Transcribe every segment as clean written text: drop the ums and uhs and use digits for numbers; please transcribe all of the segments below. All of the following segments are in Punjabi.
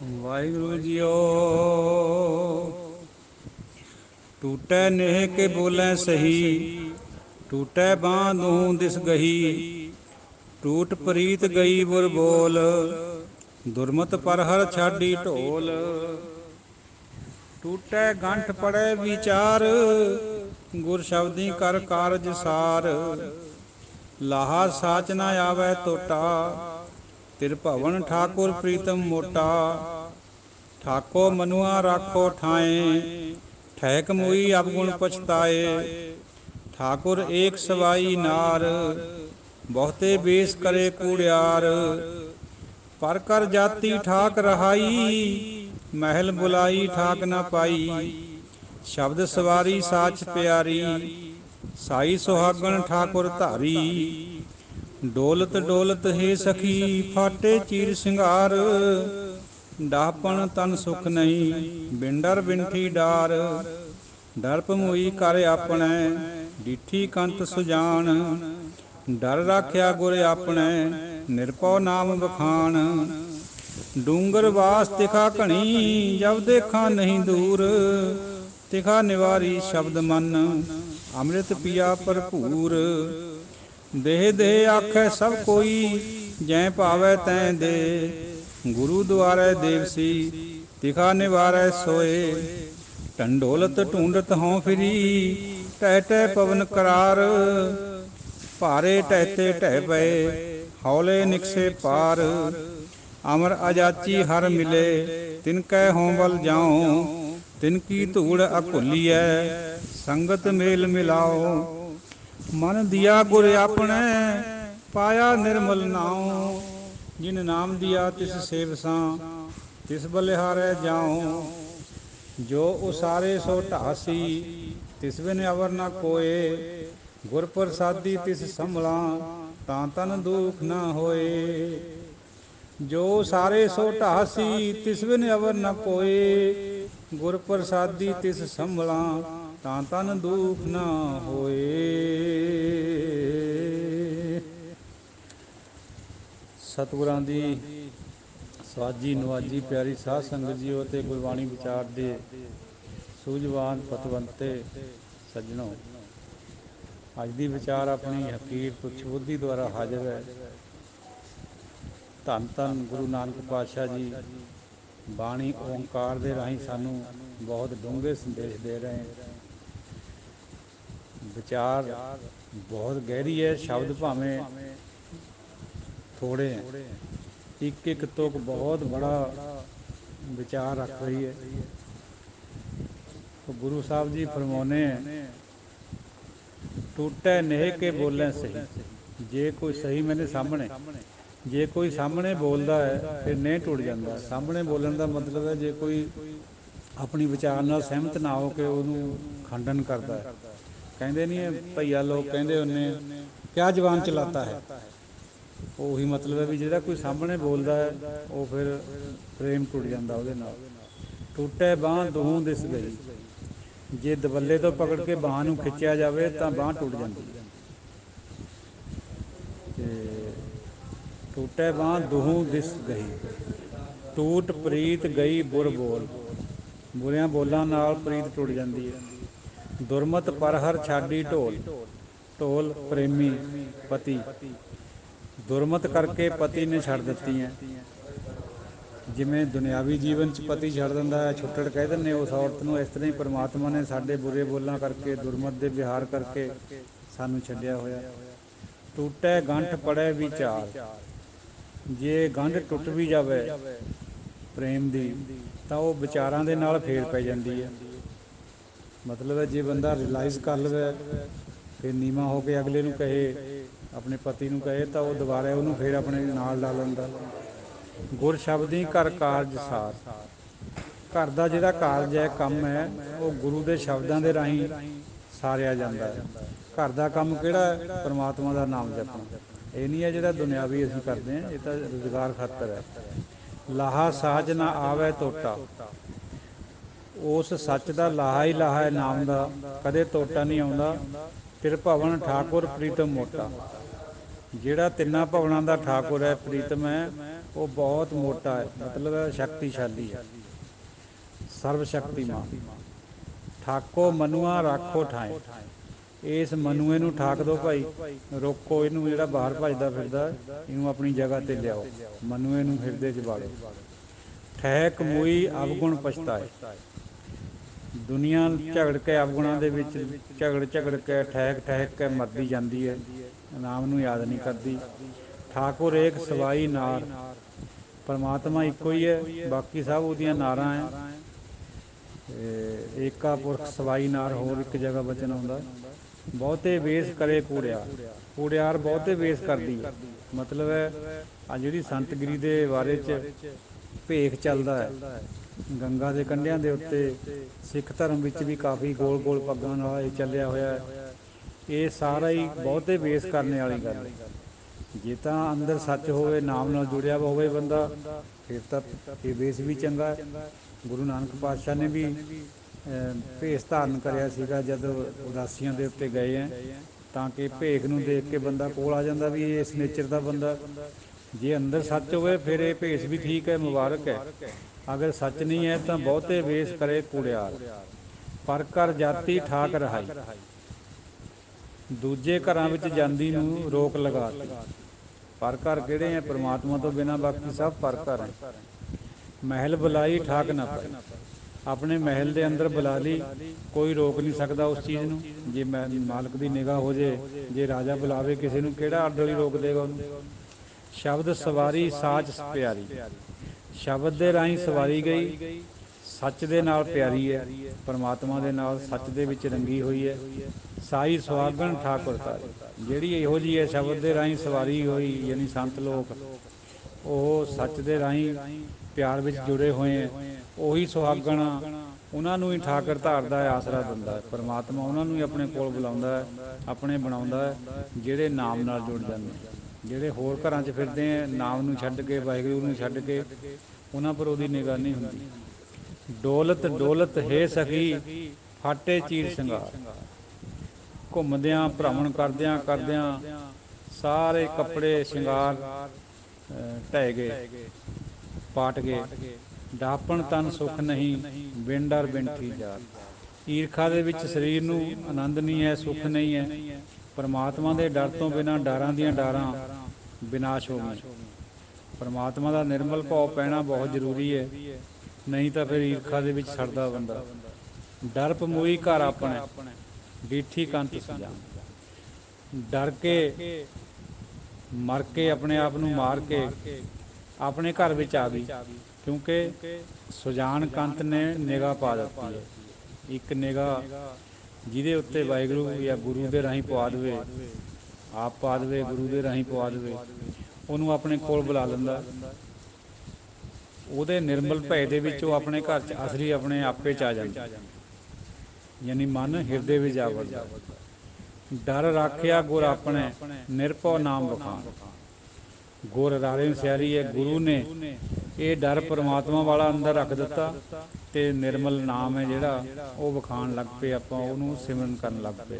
ਵਾਹਿਗੁਰੂ ਜੀਓ। ਟੂਟੈ ਨੇਹ ਕੇ ਬੋਲੈ ਸਹੀ, ਟੂਟੈ ਬਾਂਹ ਦੂੰ ਦਿਸ ਗਹੀ। ਟੂਟ ਪ੍ਰੀਤ ਗਈ ਬੁਰ ਬੋਲ, ਦੁਰਮਤ ਪਰ ਹਰ ਛਾਡੀ ਢੋਲ। ਟੂਟੈ ਗੰਠ ਪੜੈ ਵਿਚਾਰ, ਗੁਰ ਸ਼ਬਦੀ ਕਰ ਕਾਰਜ ਸਾਰ। ਲਾਹਾ ਸਾਚ ਨ ਆਵੈ ਟੋਟਾ, ਤਿਰਭਵਨ ਠਾਕੁਰ ਪ੍ਰੀਤਮ ਮੋਟਾ। ਠਾਕੋ ਮਨੁਆ ਰਾਖੋ ਠਾਏ, ਠਹਿਕ ਮੁਈ ਅਵਗੁਣ ਪਛਤਾਏ। ਠਾਕੁਰ ਏਕ ਸਵਾਈ ਨਾਰ, ਬਹੁਤੇ ਬੇਸ ਕਰੇ ਕੂੜਿਆਰ। ਪਰ ਕਰ ਜਾਤੀ ਠਾਕ ਰਹਾਈ, ਮਹਿਲ ਬੁਲਾਈ ਠਾਕ ਨ ਪਾਈ। ਸ਼ਬਦ ਸਵਾਰੀ ਸਾਚ ਪਿਆਰੀ, ਸਾਈ ਸੁਹਾਗਣ ਠਾਕੁਰ ਧਾਰੀ। ਡੋਲਤ ਡੋਲਤ ਹੇ ਸਖੀ, ਫਾਟੇ ਚੀਰ ਸਿੰਗਾਰ। ਡਾਹਪਣ ਤਨ ਸੁਖ ਨਹੀਂ, ਬਿਨ ਡਰ ਬਿਨਠੀ ਡਾਰ। ਡਰ ਭਮੂਈ ਕਰ ਆਪਣੈ, ਡਿਠੀ ਕੰਤ ਸੁਜਾਨ। ਡਰ ਰਾਖਿਆ ਗੁਰ ਆਪਣੈ, ਨਿਰਭਉ ਨਾਮ ਵਖਾਣ। ਡੂੰਗਰ ਵਾਸ ਤਿਖਾ ਘਣੀ, ਜਬ ਦੇਖਾਂ ਨਹੀਂ ਦੂਰ। ਤਿਖਾ ਨਿਵਾਰੀ ਸ਼ਬਦ ਮਨ, ਅੰਮ੍ਰਿਤ ਪੀਆ ਭਰਪੂਰ। ਦੇਹ ਦੇਹ ਆਖੈ ਸਭ ਕੋਈ, ਜੈ ਭਾਵੈ ਤੈਂ ਦੇ। ਗੁਰੂ ਦੁਆਰੈ ਦੇਵਸੀ, ਤਿਖਾ ਨਿਵਾਰੈ ਸੋਏ। ਢੰਡੋਲਤ ਢੂੰਡਤ ਹਉ ਫਿਰੀ, ਟਹਿ ਟਹਿ ਪਵਨ ਕਰਾਰ। ਭਾਰੇ ਟਹਿਤੇ ਢਹਿ ਪਏ, ਹੌਲੇ ਨਿਕਸੇ ਪਾਰ। ਅਮਰ ਅਜਾਚੀ ਹਰ ਮਿਲੇ, ਤਿਨ ਕੈ ਹੋਂ ਬਲ ਜਾਉ। ਤਿਨ ਕੀ ਧੂੜ ਅਕੁਲੀਐ, ਸੰਗਤ ਮੇਲ ਮਿਲਾਓ। ਮਨ ਦੀਆ ਗੁਰ ਆਪਣੈ, ਪਾਇਆ ਨਿਰਮਲ ਨਾਉ। ਜਿਨ ਨਾਮ ਦੀਆ ਤਿਸ ਸੇਵਸਾਂ, ਤਿਸ ਬਲਿਹਾਰੈ ਜਾਉ। ਜੋ ਉਸਾਰੇ ਸੋ ਢਾਸੀ, ਤਿਸ ਬਿਨ ਅਵਰ ਨ ਕੋਇ। ਗੁਰ ਪ੍ਰਸਾਦੀ ਤਿਸ ਸੰਭਲਾਂ, ਤਾਂ ਤਨ ਦੁਖ ਨ ਹੋਏ। ਜੋ ਸਾਰੇ ਸੋ ਢਾਸੀ, ਤਿਸ ਬਿਨ ਅਵਰ ਨ ਕੋਇ। ਗੁਰ ਪ੍ਰਸਾਦੀ ਤਿਸ ਸੰਭਲਾਂ, ਤਾਂ ਤਨ ਦੁਖ ਨ ਹੋਏ। ਸਤਿਗੁਰਾਂ ਦੀ ਸਵਾਜੀ ਨਵਾਜੀ ਪਿਆਰੀ ਸਾਧ ਸੰਗਤ ਜੀਓ ਅਤੇ ਗੁਰਬਾਣੀ ਵਿਚਾਰ ਦੇ ਸੂਝਵਾਨ ਪਤਵੰਤੇ ਸੱਜਣੋ, ਅੱਜ ਦੀ ਵਿਚਾਰ ਆਪਣੀ ਹਕੀਰ ਤੁੱਛ ਬੁੱਧੀ ਦੁਆਰਾ ਹਾਜ਼ਰ ਹੈ। ਧੰਨ ਧੰਨ ਗੁਰੂ ਨਾਨਕ ਪਾਤਸ਼ਾਹ ਜੀ ਬਾਣੀ ਓਂਕਾਰ ਦੇ ਰਾਹੀਂ ਸਾਨੂੰ ਬਹੁਤ ਡੂੰਘੇ ਸੰਦੇਸ਼ ਦੇ ਰਹੇ। ਵਿਚਾਰ ਬਹੁਤ ਗਹਿਰੀ ਹੈ, ਸ਼ਬਦ ਭਾਵੇਂ ਥੋੜ੍ਹੇ ਹੈ, ਇੱਕ ਇੱਕ ਤੁਕ ਬਹੁਤ ਬੜਾ ਵਿਚਾਰ ਰੱਖ ਰਹੀ ਹੈ। ਗੁਰੂ ਸਾਹਿਬ ਜੀ ਫਰਮਾਉਂਦੇ ਹੈ, ਟੂਟੈ ਨੇਹ ਕੇ ਬੋਲੇ ਸਹੀ। ਜੇ ਕੋਈ ਸਹੀ ਮੇਰੇ ਸਾਹਮਣੇ, ਜੇ ਕੋਈ ਸਾਹਮਣੇ ਬੋਲਦਾ ਹੈ ਫਿਰ ਨੇਹ ਟੁੱਟ ਜਾਂਦਾ। ਸਾਹਮਣੇ ਬੋਲਣ ਦਾ ਮਤਲਬ ਹੈ ਜੇ ਕੋਈ ਆਪਣੀ ਵਿਚਾਰ ਨਾਲ ਸਹਿਮਤ ਨਾ ਹੋ ਕੇ ਉਹਨੂੰ ਖੰਡਨ ਕਰਦਾ ਹੈ। ਕਹਿੰਦੇ ਨਹੀਂ ਹੈ ਭਈਆ ਲੋਕ ਕਹਿੰਦੇ ਉਹਨੇ ਕਿਆ ਜ਼ਬਾਨ ਚਲਾਤਾ ਹੈ। ਉਹੀ ਮਤਲਬ ਹੈ ਵੀ ਜਿਹੜਾ ਕੋਈ ਸਾਹਮਣੇ ਬੋਲਦਾ ਹੈ ਉਹ ਫਿਰ ਪ੍ਰੇਮ ਟੁੱਟ ਜਾਂਦਾ ਉਹਦੇ ਨਾਲ। ਟੁੱਟੇ ਬਾਂਹ ਦੂੰ ਦਿਸ ਗਈ। ਜੇ ਦਵੱਲੇ ਤੋਂ ਪਕੜ ਕੇ ਬਾਂਹ ਨੂੰ ਖਿੱਚਿਆ ਜਾਵੇ ਤਾਂ ਬਾਂਹ ਟੁੱਟ ਜਾਂਦੀ ਹੈ। ਅਤੇ ਟੂਟੇ ਬਾਂਹ ਦੂੰ ਦਿਸ ਗਈ, ਟੂਟ ਪ੍ਰੀਤ ਗਈ ਬੁਰ ਬੋਲ। ਬੁਰਿਆਂ ਬੋਲਾਂ ਨਾਲ ਪ੍ਰੀਤ ਟੁੱਟ ਜਾਂਦੀ ਹੈ। ਦੁਰਮਤ ਪਰ ਹਰ ਛਾਡੀ ਢੋਲ। ਢੋਲ ਪ੍ਰੇਮੀ ਪਤੀ, ਦੁਰਮਤ ਕਰਕੇ ਪਤੀ ਨੇ ਛੱਡ ਦਿੱਤੀ ਹੈ। ਜਿਵੇਂ ਦੁਨਿਆਵੀ ਜੀਵਨ 'ਚ ਪਤੀ ਛੱਡ ਦਿੰਦਾ ਹੈ, ਛੁੱਟੜ ਕਹਿ ਦਿੰਦੇ ਉਸ ਔਰਤ ਨੂੰ, ਇਸ ਤਰ੍ਹਾਂ ਹੀ ਪਰਮਾਤਮਾ ਨੇ ਸਾਡੇ ਬੁਰੇ ਬੋਲਾਂ ਕਰਕੇ, ਦੁਰਮਤ ਦੇ ਵਿਹਾਰ ਕਰਕੇ ਸਾਨੂੰ ਛੱਡਿਆ ਹੋਇਆ। ਟੂਟੈ ਗੰਠ ਪੜੈ ਵਿਚਾਰ। ਜੇ ਗੰਢ ਟੁੱਟ ਵੀ ਜਾਵੇ ਪ੍ਰੇਮ ਦੀ ਤਾਂ ਉਹ ਵਿਚਾਰਾਂ ਦੇ ਨਾਲ ਫੇਰ ਪੈ ਜਾਂਦੀ ਹੈ। ਮਤਲਬ ਹੈ ਜੇ ਬੰਦਾ ਰਿਲਾਈਜ਼ ਕਰ ਲਵੇ, ਫਿਰ ਨੀਵਾਂ ਹੋ ਕੇ ਅਗਲੇ ਨੂੰ ਕਹੇ, ਆਪਣੇ ਪਤੀ ਨੂੰ ਕਹੇ, ਤਾਂ ਉਹ ਦੁਬਾਰਾ ਉਹਨੂੰ ਫਿਰ ਆਪਣੇ ਨਾਲ ਲਾ ਲੈਂਦਾ। ਗੁਰ ਸ਼ਬਦੀ ਘਰ ਕਾਰਜ ਸਾਰ। ਘਰ ਦਾ ਜਿਹੜਾ ਕਾਰਜ ਹੈ, ਕੰਮ ਹੈ, ਉਹ ਗੁਰੂ ਦੇ ਸ਼ਬਦਾਂ ਦੇ ਰਾਹੀਂ ਸਾਰਿਆ ਜਾਂਦਾ ਹੈ। ਘਰ ਦਾ ਕੰਮ ਕਿਹੜਾ ਹੈ? ਪਰਮਾਤਮਾ ਦਾ ਨਾਮ ਜਪਣਾ। ਇਹ ਨਹੀਂ ਹੈ ਜਿਹੜਾ ਦੁਨਿਆਵੀ ਅਸੀਂ ਕਰਦੇ ਹਾਂ, ਇਹ ਤਾਂ ਰੁਜ਼ਗਾਰ ਖਾਤਰ ਹੈ। ਲਾਹਾ ਸਾਚ ਨਾ ਆਵੈ ਟੋਟਾ। ਉਸ ਸੱਚ ਦਾ ਲਾਹਾ ਹੀ ਲਾਹਾ ਹੈ, ਨਾਮ ਦਾ, ਕਦੇ ਟੋਟਾ ਨਹੀਂ ਆਉਂਦਾ। ਤਿਰਭਵਨ ਠਾਕੁਰ ਪ੍ਰੀਤਮ ਮੋਟਾ। ਜਿਹੜਾ ਤਿੰਨਾਂ ਭਵਨਾਂ ਦਾ ਠਾਕੁਰ ਹੈ, ਪ੍ਰੀਤਮ ਹੈ, ਉਹ ਬਹੁਤ ਮੋਟਾ ਹੈ, ਮਤਲਬ ਸ਼ਕਤੀਸ਼ਾਲੀ ਹੈ, ਸਰਵ ਸ਼ਕਤੀਮਾਨ। ਠਾਕੋ ਮਨੁਆ ਰਾਖੋ ਠਾਏ, ਇਸ ਮਨੂਏ ਨੂੰ ਠਾਕ ਦਿਓ ਭਾਈ, ਰੋਕੋ ਇਹਨੂੰ, ਜਿਹੜਾ ਬਾਹਰ ਭੱਜਦਾ ਫਿਰਦਾ ਇਹਨੂੰ ਆਪਣੀ ਜਗ੍ਹਾ 'ਤੇ ਲਿਆਓ, ਮਨੂਏ ਨੂੰ ਹਿਰਦੇ 'ਚ ਬਾੜੋ। ਠਹਿਕ ਮੂਈ ਅਵਗੁਣ ਪਛਤਾਏ, ਦੁਨੀਆ ਝਗੜ ਕੇ ਅਵਗੁਣਾਂ ਦੇ ਵਿੱਚ ਝਗੜ ਕੇ ਠਹਿਕ ਕੇ ਮਰਦੀ ਜਾਂਦੀ ਹੈ, ਨਾਮ ਨੂੰ ਯਾਦ ਨਹੀਂ ਕਰਦੀ। ਠਾਕੁਰ ਏਕ ਸਵਾਈ ਨਾਰ, ਪਰਮਾਤਮਾ ਇੱਕੋ ਹੀ ਹੈ, ਬਾਕੀ ਸਭ ਉਹਦੀਆਂ ਨਾਰਾਂ ਹੈ। ਏਕਾ ਪੁਰਖ ਸਵਾਈ ਨਾਰ, ਹੋਰ ਇੱਕ ਜਗ੍ਹਾ ਬਚਨ ਆਉਂਦਾ। ਬਹੁਤੇ ਵੇਸ ਕਰੇ ਕੂੜਿਆਰ, ਕੂੜਿਆਰ ਬਹੁਤੇ ਵੇਸ ਕਰਦੀ ਹੈ, ਮਤਲਬ ਹੈ ਆ ਜਿਹੜੀ ਸੰਤਗਿਰੀ ਦੇ ਬਾਰੇ 'ਚ ਭੇਖ ਚੱਲਦਾ ਹੈ ਗੰਗਾ ਦੇ ਕੰਢਿਆਂ ਦੇ ਉੱਤੇ, ਸਿੱਖ ਧਰਮ ਵਿੱਚ ਵੀ ਕਾਫੀ ਗੋਲ ਗੋਲ ਪੱਗਾਂ ਨਾਲ ਇਹ ਚੱਲਿਆ ਹੋਇਆ। ਇਹ ਸਾਰਾ ਹੀ ਬਹੁਤੇ ਵੇਸ ਕਰਨੇ ਵਾਲੀ ਗੱਲ ਹੈ। ਜੇ ਤਾਂ ਅੰਦਰ ਸੱਚ ਹੋਵੇ, ਨਾਮ ਨਾਲ ਜੁੜਿਆ ਹੋਵੇ ਬੰਦਾ, ਫਿਰ ਤਾਂ ਇਹ ਵੇਸ ਵੀ ਚੰਗਾ ਹੈ। ਗੁਰੂ ਨਾਨਕ ਪਾਤਸ਼ਾਹ ਨੇ ਵੀ ਭੇਸ ਧਾਰਨ ਕਰਿਆ ਸੀਗਾ ਜਦ ਉਦਾਸੀਆਂ ਦੇ ਉੱਤੇ ਗਏ ਹੈ, ਤਾਂ ਕਿ ਭੇਖ ਨੂੰ ਦੇਖ ਕੇ ਬੰਦਾ ਕੋਲ ਆ ਜਾਂਦਾ ਵੀ ਇਹ ਇਸ ਨੇਚਰ ਦਾ ਬੰਦਾ। ਜੇ ਅੰਦਰ ਸੱਚ ਹੋਵੇ ਫਿਰ ਇਹ ਭੇਸ ਵੀ ਠੀਕ ਹੈ, ਮੁਬਾਰਕ ਹੈ। ਅਗਰ ਸੱਚ ਨਹੀਂ ਹੈ ਤਾਂ ਬਹੁਤੇ ਵੇਸ ਕਰੇ ਕੂੜਿਆਰ, ਪਰ ਘਰ ਜਾਤੀ ਠਾਕ ਰਹਾਈ, ਦੂਜੇ ਘਰਾਂ ਵਿੱਚ ਜਾਂਦੀ ਨੂੰ ਰੋਕ ਲਗਾਤੀ। ਪਰ ਘਰ ਕਿਹੜੇ ਹੈ? ਪਰਮਾਤਮਾ ਤੋਂ ਬਿਨਾਂ ਬਾਕੀ ਸਭ ਪਰ ਘਰ ਹੈ। ਮਹਿਲ ਬੁਲਾਈ ਠਾਕ ਨਾ ਪਾਈ, ਆਪਣੇ ਮਹਿਲ ਦੇ ਅੰਦਰ ਬੁਲਾ ਲਈ, ਕੋਈ ਰੋਕ ਨਹੀਂ ਸਕਦਾ ਉਸ ਚੀਜ਼ ਨੂੰ। ਜੇ ਮਾਲਕ ਦੀ ਨਿਗਾਹ ਹੋ ਜੇ, ਜੇ ਰਾਜਾ ਬੁਲਾਵੇ ਕਿਸੇ ਨੂੰ, ਕਿਹੜਾ ਅੱਡਲੀ ਰੋਕ ਦੇਗਾ ਉਹਨੂੰ। ਸ਼ਬਦ ਸਵਾਰੀ ਸਾਚ ਪਿਆਰੀ, ਸ਼ਬਦ ਦੇ ਰਾਹੀਂ ਸਵਾਰੀ ਗਈ, ਸੱਚ ਦੇ ਨਾਲ ਪਿਆਰੀ ਹੈ, ਪਰਮਾਤਮਾ ਦੇ ਨਾਲ ਸੱਚ ਦੇ ਵਿੱਚ ਰੰਗੀ ਹੋਈ ਹੈ। ਸਾਈ ਸੁਹਾਗਣ ਠਾਕੁਰ ਤਾਰੀ, ਜਿਹੜੀ ਇਹੋ ਜਿਹੀ ਹੈ ਸ਼ਬਦ ਦੇ ਰਾਹੀਂ ਸਵਾਰੀ ਹੋਈ, ਯਾਨੀ ਸੰਤ ਲੋਕ, ਉਹ ਸੱਚ ਦੇ ਰਾਹੀਂ ਪਿਆਰ ਵਿੱਚ ਜੁੜੇ ਹੋਏ ਹੈ, ਉਹੀ ਸੁਹਾਗਣ, ਉਹਨਾਂ ਨੂੰ ਹੀ ਠਾਕਰ ਧਾਰਦਾ ਹੈ, ਆਸਰਾ ਦਿੰਦਾ ਹੈ। ਪਰਮਾਤਮਾ ਉਹਨਾਂ ਨੂੰ ਹੀ ਆਪਣੇ ਕੋਲ ਬੁਲਾਉਂਦਾ ਹੈ, ਆਪਣੇ ਬਣਾਉਂਦਾ ਹੈ, ਜਿਹੜੇ ਨਾਮ ਨਾਲ ਜੁੜ ਜਾਂਦੇ। ਜਿਹੜੇ ਹੋਰ ਘਰਾਂ 'ਚ ਫਿਰਦੇ ਹੈ, ਨਾਮ ਨੂੰ ਛੱਡ ਕੇ, ਵਾਹਿਗੁਰੂ ਨੂੰ ਛੱਡ ਕੇ, ਉਹਨਾਂ ਪਰ ਉਹਦੀ ਨਿਗਾਹ ਨਹੀਂ ਹੁੰਦੀ। ਡੋਲਤ ਡੋਲਤ ਹੈ ਸਖੀ, ਫਾਟੇ ਚੀਰ ਸ਼ਿੰਗਾਰ, ਘੁੰਮਦਿਆਂ ਭ੍ਰਮਣ ਕਰਦਿਆਂ ਸਾਰੇ ਕੱਪੜੇ ਸ਼ਿੰਗਾਰ ਢਹਿ ਗਏ, ਪਾਟ ਗਏ। ਡਾਪਣ ਤਨ ਸੁੱਖ ਨਹੀਂ, ਬਿਨ ਡਰ ਬਿੰਠੀ ਜਾਤ, ਈਰਖਾ ਦੇ ਵਿੱਚ ਸਰੀਰ ਨੂੰ ਆਨੰਦ ਨਹੀਂ ਹੈ, ਸੁੱਖ ਨਹੀਂ ਹੈ। ਪਰਮਾਤਮਾ ਦੇ ਡਰ ਤੋਂ ਬਿਨਾਂ ਡਾਰਾਂ ਦੀਆਂ ਡਾਰਾਂ ਵਿਨਾਸ਼ ਹੋ ਗਈਆਂ। ਪਰਮਾਤਮਾ ਦਾ ਨਿਰਮਲ ਭਾਉ ਪੈਣਾ ਬਹੁਤ ਜ਼ਰੂਰੀ ਹੈ, ਨਹੀਂ ਤਾਂ ਫਿਰ ਈਰਖਾ ਦੇ ਵਿੱਚ ਸੜਦਾ ਬੰਦਾ। ਡਰ ਪਮੂਈ ਘਰ ਆਪਣੇ, ਡੀਠੀ ਕੰਤ ਸਜਾਨ, ਡਰ ਕੇ ਮਰ ਕੇ, ਆਪਣੇ ਆਪ ਨੂੰ ਮਾਰ ਕੇ ਆਪਣੇ ਘਰ ਵਿੱਚ ਆ ਗਈ, ਕਿਉਂਕਿ ਸੁਜਾਨ ਕੰਤ ਨੇ ਨਿਗਾਹ ਪਾ ਦਿੱਤੀ ਹੈ। ਇੱਕ ਨਿਗਾਹ ਜਿਹਦੇ ਉੱਤੇ ਵਾਹਿਗੁਰੂ ਜਾਂ ਗੁਰੂ ਦੇ ਰਾਹੀਂ ਪਵਾ ਦੇਵੇ, ਆਪ ਪਾ ਦੇਵੇ, ਗੁਰੂ ਦੇ ਰਾਹੀਂ ਪਵਾ ਦੇਵੇ, ਉਹਨੂੰ ਆਪਣੇ ਕੋਲ ਬੁਲਾ ਲੈਂਦਾ। ਉਹਦੇ ਨਿਰਮਲ ਭੈ ਦੇ ਵਿੱਚ ਉਹ ਆਪਣੇ ਘਰ 'ਚ ਅਸਲੀ ਆਪਣੇ ਆਪੇ 'ਚ ਆ ਜਾਂਦਾ, ਯਾਨੀ ਮਨ ਹਿਰਦੇ ਵਿੱਚ ਆ ਵੜਦਾ। ਡਰ ਰਾਖਿਆ ਗੁਰ ਆਪਣੇ, ਨਿਰਭਉ ਨਾਮ ਵਖਾਣ, ਗੁਰ ਰਾਰੇ ਸਿਆਰੀ ਹੈ, ਗੁਰੂ ਨੇ ਇਹ ਡਰ ਪਰਮਾਤਮਾ ਵਾਲਾ ਅੰਦਰ ਰੱਖ ਦਿੱਤਾ, ਅਤੇ ਨਿਰਮਲ ਨਾਮ ਹੈ ਜਿਹੜਾ ਉਹ ਵਿਖਾਣ ਲੱਗ ਪਏ, ਆਪਾਂ ਉਹਨੂੰ ਸਿਮਰਨ ਕਰਨ ਲੱਗ ਪਏ।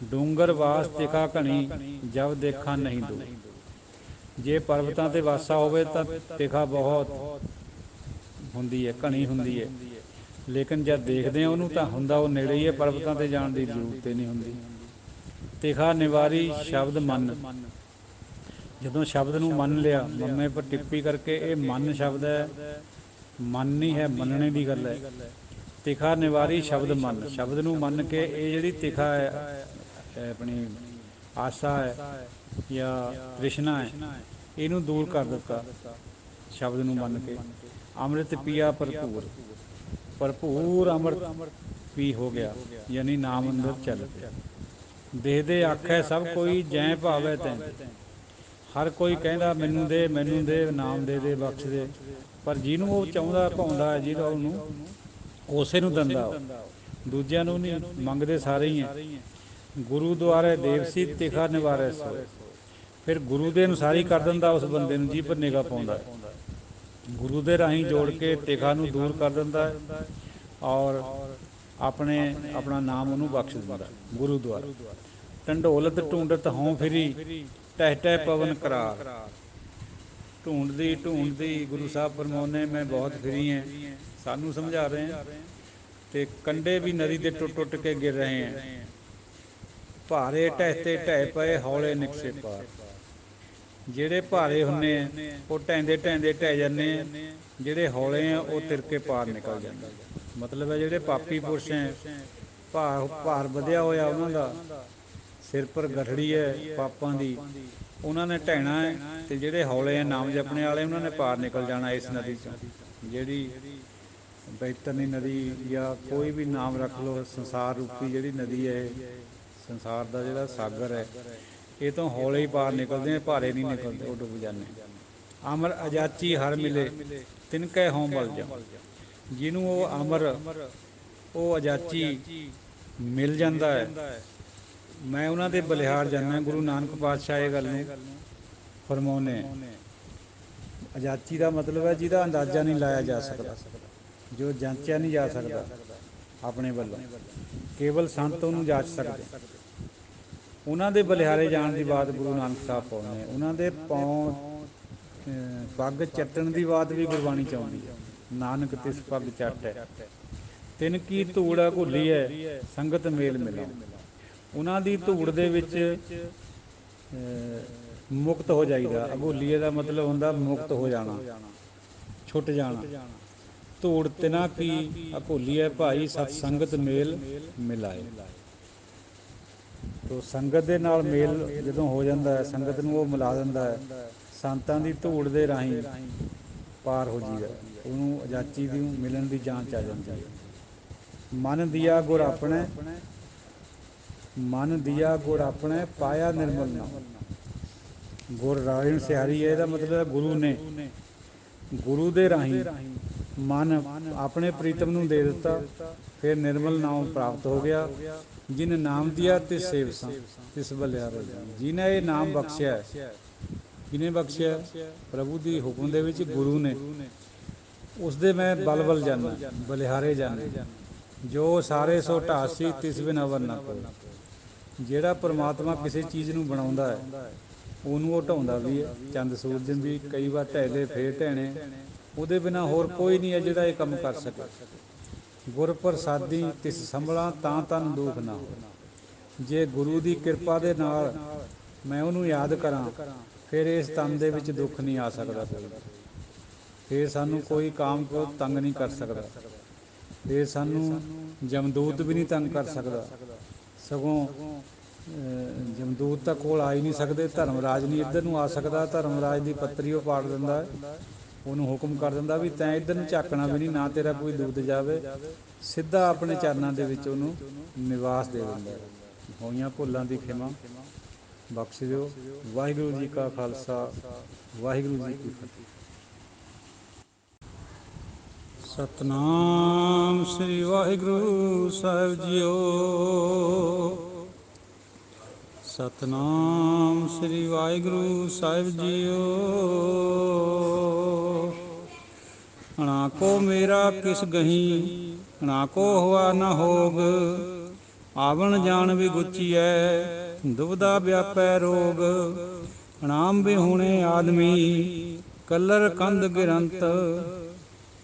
ਡੂੰਗਰ ਵਾਸ ਤਿਖਾ ਘਣੀ, ਜਬ ਦੇਖਾਂ ਨਹੀਂ ਦੂਰ, ਜੇ ਪਰਬਤਾਂ 'ਤੇ ਵਾਸਾ ਹੋਵੇ ਤਾਂ ਤਿਖਾ ਬਹੁਤ ਹੁੰਦੀ ਹੈ, ਘਣੀ ਹੁੰਦੀ ਹੈ, ਲੇਕਿਨ ਜਦ ਦੇਖਦੇ ਹਾਂ ਉਹਨੂੰ ਤਾਂ ਹੁੰਦਾ ਉਹ ਨੇੜੇ ਹੀ ਹੈ, ਪਰਬਤਾਂ 'ਤੇ ਜਾਣ ਦੀ ਜ਼ਰੂਰਤ ਹੀ ਨਹੀਂ ਹੁੰਦੀ। ਤਿਖਾ ਨਿਵਾਰੀ ਸ਼ਬਦ ਮਨ, ਜਦੋਂ ਸ਼ਬਦ ਨੂੰ ਮੰਨ ਲਿਆ, ਮੰਮੇ ਪਰ ਟਿੱਪੀ ਕਰਕੇ, ਇਹ ਮਨ ਸ਼ਬਦ ਹੈ, ਮਨ ਨਹੀਂ ਹੈ, ਮੰਨਣੇ ਦੀ ਗੱਲ ਹੈ। ਤਿਖਾ ਨਿਵਾਰੀ ਸ਼ਬਦ ਮਨ, ਸ਼ਬਦ ਨੂੰ ਮੰਨ ਕੇ ਇਹ ਜਿਹੜੀ ਤਿਖਾ ਹੈ, ਆਪਣੀ ਆਸਾ ਹੈ ਜਾਂ ਤ੍ਰਿਸ਼ਨਾ ਹੈ, ਇਹਨੂੰ ਦੂਰ ਕਰ ਦਿੱਤਾ ਸ਼ਬਦ ਨੂੰ ਮੰਨ ਕੇ। ਅੰਮ੍ਰਿਤ ਪੀਆ ਭਰਪੂਰ, ਭਰਪੂਰ ਅੰਮ੍ਰਿਤ ਪੀ ਹੋ ਗਿਆ, ਯਾਨੀ ਨਾਮ ਅੰਦਰ ਚੱਲ ਪਿਆ। ਦੇ ਦੇ ਆਖੈ ਸਭ ਕੋਈ, ਜੈ ਭਾਵੈ ਤੈਂ, ਹਰ ਕੋਈ ਕਹਿੰਦਾ ਮੈਨੂੰ ਦੇ, ਮੈਨੂੰ ਦੇ, ਨਾਮ ਦੇ ਦੇ, ਬਖਸ਼ ਦੇ, ਪਰ ਜਿਹਨੂੰ ਉਹ ਚਾਹੁੰਦਾ ਭਾਉਂਦਾ ਹੈ, ਜਿਹਦਾ ਉਹਨੂੰ, ਉਸੇ ਨੂੰ ਦਿੰਦਾ ਉਹ, ਦੂਜਿਆਂ ਨੂੰ ਨਹੀਂ ਮੰਗਦੇ, ਸਾਰੇ ਹੀ ਹੈ। ਗੁਰੂ ਦੁਆਰੇ ਦੇਵਸੀ ਤਿਖਾ ਨਿਵਾਰੈ ਸੋਇ, ਫਿਰ ਗੁਰੂ ਦੇ ਅਨੁਸਾਰ ਹੀ ਕਰ ਦਿੰਦਾ ਉਸ ਬੰਦੇ ਨੂੰ ਜਿਹਦੇ ਪਰ ਨਿਗਾਹ ਪਾਉਂਦਾ ਹੈ। ਗੁਰੂ ਦੇ ਰਾਹੀਂ ਜੋੜ ਕੇ ਤਿਖਾ ਨੂੰ ਦੂਰ ਕਰ ਦਿੰਦਾ ਹੈ, ਔਰ ਆਪਣਾ ਨਾਮ ਉਹਨੂੰ ਬਖਸ਼ ਦਿੰਦਾ ਗੁਰੂ ਦੁਆਰਾ। ਢੰਡੋਲਤ ਢੂੰਡਤ ਹਉ ਫਿਰੀ, ਟਹਿ ਟਹਿ ਪਵਨ ਕਰਾਰ, ਢੂੰਡਦੀ ਗੁਰੂ ਸਾਹਿਬ ਫਰਮਾਉਂਦੇ ਮੈਂ ਬਹੁਤ ਫਿਰੀ ਹੈ, ਸਾਨੂੰ ਸਮਝਾ ਰਹੇ ਹਾਂ। ਤੇ ਕੰਡੇ ਵੀ ਨਦੀ ਦੇ ਟੁੱਟ ਟੁੱਟ ਕੇ ਗਿਰ ਰਹੇ ਹੈ, ਭਾਰੇ ਢਹਿਤੇ ਢਹਿ ਪਏ ਹੌਲੇ ਨਿਕਸੇ ਪਾਰ। ਜਿਹੜੇ ਭਾਰੇ ਹੁੰਦੇ ਆ ਉਹ ਢਹਿੰਦੇ ਢਹਿੰਦੇ ਢਹਿ ਜਾਂਦੇ ਆ, ਜਿਹੜੇ ਹੌਲੇ ਆ ਉਹ ਤਿਰ ਕੇ ਪਾਰ ਨਿਕਲ ਜਾਂਦੇ। ਮਤਲਬ ਹੈ ਜਿਹੜੇ ਪਾਪੀ ਪੁਰਸ਼ ਹੈ, ਭਾਰ ਵਧਿਆ ਹੋਇਆ ਉਹਨਾਂ ਦਾ, ਸਿਰ ਪਰ ਗਠੜੀ ਹੈ ਪਾਪਾਂ ਦੀ, ਉਹਨਾਂ ਨੇ ਢਹਿਣਾ ਹੈ। ਅਤੇ ਜਿਹੜੇ ਹੌਲੇ ਹੈ ਨਾਮ ਜਪਣੇ ਵਾਲੇ, ਉਹਨਾਂ ਨੇ ਪਾਰ ਨਿਕਲ ਜਾਣਾ ਇਸ ਨਦੀ 'ਚੋਂ। ਜਿਹੜੀ ਬੈਤਰਨੀ ਨਦੀ ਜਾਂ ਕੋਈ ਵੀ ਨਾਮ ਰੱਖ ਲਓ, ਸੰਸਾਰ ਰੂਪੀ ਜਿਹੜੀ ਨਦੀ ਹੈ, ਇਹ ਸੰਸਾਰ ਦਾ ਜਿਹੜਾ ਸਾਗਰ ਹੈ, ਇਹ ਤੋਂ ਹੌਲੇ ਹੀ ਪਾਰ ਨਿਕਲਦੇ ਆ, ਭਾਰੇ ਨਹੀਂ ਨਿਕਲਦੇ, ਉਹ ਡੁੱਬ ਜਾਂਦੇ। ਅਮਰ ਅਜਾਚੀ ਹਰ ਮਿਲੇ ਤਿਨਕੈ ਹੋਂ ਬਲ ਜਾ। ਜਿਹਨੂੰ ਉਹ ਅਮਰ, ਉਹ ਅਜਾਚੀ ਮਿਲ ਜਾਂਦਾ ਹੈ, ਮੈਂ ਉਹਨਾਂ ਦੇ ਬਲਿਹਾਰ ਜਾਂਦਾ। ਗੁਰੂ ਨਾਨਕ ਪਾਤਸ਼ਾਹ ਇਹ ਗੱਲ ਨੂੰ ਫਰਮਾਉਂਦੇ। ਅਜਾਚੀ ਦਾ ਮਤਲਬ ਹੈ ਜਿਹਦਾ ਅੰਦਾਜ਼ਾ ਨਹੀਂ ਲਾਇਆ ਜਾ ਸਕਦਾ, ਜੋ ਜਾਂਚਿਆ ਨਹੀਂ ਜਾ ਸਕਦਾ ਆਪਣੇ ਵੱਲੋਂ, ਕੇਵਲ ਸੰਤ ਉਹਨੂੰ ਜਾਂਚ ਸਕਦੇ। ਉਹਨਾਂ ਦੇ ਬਲਿਹਾਰੇ ਜਾਣ ਦੀ ਬਾਤ ਗੁਰੂ ਨਾਨਕ ਸਾਹਿਬ ਪਾਉਂਦੇ। ਉਹਨਾਂ ਦੇ ਪੱਗ ਚੱਟਣ ਦੀ ਬਾਤ ਵੀ ਗੁਰਬਾਣੀ 'ਚ ਆਉਂਦੀ ਹੈ। ਨਾਨਕ ਤਿਸ ਪੱਗ ਚੱਟ ਹੈ, ਤਿਨ ਕੀ ਧੂੜ ਘੁੱਲੀ ਹੈ, ਸੰਗਤ ਮੇਲ ਮਿਲਾਓ। ਉਹਨਾਂ ਦੀ ਧੂੜ ਦੇ ਵਿੱਚ ਮੁਕਤ ਹੋ ਜਾਈਦਾ। ਅਘੋਲੀਏ ਦਾ ਮਤਲਬ ਹੁੰਦਾ ਮੁਕਤ ਹੋ ਜਾਣਾ, ਛੁੱਟ ਜਾਣਾ। ਧੂੜ ਤਿਨਾ ਕੀ ਅਘੋਲੀਏ ਭਾਈ, ਸਤ ਸੰਗਤ ਮੇਲ ਮਿਲਾਏ। ਤੋ ਸੰਗਤ ਦੇ ਨਾਲ ਮੇਲ ਜਦੋਂ ਹੋ ਜਾਂਦਾ ਹੈ, ਸੰਗਤ ਨੂੰ ਉਹ ਮਿਲਾ ਦਿੰਦਾ ਹੈ, ਸੰਤਾਂ ਦੀ ਧੂੜ ਦੇ ਰਾਹੀਂ ਪਾਰ ਹੋ ਜੀਦਾ। ਉਹਨੂੰ ਅਜਾਚੀ ਦੀ ਮਿਲਣ ਦੀ ਜਾਂਚ ਆ ਜਾਂਦੀ ਹੈ। ਮਨ ਦੀਆ ਗੁਰ ਆਪਣੇ, ਮਨ ਦੀਆ ਗੁਰ ਆਪਣੇ, ਪਾਇਆ ਨਿਰਮਲ ਨਾਮ। ਗੁਰ ਰਾਇਣ ਸਿਹਾਰੀ ਹੈ, ਇਹਦਾ ਮਤਲਬ ਗੁਰੂ ਨੇ, ਗੁਰੂ ਦੇ ਰਾਹੀਂ ਮਨ ਆਪਣੇ ਪ੍ਰੀਤਮ ਨੂੰ ਦੇ ਦਿੱਤਾ, ਫਿਰ ਨਿਰਮਲ ਨਾਮ ਪ੍ਰਾਪਤ ਹੋ ਗਿਆ। ਜਿਨ ਨਾਮ ਦਿਆ ਤਿਸ ਸੇਵ ਸਾਂ, ਤਿਸ ਬਲਿਹਾਰੇ। ਜਿਹਨੇ ਇਹ ਨਾਮ ਬਖਸ਼ਿਆ, ਜਿਹਨੇ ਬਖਸ਼ਿਆ ਪ੍ਰਭੂ ਦੀ ਹੁਕਮ ਦੇ ਵਿੱਚ ਗੁਰੂ ਨੇ, ਉਸਦੇ ਮੈਂ ਬਲ ਬਲ ਜਾਂਦਾ, ਬਲਿਹਾਰੇ ਜਾਂਦਾ। ਜੋ ਸਾਰੇ ਸੋ ਢਾਸੀ ਤਿਸ ਬਿਨ ਅਵਰ ਨਾ ਕੋਈ। ਜਿਹੜਾ ਪਰਮਾਤਮਾ ਕਿਸੇ ਚੀਜ਼ ਨੂੰ ਬਣਾਉਂਦਾ ਹੈ, ਉਹਨੂੰ ਉਹ ਢਾਉਂਦਾ ਵੀ ਹੈ। ਚੰਦ ਸੂਰਜ ਵੀ ਕਈ ਵਾਰ ਢਹਿਦੇ ਫੇਰ ਢਹਿਣੇ, ਉਹਦੇ ਬਿਨਾਂ ਹੋਰ ਕੋਈ ਨਹੀਂ ਹੈ ਜਿਹੜਾ ਇਹ ਕੰਮ ਕਰ ਸਕੇ। ਗੁਰ ਪ੍ਰਸਾਦੀ ਤਿਸ ਸੰਭਲਾਂ, ਤਾਂ ਤਨ ਦੁੱਖ ਨਾ ਹੋ। ਜੇ ਗੁਰੂ ਦੀ ਕਿਰਪਾ ਦੇ ਨਾਲ ਮੈਂ ਉਹਨੂੰ ਯਾਦ ਕਰਾਂ, ਫਿਰ ਇਸ ਤਨ ਦੇ ਵਿੱਚ ਦੁੱਖ ਨਹੀਂ ਆ ਸਕਦਾ ਕੋਈ। ਫਿਰ ਸਾਨੂੰ ਕੋਈ ਕਾਮ ਕ੍ਰੋਧ ਤੰਗ ਨਹੀਂ ਕਰ ਸਕਦਾ, ਫਿਰ ਸਾਨੂੰ ਜਮਦੂਤ ਵੀ ਨਹੀਂ ਤੰਗ ਕਰ ਸਕਦਾ। ਸਗੋਂ ਜਮਦੂਤ ਤਾਂ ਕੋਲ ਆ ਹੀ ਨਹੀਂ ਸਕਦੇ। ਧਰਮਰਾਜ ਨਹੀਂ ਇੱਧਰ ਨੂੰ ਆ ਸਕਦਾ। ਧਰਮਰਾਜ ਦੀ ਪੱਤਰੀ ਉਹ ਪਾੜ ਦਿੰਦਾ, ਉਹਨੂੰ ਹੁਕਮ ਕਰ ਦਿੰਦਾ ਵੀ ਤੈਂ ਇੱਧਰ ਨੂੰ ਝਾਕਣਾ ਵੀ ਨਹੀਂ, ਨਾ ਤੇਰਾ ਕੋਈ ਦੂਤ ਜਾਵੇ। ਸਿੱਧਾ ਆਪਣੇ ਚਰਨਾਂ ਦੇ ਵਿੱਚ ਉਹਨੂੰ ਨਿਵਾਸ ਦੇ ਦਿੰਦਾ। ਹੋਈਆਂ ਭੁੱਲਾਂ ਦੀ ਖਿਮਾ ਬਖਸ਼ ਦਿਓ। ਵਾਹਿਗੁਰੂ ਜੀ ਕਾ ਖਾਲਸਾ, ਵਾਹਿਗੁਰੂ ਜੀ ਕੀ ਫਤਿਹ। ਸਤਿਨਾਮ ਸ੍ਰੀ ਵਾਹਿਗੁਰੂ ਸਾਹਿਬ ਜੀਓ। ਸਤਿਨਾਮ ਸ੍ਰੀ ਵਾਹਿਗੁਰੂ ਸਾਹਿਬ ਜੀਓ। ਨਾ ਕੋ ਮੇਰਾ ਕਿਸ ਗਹੀ, ਨਾ ਕੋ ਹੋਆ ਨਾ ਹੋਗ। ਆਵਣ ਜਾਣ ਵੀ ਗੁਚੀਐ, ਦੁਬਦਾ ਵਿਆਪੈ ਰੋਗ। ਨਾਮ ਬਿਹੁਣੇ ਆਦਮੀ, ਕਲਰ ਕੰਧ ਗਿਰੰਤ।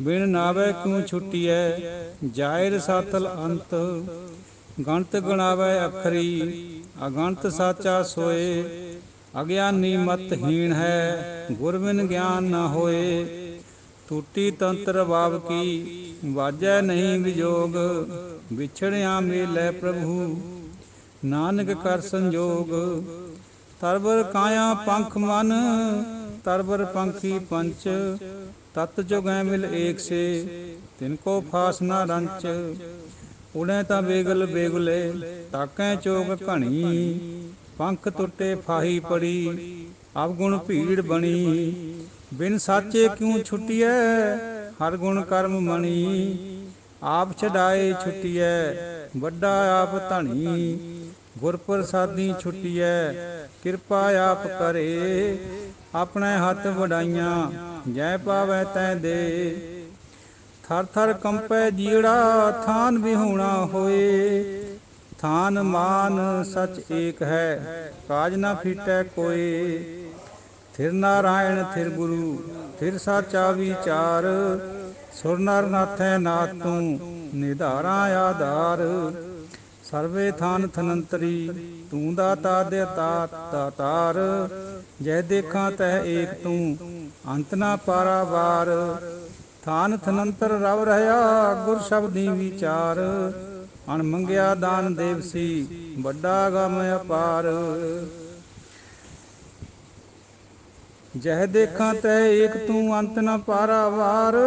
ਬਿਨ ਨਾਵੈ ਕਿਉ ਛੁਟੀਐ, ਜਾਇਰ ਸਾਤਲ ਅੰਤ। ਗਣਤ ਗਣਾਵੈ ਅਖਰੀ, ਅਗਣਤ ਸਾਚਾ ਸੋਏ। ਅਗਿਆਨੀ ਮਤ ਹੀਣ ਹੈ, ਗੁਰ ਬਿਨ ਗਿਆਨ ਨਾ ਹੋਏ। ਟੂਟੀ ਤੰਤਰ ਬਾਬ ਕੀ, ਵਾਜੈ ਨਹੀਂ ਵਿਜੋਗ। ਵਿਛੜਿਆ ਮੇਲੈ ਪ੍ਰਭੂ, ਨਾਨਕ ਕਰ ਸੰਜੋਗ। ਤਰਬਰ ਕਾਇਆ ਪੰਖ ਮਨ, ਤਰਬਰ ਪੰਖੀ ਪੰਚ। ਤਤ ਜੁਗੈ ਮਿਲ ਏਕ ਸੇ, ਤਿਨ ਕੋ ਫਾਸ ਨਾ ਰੰਚ। ਉੜੈ ਤਾਂ ਬੇਗਲ ਬੇਗੁਲੇ, ਤਾਕੈ ਚੋਗ ਘਣੀ। ਪੰਖ ਟੁੱਟੇ ਫਾਹੀ ਪੜੀ, ਅਵਗੁਣ ਭੀੜ ਬਣੀ। ਬਿਨ ਸਾਚੇ ਕਿਉ ਛੁਟੀਐ, ਹਰ ਗੁਣ ਕਰਮ ਮਣੀ। ਆਪ ਛਡਾਏ ਛੁਟੀਐ, ਵੱਡਾ ਆਪ ਧਣੀ। ਗੁਰ ਪ੍ਰਸਾਦੀ ਛੁਟੀਐ, ਕਿਰਪਾ ਆਪ ਕਰੇ। ਆਪਣੇ ਹੱਥ ਵਡਾਈਆਂ, ਜੈ ਪਾਵੈ ਤੈ ਦੇ। ਥਰ ਥਰ ਕੰਪੈ ਜੀੜਾ, ਥਾਨ ਵਿਹੂਣਾ ਹੋਏ। ਥਾਨ ਮਾਨ ਸਚ ਏਕ ਹੈ, ਕਾਜ ਨਾ ਫੀਟੈ ਕੋਏ। थिर नारायण थिर गुरु थिर साचा विचार। सुर नर नाथै नाथ तू निधारा आधार। सर्वे थान थनंतरी तू दाता देता दातार। जय देखा तह एक तू अंत ना पारावार। थान थनंतर रव रहा गुर शब्दी विचार। अण मंगिया दान देवसी बड़ा गम अपार। जह देखा तह एक तू अंत न पारावार।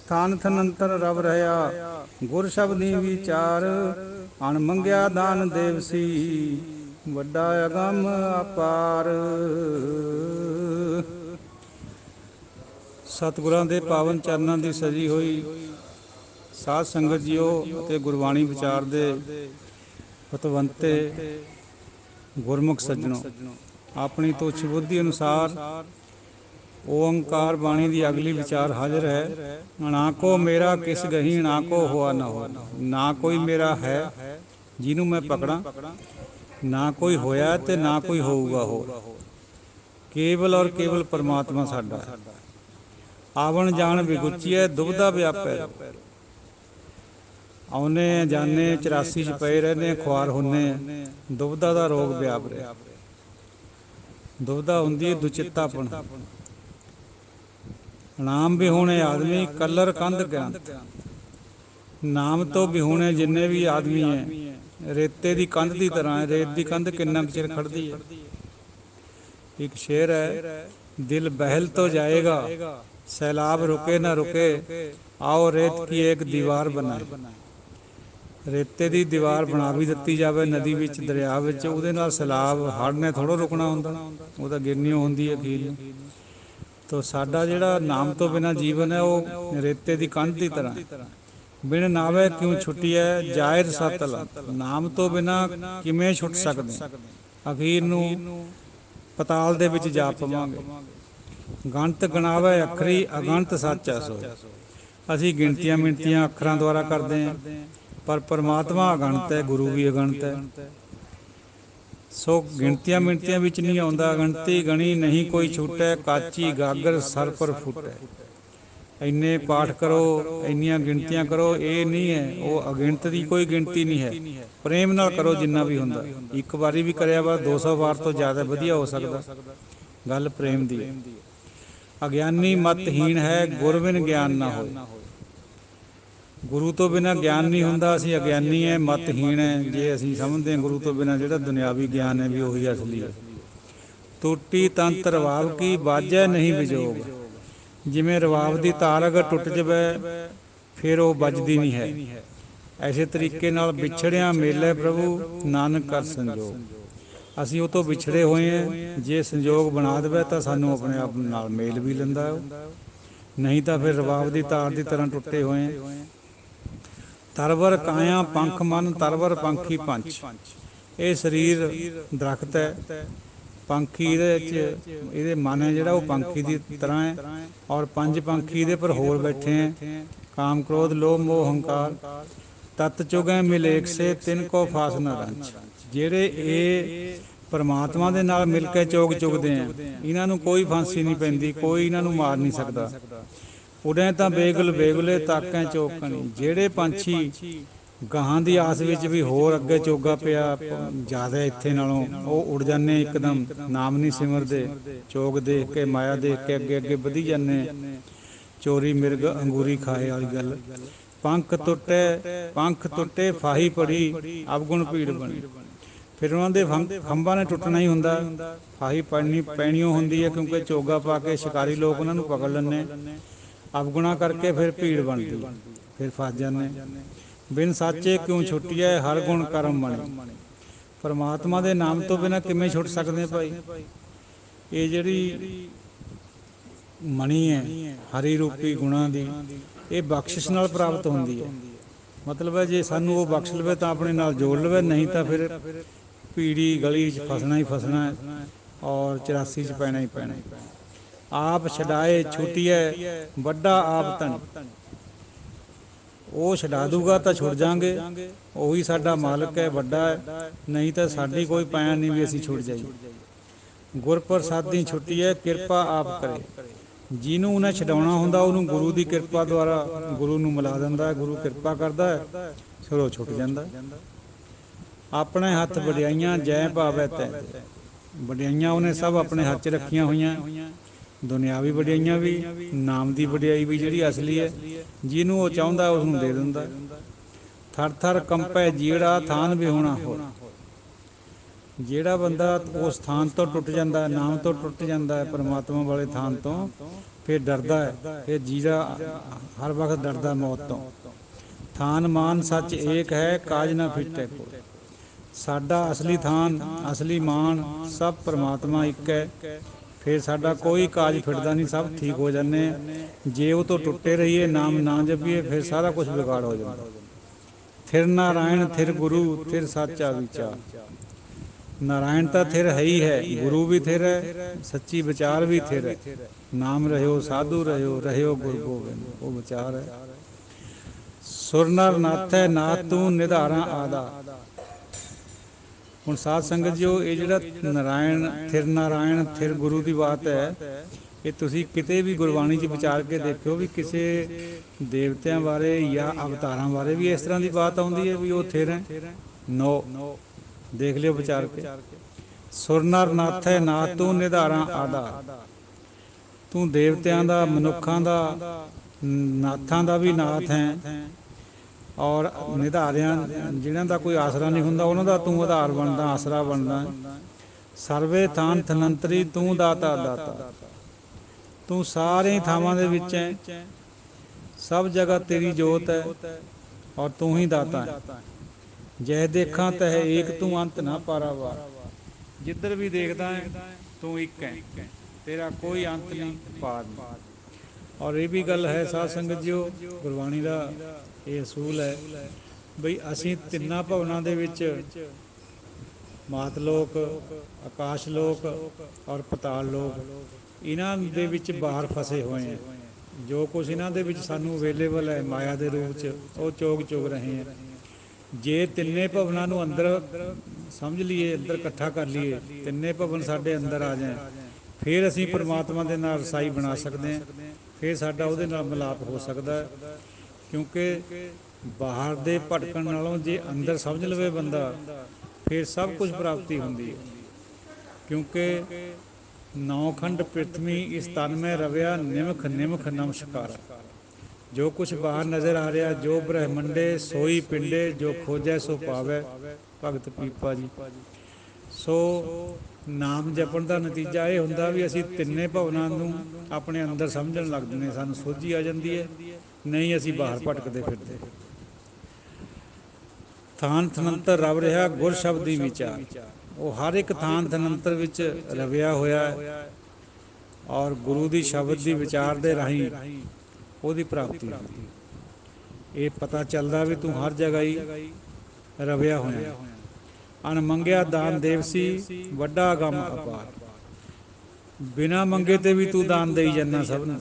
थान थनंतर रव रहा गुर शब्दी विचार। अण मंगिया दान देवसी ਵੱਡਾ ਅਗੰਮ ਅਪਾਰ। ਸਤਿਗੁਰਾਂ ਦੇ ਪਾਵਨ ਚਰਨਾਂ ਦੀ ਸਜੀ ਹੋਈ ਸਾਧ ਸੰਗਤ ਜੀਓ ਅਤੇ ਗੁਰਬਾਣੀ ਵਿਚਾਰ ਦੇ ਪਤਵੰਤੇ ਗੁਰਮੁਖ ਸੱਜਣੋ, ਆਪਣੀ ਤੁੱਛ ਬੁੱਧੀ ਅਨੁਸਾਰ ਓੰਕਾਰ ਬਾਣੀ ਦੀ ਅਗਲੀ ਵਿਚਾਰ ਹਾਜ਼ਰ ਹੈ। ਨਾ ਕੋ ਮੇਰਾ ਕਿਸ ਗਹੀ ਨਾ ਕੋ ਹੋਆ ਨਾ ਹੋ। ਨਾ ਕੋਈ ਮੇਰਾ ਹੈ ਜਿਹਨੂੰ ਮੈਂ ਪਕੜਾਂ, ਨਾ ਕੋਈ ਹੋਇਆ ਤੇ ਨਾ ਕੋਈ ਹੋਊਗਾ ਹੋਰ। ਕੇਵਲ ਔਰ ਕੇਵਲ ਪਰਮਾਤਮਾ ਸਾਡਾ ਹੈ। ਆਵਣ ਜਾਣ ਵਿਗੁਚੀਐ ਦੁਬਦਾ ਵਿਆਪੈ। ਆਉਨੇ ਜਾਣੇ 84 ਚ ਪਏ ਰਹਿੰਦੇ, ਖੁਆਰ ਹੁੰਨੇ, ਦੁਬਦਾ ਦਾ ਰੋਗ ਵਿਆਪ ਰਿਹਾ। ਦੁਬਦਾ ਹੁੰਦੀ ਹੈ ਦੁਚਿੱਤਾਪਣ। ਨਾਮ ਵਿਹੂਣੇ ਆਦਮੀ ਕਲਰ ਕੰਧ ਗ੍ਰੰਥ। ਨਾਮ ਤੋਂ ਵਿਹੂਣੇ ਜਿੰਨੇ ਵੀ ਆਦਮੀ ਹੈ ਰੇਤੇ ਦੀ ਕੰਧ ਦੀ ਤਰ੍ਹਾਂ ਹੈ। ਰੇਤ ਦੀ ਕੰਧ ਕਿੰਨਾ ਕੁ ਚਿਰ ਖੜਦੀ ਹੈ। ਇੱਕ ਸ਼ੇਰ ਹੈ, ਦਿਲ ਬਹਿਲ ਤੋਂ ਜਾਏਗਾ ਸੈਲਾਬ ਰੁਕੇ ਨਾ ਰੁਕੇ, ਆਓ ਰੇਤ ਕੀ ਇੱਕ ਦੀਵਾਰ ਬਣਾਏ। ਰੇਤੇ ਦੀ ਦੀਵਾਰ ਬਣਾ ਵੀ ਦਿੱਤੀ ਜਾਵੇ ਨਦੀ ਵਿੱਚ, ਦਰਿਆ ਵਿੱਚ, ਉਹਦੇ ਨਾਲ ਸੈਲਾਬ ਹੜ੍ਹ ਨੇ ਥੋੜ੍ਹਾ ਰੁਕਣਾ ਹੁੰਦਾ, ਉਹਦਾ ਗਿਰਨੀ ਹੁੰਦੀ ਹੈ ਅਖੀਰ ਨੂੰ। ਤੋ ਸਾਡਾ ਜਿਹੜਾ ਨਾਮ ਤੋਂ ਬਿਨਾਂ ਜੀਵਨ ਹੈ ਉਹ ਰੇਤੇ ਦੀ ਕੰਧ ਦੀ ਤਰ੍ਹਾਂ। ਬਿਨ ਨਾਵੇ ਕਿਉਂ ਛੁੱਟੀਐ ਜਾਇਰ ਸਤਲ। ਨਾਮ ਤੋਂ ਬਿਨਾਂ ਕਿਵੇਂ ਛੁੱਟ ਸਕਦੇ, ਅਖੀਰ ਨੂੰ ਪਤਾਲ ਦੇ ਵਿੱਚ ਜਾ ਪਵਾਂਗੇ। ਗਣਤ ਗਣਾਵੇ ਅੱਖਰੀ ਅਗਣਤ ਸਾਚਾ ਸੋਇ। ਅਸੀਂ ਗਿਣਤੀਆਂ ਮਿਣਤੀਆਂ ਅੱਖਰਾਂ ਦੁਆਰਾ ਕਰਦੇ ਹਾਂ, ਪਰ ਪਰਮਾਤਮਾ ਅਗਣਤ ਹੈ, ਗੁਰੂ ਵੀ ਅਗਣਤ ਹੈ। ਸੋ ਗਿਣਤੀਆਂ ਮਿਣਤੀਆਂ ਵਿੱਚ ਨਹੀਂ ਆਉਂਦਾ। ਗਣਤੀ ਗਣੀ ਨਹੀਂ ਕੋਈ ਛੁੱਟੈ, ਕਾਚੀ ਗਾਗਰ ਸਰ ਪਰ ਫੁੱਟੈ। ਇੰਨੇ ਪਾਠ ਕਰੋ, ਇੰਨੀਆਂ ਗਿਣਤੀਆਂ ਕਰੋ, ਇਹ ਨਹੀਂ ਹੈ। ਉਹ ਅਗਿਣਤ ਦੀ ਕੋਈ ਗਿਣਤੀ ਨਹੀਂ ਹੈ। ਪ੍ਰੇਮ ਨਾਲ ਕਰੋ ਜਿੰਨਾ ਵੀ ਹੁੰਦਾ। ਇੱਕ ਵਾਰੀ ਵੀ ਕਰਿਆ ਵਾ 200 ਵਾਰ ਤੋਂ ਜ਼ਿਆਦਾ ਵਧੀਆ ਹੋ ਸਕਦਾ। ਗੱਲ ਪ੍ਰੇਮ ਦੀ ਹੈ। ਅਗਿਆਨੀ ਮਤਹੀਣ ਹੈ ਗੁਰ ਬਿਨ ਗਿਆਨ ਨਾ ਹੋਏ। ਗੁਰੂ ਤੋਂ ਬਿਨਾਂ ਗਿਆਨ ਨਹੀਂ ਹੁੰਦਾ। ਅਸੀਂ ਅਗਿਆਨੀ ਹੈ, ਮਤਹੀਣ ਹੈ ਜੇ ਅਸੀਂ ਸਮਝਦੇ ਹਾਂ ਗੁਰੂ ਤੋਂ ਬਿਨਾਂ ਜਿਹੜਾ ਦੁਨਿਆਵੀ ਗਿਆਨ ਹੈ ਵੀ ਉਹੀ ਅਸਲੀ ਹੈ। ਟੁੱਟੀ ਤੰਤ ਰਵਾਬ ਕੀ ਬਾਜੈ ਨਹੀਂ ਵਿਜੋਗ। ਜਿਵੇਂ ਰਵਾਬ ਦੀ ਤਾਰ ਅਗਰ ਟੁੱਟ ਜਾਵੇ ਫਿਰ ਉਹ ਵੱਜਦੀ ਨਹੀਂ ਹੈ। ਐਸੇ ਤਰੀਕੇ ਨਾਲ ਵਿਛੜਿਆ ਮੇਲੇ ਪ੍ਰਭੂ ਨਾਨਕ ਕਰ ਸੰਜੋਗ। ਅਸੀਂ ਉਹ ਤੋਂ ਵਿਛੜੇ ਹੋਏ ਹਾਂ, ਜੇ ਸੰਜੋਗ ਬਣਾ ਦੇਵੇ ਤਾਂ ਸਾਨੂੰ ਆਪਣੇ ਆਪ ਨਾਲ ਮੇਲ ਵੀ ਲੈਂਦਾ ਉਹ, ਨਹੀਂ ਤਾਂ ਫਿਰ ਰਵਾਬ ਦੀ ਤਾਰ ਦੀ ਤਰ੍ਹਾਂ ਟੁੱਟੇ ਹੋਏ ਹਾਂ। ਤਰਵਰ ਕਾਇਆ ਪੰਖ ਮਨ ਤਰਵਰ ਪੰਖੀ ਪੰਚ। ਇਹ ਸਰੀਰ ਦਰਖਤ ਹੈ, ਪੰਖੀ ਇਹਦੇ 'ਚ, ਇਹਦੇ ਮਨ ਹੈ ਜਿਹੜਾ ਉਹ ਪੰਖੀ ਦੀ ਤਰ੍ਹਾਂ ਹੈ, ਔਰ ਪੰਜ ਪੰਖੀ ਇਹਦੇ ਪਰ ਹੋਰ ਬੈਠੇ ਹੈ। ਕਾਮ ਕ੍ਰੋਧ ਲੋਭ ਮੋਹ ਹੰਕਾਰ ਤਤ ਚੁਗੈ ਮਿਲੇਕ ਸੇ ਤਿੰਨ ਕੋ ਫਾਸ ਨ ਰੰਚ। ਜਿਹੜੇ ਇਹ ਪਰਮਾਤਮਾ ਦੇ ਨਾਲ ਮਿਲ ਕੇ ਚੋਗ ਚੁਗਦੇ ਆ, ਇਹਨਾਂ ਨੂੰ ਕੋਈ ਫਾਂਸੀ ਨਹੀਂ ਪੈਂਦੀ, ਕੋਈ ਇਹਨਾਂ ਨੂੰ ਮਾਰ ਨਹੀਂ ਸਕਦਾ। ਉਡੈ ਤਾਂ ਬੇਗੁਲ ਬੇਗੁਲੇ ਤਾਕੈ ਚੋਕਣੀ। ਜਿਹੜੇ ਪੰਛੀ ਗਾਹਾਂ ਦੀ ਆਸ ਵਿੱਚ ਵੀ ਹੋਰ ਅੱਗੇ ਚੋਗਾ ਪਿਆ ਜ਼ਿਆਦਾ ਇੱਥੇ ਨਾਲੋਂ, ਉਹ ਉੜ ਜਾਂਦੇ ਇੱਕਦਮ, ਨਾਮ ਨਹੀਂ ਸਿਮਰਦੇ। ਚੋਗ ਦੇਖ ਕੇ ਮਾਇਆ ਦੇਖ ਕੇ ਅੱਗੇ ਅੱਗੇ ਵਧੀ ਜਾਂਦੇ। ਚੋਰੀ ਮਿਰਗ ਅੰਗੂਰੀ ਖਾਏ ਵਾਲੀ ਗੱਲ। ਪੰਖ ਟੁੱਟੇ ਫਾਹੀ ਪੜੀ ਅਵਗੁਣ ਭੀੜ ਬਣੀ। ਫਿਰ ਉਹਨਾਂ ਦੇ ਖੰਭਾਂ ਨੇ ਟੁੱਟਣਾ ਹੀ ਹੁੰਦਾ, ਫਾਹੀ ਪੈਣੀਓ ਹੁੰਦੀ ਹੈ, ਕਿਉਂਕਿ ਚੋਗਾ ਪਾ ਕੇ ਸ਼ਿਕਾਰੀ ਲੋਕ ਉਹਨਾਂ ਨੂੰ ਪਕੜ ਲੈਂਦੇ। ਅਵਗੁਣਾ ਕਰਕੇ ਫਿਰ ਭੀੜ ਬਣਦੀ, ਫਿਰ ਫਸ ਜਾਂਦੇ। ਬਿਨ ਸਾਚੇ ਕਿਉਂ ਛੁੱਟੀਐ ਹਰ ਗੁਣ ਕਰਮ ਬਣੀ। ਪਰਮਾਤਮਾ ਦੇ ਨਾਮ ਤੋਂ ਬਿਨਾਂ ਕਿਵੇਂ ਛੁੱਟ ਸਕਦੇ ਭਾਈ। ਇਹ ਜਿਹੜੀ ਮਣੀ ਹੈ ਹਰੀ ਰੂਪੀ ਗੁਣਾਂ ਦੀ, ਇਹ ਬਖਸ਼ਿਸ਼ ਨਾਲ ਪ੍ਰਾਪਤ ਹੁੰਦੀ ਹੈ। ਮਤਲਬ ਹੈ ਜੇ ਸਾਨੂੰ ਉਹ ਬਖਸ਼ ਲਵੇ ਤਾਂ ਆਪਣੇ ਨਾਲ ਜੋੜ ਲਵੇ, ਨਹੀਂ ਤਾਂ ਫਿਰ ਪੀੜੀ ਗਲੀ 'ਚ ਫਸਣਾ ਹੀ ਫਸਣਾ ਹੈ, ਔਰ 84 'ਚ ਪੈਣਾ ਹੀ ਪੈਣਾ। ਆਪ ਛਡਾਏ ਛੁੱਟੀਐ ਵੱਡਾ ਆਪ ਧਣੀ। ਉਹ ਛਡਾ ਦੂਗਾ ਤਾਂ ਛੁੱਟ ਜਾਵਾਂਗੇ, ਉਹੀ ਸਾਡਾ ਮਾਲਕ ਹੈ, ਵੱਡਾ ਹੈ, ਨਹੀਂ ਤਾਂ ਸਾਡੀ ਕੋਈ ਪੈਣ ਨਹੀਂ ਵੀ ਅਸੀਂ ਛੁੱਟ ਜਾਈਏ। ਗੁਰ ਪ੍ਰਸਾਦੀ ਛੁੱਟੀ ਹੈ ਕਿਰਪਾ ਆਪ ਕਰੇ। ਜਿਹਨੂੰ ਉਹਨੇ ਛਡਾਉਣਾ ਹੁੰਦਾ ਉਹਨੂੰ ਗੁਰੂ ਦੀ ਕਿਰਪਾ ਦੁਆਰਾ ਗੁਰੂ ਨੂੰ ਮਿਲਾ ਦਿੰਦਾ, ਗੁਰੂ ਕਿਰਪਾ ਕਰਦਾ ਹੈ, ਫਿਰ ਉਹ ਛੁੱਟ ਜਾਂਦਾ। ਆਪਣੇ ਹੱਥ ਵਡਿਆਈਆਂ ਜੈ ਭਾਵੈ ਤੈ। ਵਡਿਆਈਆਂ ਉਹਨੇ ਸਭ ਆਪਣੇ ਹੱਥ 'ਚ ਰੱਖੀਆਂ ਹੋਈਆਂ, ਦੁਨਿਆਵੀ ਵਡਿਆਈਆਂ ਵੀ, ਨਾਮ ਦੀ ਵਡਿਆਈ ਵੀ ਜਿਹੜੀ ਅਸਲੀ ਹੈ। ਜਿਹਨੂੰ ਉਹ ਚਾਹੁੰਦਾ ਉਸਨੂੰ ਦੇ ਦਿੰਦਾ। ਥਰ ਥਰ ਕੰਪੈ ਜੀੜਾ ਥਾਨ ਵਿਹੂਣਾ ਹੋਏ। ਜਿਹੜਾ ਬੰਦਾ ਉਸ ਥਾਨ ਤੋਂ ਟੁੱਟ ਜਾਂਦਾ, ਨਾਮ ਤੋਂ ਟੁੱਟ ਜਾਂਦਾ ਹੈ, ਪਰਮਾਤਮਾ ਵਾਲੇ ਥਾਨ ਤੋਂ, ਫਿਰ ਡਰਦਾ ਹੈ। ਫਿਰ ਜੀਰਾ ਹਰ ਵਕਤ ਡਰਦਾ ਮੌਤ ਤੋਂ। ਥਾਨ ਮਾਨ ਸੱਚ ਏਕ ਹੈ ਕਾਜ ਨਾ ਫਿਟੈ ਕੋਇ। ਸਾਡਾ ਅਸਲੀ ਥਾਨ, ਅਸਲੀ ਮਾਨ ਸਭ ਪਰਮਾਤਮਾ ਇੱਕ ਹੈ। ਫਿਰ ਸਾਡਾ ਕੋਈ ਕਾਜ ਫਿਟਦਾ ਨਹੀਂ, ਸਭ ਠੀਕ ਹੋ ਜਾਂਦੇ ਆ। ਜੇ ਉਹ ਤੋਂ ਟੁੱਟੇ ਰਹੀਏ, ਨਾਮ ਨਾ ਜਪੀਏ, ਫਿਰ ਸਾਰਾ ਕੁਝ ਵਿਗਾੜ ਹੋ ਜਾਂਦਾ। ਥਿਰ ਨਾਰਾਇਣ ਥਿਰ ਗੁਰੂ ਥਿਰ ਸਾਚਾ ਵਿਚਾਰ। ਨਾਰਾਇਣ ਤਾਂ ਥਿਰ ਹੈ ਹੀ ਹੈ, ਗੁਰੂ ਵੀ ਥਿਰ ਹੈ, ਸੱਚੀ ਵਿਚਾਰ ਵੀ ਥਿਰ ਹੈ। ਨਾਮ ਰਹਿਓ ਸਾਧੂ ਰਹਿਓ, ਰਹਿਓ ਗੁਰ ਗੋਬਿੰਦ, ਉਹ ਵਿਚਾਰ ਹੈ। ਸੁਰ ਨਰ ਨਾਥੈ ਨਾਥ ਤੂੰ ਨਿਧਾਰਾਂ ਆਦਾ। ਹੁਣ ਸਾਧ ਸੰਗਤ ਜੀਓ, ਇਹ ਜਿਹੜਾ ਨਾਰਾਇਣ ਥਿਰ ਗੁਰੂ ਦੀ ਬਾਤ ਹੈ, ਇਹ ਤੁਸੀਂ ਕਿਤੇ ਵੀ ਗੁਰਬਾਣੀ 'ਚ ਵਿਚਾਰ ਕੇ ਦੇਖਿਓ ਵੀ ਕਿਸੇ ਦੇਵਤਿਆਂ ਬਾਰੇ ਜਾਂ ਅਵਤਾਰਾਂ ਬਾਰੇ ਵੀ ਇਸ ਤਰ੍ਹਾਂ ਦੀ ਬਾਤ ਆਉਂਦੀ ਹੈ ਵੀ ਉਹ ਥਿਰ ਹੈ? ਨੋ, ਦੇਖ ਲਿਓ ਵਿਚਾਰ ਕੇ। ਸੁਰ ਨਰ ਨਾਥੈ ਨਾਥ ਤੂੰ ਨਿਧਾਰਾਂ ਆਦਾ। ਤੂੰ ਦੇਵਤਿਆਂ ਦਾ, ਮਨੁੱਖਾਂ ਦਾ, ਨਾਥਾਂ ਦਾ ਵੀ ਨਾਥ ਹੈ, ਔਰ ਨਿਧਾਰਿਆਂ ਜਿਹਨਾਂ ਦਾ ਕੋਈ ਆਸਰਾ ਨਹੀਂ ਹੁੰਦਾ ਉਹਨਾਂ ਦਾ ਤੂੰ ਆਧਾਰ ਬਣਦਾ, ਆਸਰਾ ਬਣਦਾ। ਸਰਵੇ ਥਾਨ ਥਨੰਤਰੀ ਤੂੰ ਦਾਤਾ ਦਾਤਾ। ਤੂੰ ਸਾਰੇ ਥਾਵਾਂ ਦੇ ਵਿੱਚ ਹੈ, ਸਭ ਜਗ੍ਹਾ ਤੇਰੀ ਜੋਤ ਹੈ, ਔਰ ਤੂੰ ਹੀ ਦਾਤਾ ਹੈ। ਜਹ ਦੇਖਾਂ ਤਹ ਏਕ ਤੂੰ ਅੰਤ ਨਾ ਪਾਰਾਵਾਰ। ਜਿੱਧਰ ਵੀ ਦੇਖਦਾ ਹੈ ਤੂੰ ਇੱਕ ਹੈ, ਤੇਰਾ ਕੋਈ ਅੰਤ ਨਹੀਂ, ਪਾਰ ਨਹੀਂ। ਔਰ ਇਹ ਵੀ ਗੱਲ ਹੈ ਸਾਧ ਸੰਗਤ ਜੀਓ, ਗੁਰਬਾਣੀ ਦਾ ਇਹ ਅਸੂਲ ਹੈ ਬਈ ਅਸੀਂ ਤਿੰਨਾਂ ਭਵਨਾਂ ਦੇ ਵਿੱਚ, ਮਾਤ ਲੋਕ, ਆਕਾਸ਼ ਲੋਕ ਔਰ ਪਤਾਲ ਲੋਕ, ਇਹਨਾਂ ਦੇ ਵਿੱਚ ਬਾਹਰ ਫਸੇ ਹੋਏ ਹਾਂ। ਜੋ ਕੁਛ ਇਹਨਾਂ ਦੇ ਵਿੱਚ ਸਾਨੂੰ ਅਵੇਲੇਬਲ ਹੈ ਮਾਇਆ ਦੇ ਰੂਪ 'ਚ, ਉਹ ਚੁਗ ਰਹੇ ਹਾਂ। ਜੇ ਤਿੰਨੇ ਭਵਨਾਂ ਨੂੰ ਅੰਦਰ ਸਮਝ ਲਈਏ, ਅੰਦਰ ਇਕੱਠਾ ਕਰ ਲਈਏ, ਤਿੰਨੇ ਭਵਨ ਸਾਡੇ ਅੰਦਰ ਆ ਜਾਣ, ਫਿਰ ਅਸੀਂ ਪਰਮਾਤਮਾ ਦੇ ਨਾਲ ਰਸਾਈ ਬਣਾ ਸਕਦੇ ਹਾਂ। ਫਿਰ ਸਾਡਾ ਉਹਦੇ ਨਾਲ ਮਿਲਾਪ ਹੋ ਸਕਦਾ ਹੈ। ਕਿਉਂਕਿ ਬਾਹਰ ਦੇ ਭਟਕਣ ਨਾਲੋਂ ਜੇ ਅੰਦਰ ਸਮਝ ਲਵੇ ਬੰਦਾ, ਫਿਰ ਸਭ ਕੁਝ ਪ੍ਰਾਪਤੀ ਹੁੰਦੀ ਹੈ। ਕਿਉਂਕਿ ਨੌ ਖੰਡ ਪ੍ਰਿਥਵੀ ਇਸ ਤਨ ਮੈਂ ਰਵਿਆ, ਨਿਮਖ ਨਿਮਖ ਨਮਸਕਾਰ। ਜੋ ਕੁਛ ਬਾਹਰ ਨਜ਼ਰ ਆ ਰਿਹਾ, ਜੋ ਬ੍ਰਹਮੰਡੇ ਸੋਈ ਪਿੰਡੇ, ਜੋ ਖੋਜੈ ਸੋ ਪਾਵੈ, ਭਗਤ ਪੀਪਾ ਜੀ। ਸੋ ਨਾਮ ਜਪਣ ਦਾ ਨਤੀਜਾ ਇਹ ਹੁੰਦਾ ਵੀ ਅਸੀਂ ਤਿੰਨੇ ਭਵਨਾਂ ਨੂੰ ਆਪਣੇ ਅੰਦਰ ਸਮਝਣ ਲੱਗਦੇ ਨੇ, ਸਾਨੂੰ ਸੋਝੀ ਆ ਜਾਂਦੀ ਹੈ, ਨਹੀਂ ਅਸੀਂ ਬਾਹਰ ਭਟਕਦੇ ਫਿਰਦੇ। ਥਾਨ ਥਨੰਤਰ ਰਵ ਰਿਹਾ ਗੁਰ ਸ਼ਬਦੀ ਵਿਚਾਰ। ਉਹ ਹਰ ਇੱਕ ਥਾਨ ਥਨੰਤਰ ਵਿੱਚ ਰਵਿਆ ਹੋਇਆ ਹੈ, ਔਰ ਗੁਰੂ ਦੀ ਸ਼ਬਦ ਦੀ ਵਿਚਾਰ ਦੇ ਰਾਹੀਂ ਉਹਦੀ ਪ੍ਰਾਪਤੀ ਹੁੰਦੀ। ਇਹ ਪਤਾ ਚੱਲਦਾ ਵੀ ਤੂੰ ਹਰ ਜਗ੍ਹਾ ਹੀ ਰਵਿਆ ਹੋਇਆ। ਅਣਮੰਗਿਆ ਦਾਨ ਦੇਵਸੀ ਵੱਡਾ ਅਗੰਮ ਅਪਾਰ। ਬਿਨਾਂ ਮੰਗੇ ਤੇ ਵੀ ਤੂੰ ਦਾਨ ਦੇਈ ਜਾਂਦਾ ਸਭ ਨੂੰ।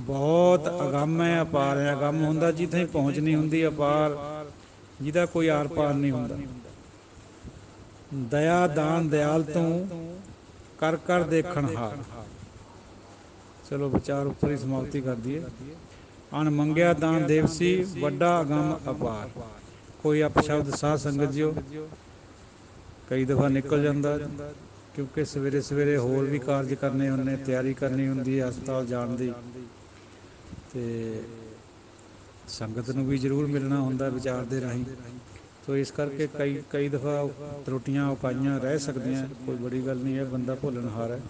ਬਹੁਤ ਅਗੰਮ ਹੈ, ਅਪਾਰ ਹੈ। ਅਗੰਮ ਹੁੰਦਾ ਜਿੱਥੇ ਪਹੁੰਚ ਨਹੀਂ ਹੁੰਦੀ, ਅਪਾਰ ਜਿਹਦਾ ਕੋਈ ਆਰ ਪਾਰ ਨਹੀਂ ਹੁੰਦਾ। ਦਇਆ ਦਾਨ ਦਿਆਲ ਤੂੰ ਕਰ ਕਰ ਦੇਖਣ ਹਾਰ। ਚਲੋ ਵਿਚਾਰ ਉੱਪਰ ਹੀ ਸਮਾਪਤੀ ਕਰ ਦਈਏ। ਅਣਮੰਗਿਆ ਦਾਨ ਦੇਵਸੀ ਵੱਡਾ ਅਗੰਮ ਅਪਾਰ। ਕੋਈ ਅਪਸ਼ਬਦ ਸਾਧ ਸੰਗਤ ਜੀਓ ਕਈ ਦਫਾ ਨਿਕਲ ਜਾਂਦਾ, ਕਿਉਂਕਿ ਸਵੇਰੇ ਸਵੇਰੇ ਹੋਰ ਵੀ ਕਾਰਜ ਕਰਨੇ ਹੁੰਦੇ, ਤਿਆਰੀ ਕਰਨੀ ਹੁੰਦੀ ਹੈ ਹਸਪਤਾਲ ਜਾਣ ਦੀ, ਅਤੇ ਸੰਗਤ ਨੂੰ ਵੀ ਜ਼ਰੂਰ ਮਿਲਣਾ ਹੁੰਦਾ ਵਿਚਾਰ ਦੇ ਰਾਹੀਂ। ਸੋ ਇਸ ਕਰਕੇ ਕਈ ਦਫਾ ਤਰੁੱਟੀਆਂ ਉਕਾਈਆਂ ਰਹਿ ਸਕਦੀਆਂ, ਕੋਈ ਬੜੀ ਗੱਲ ਨਹੀਂ ਹੈ। ਬੰਦਾ ਭੁੱਲਣਹਾਰ ਹੈ,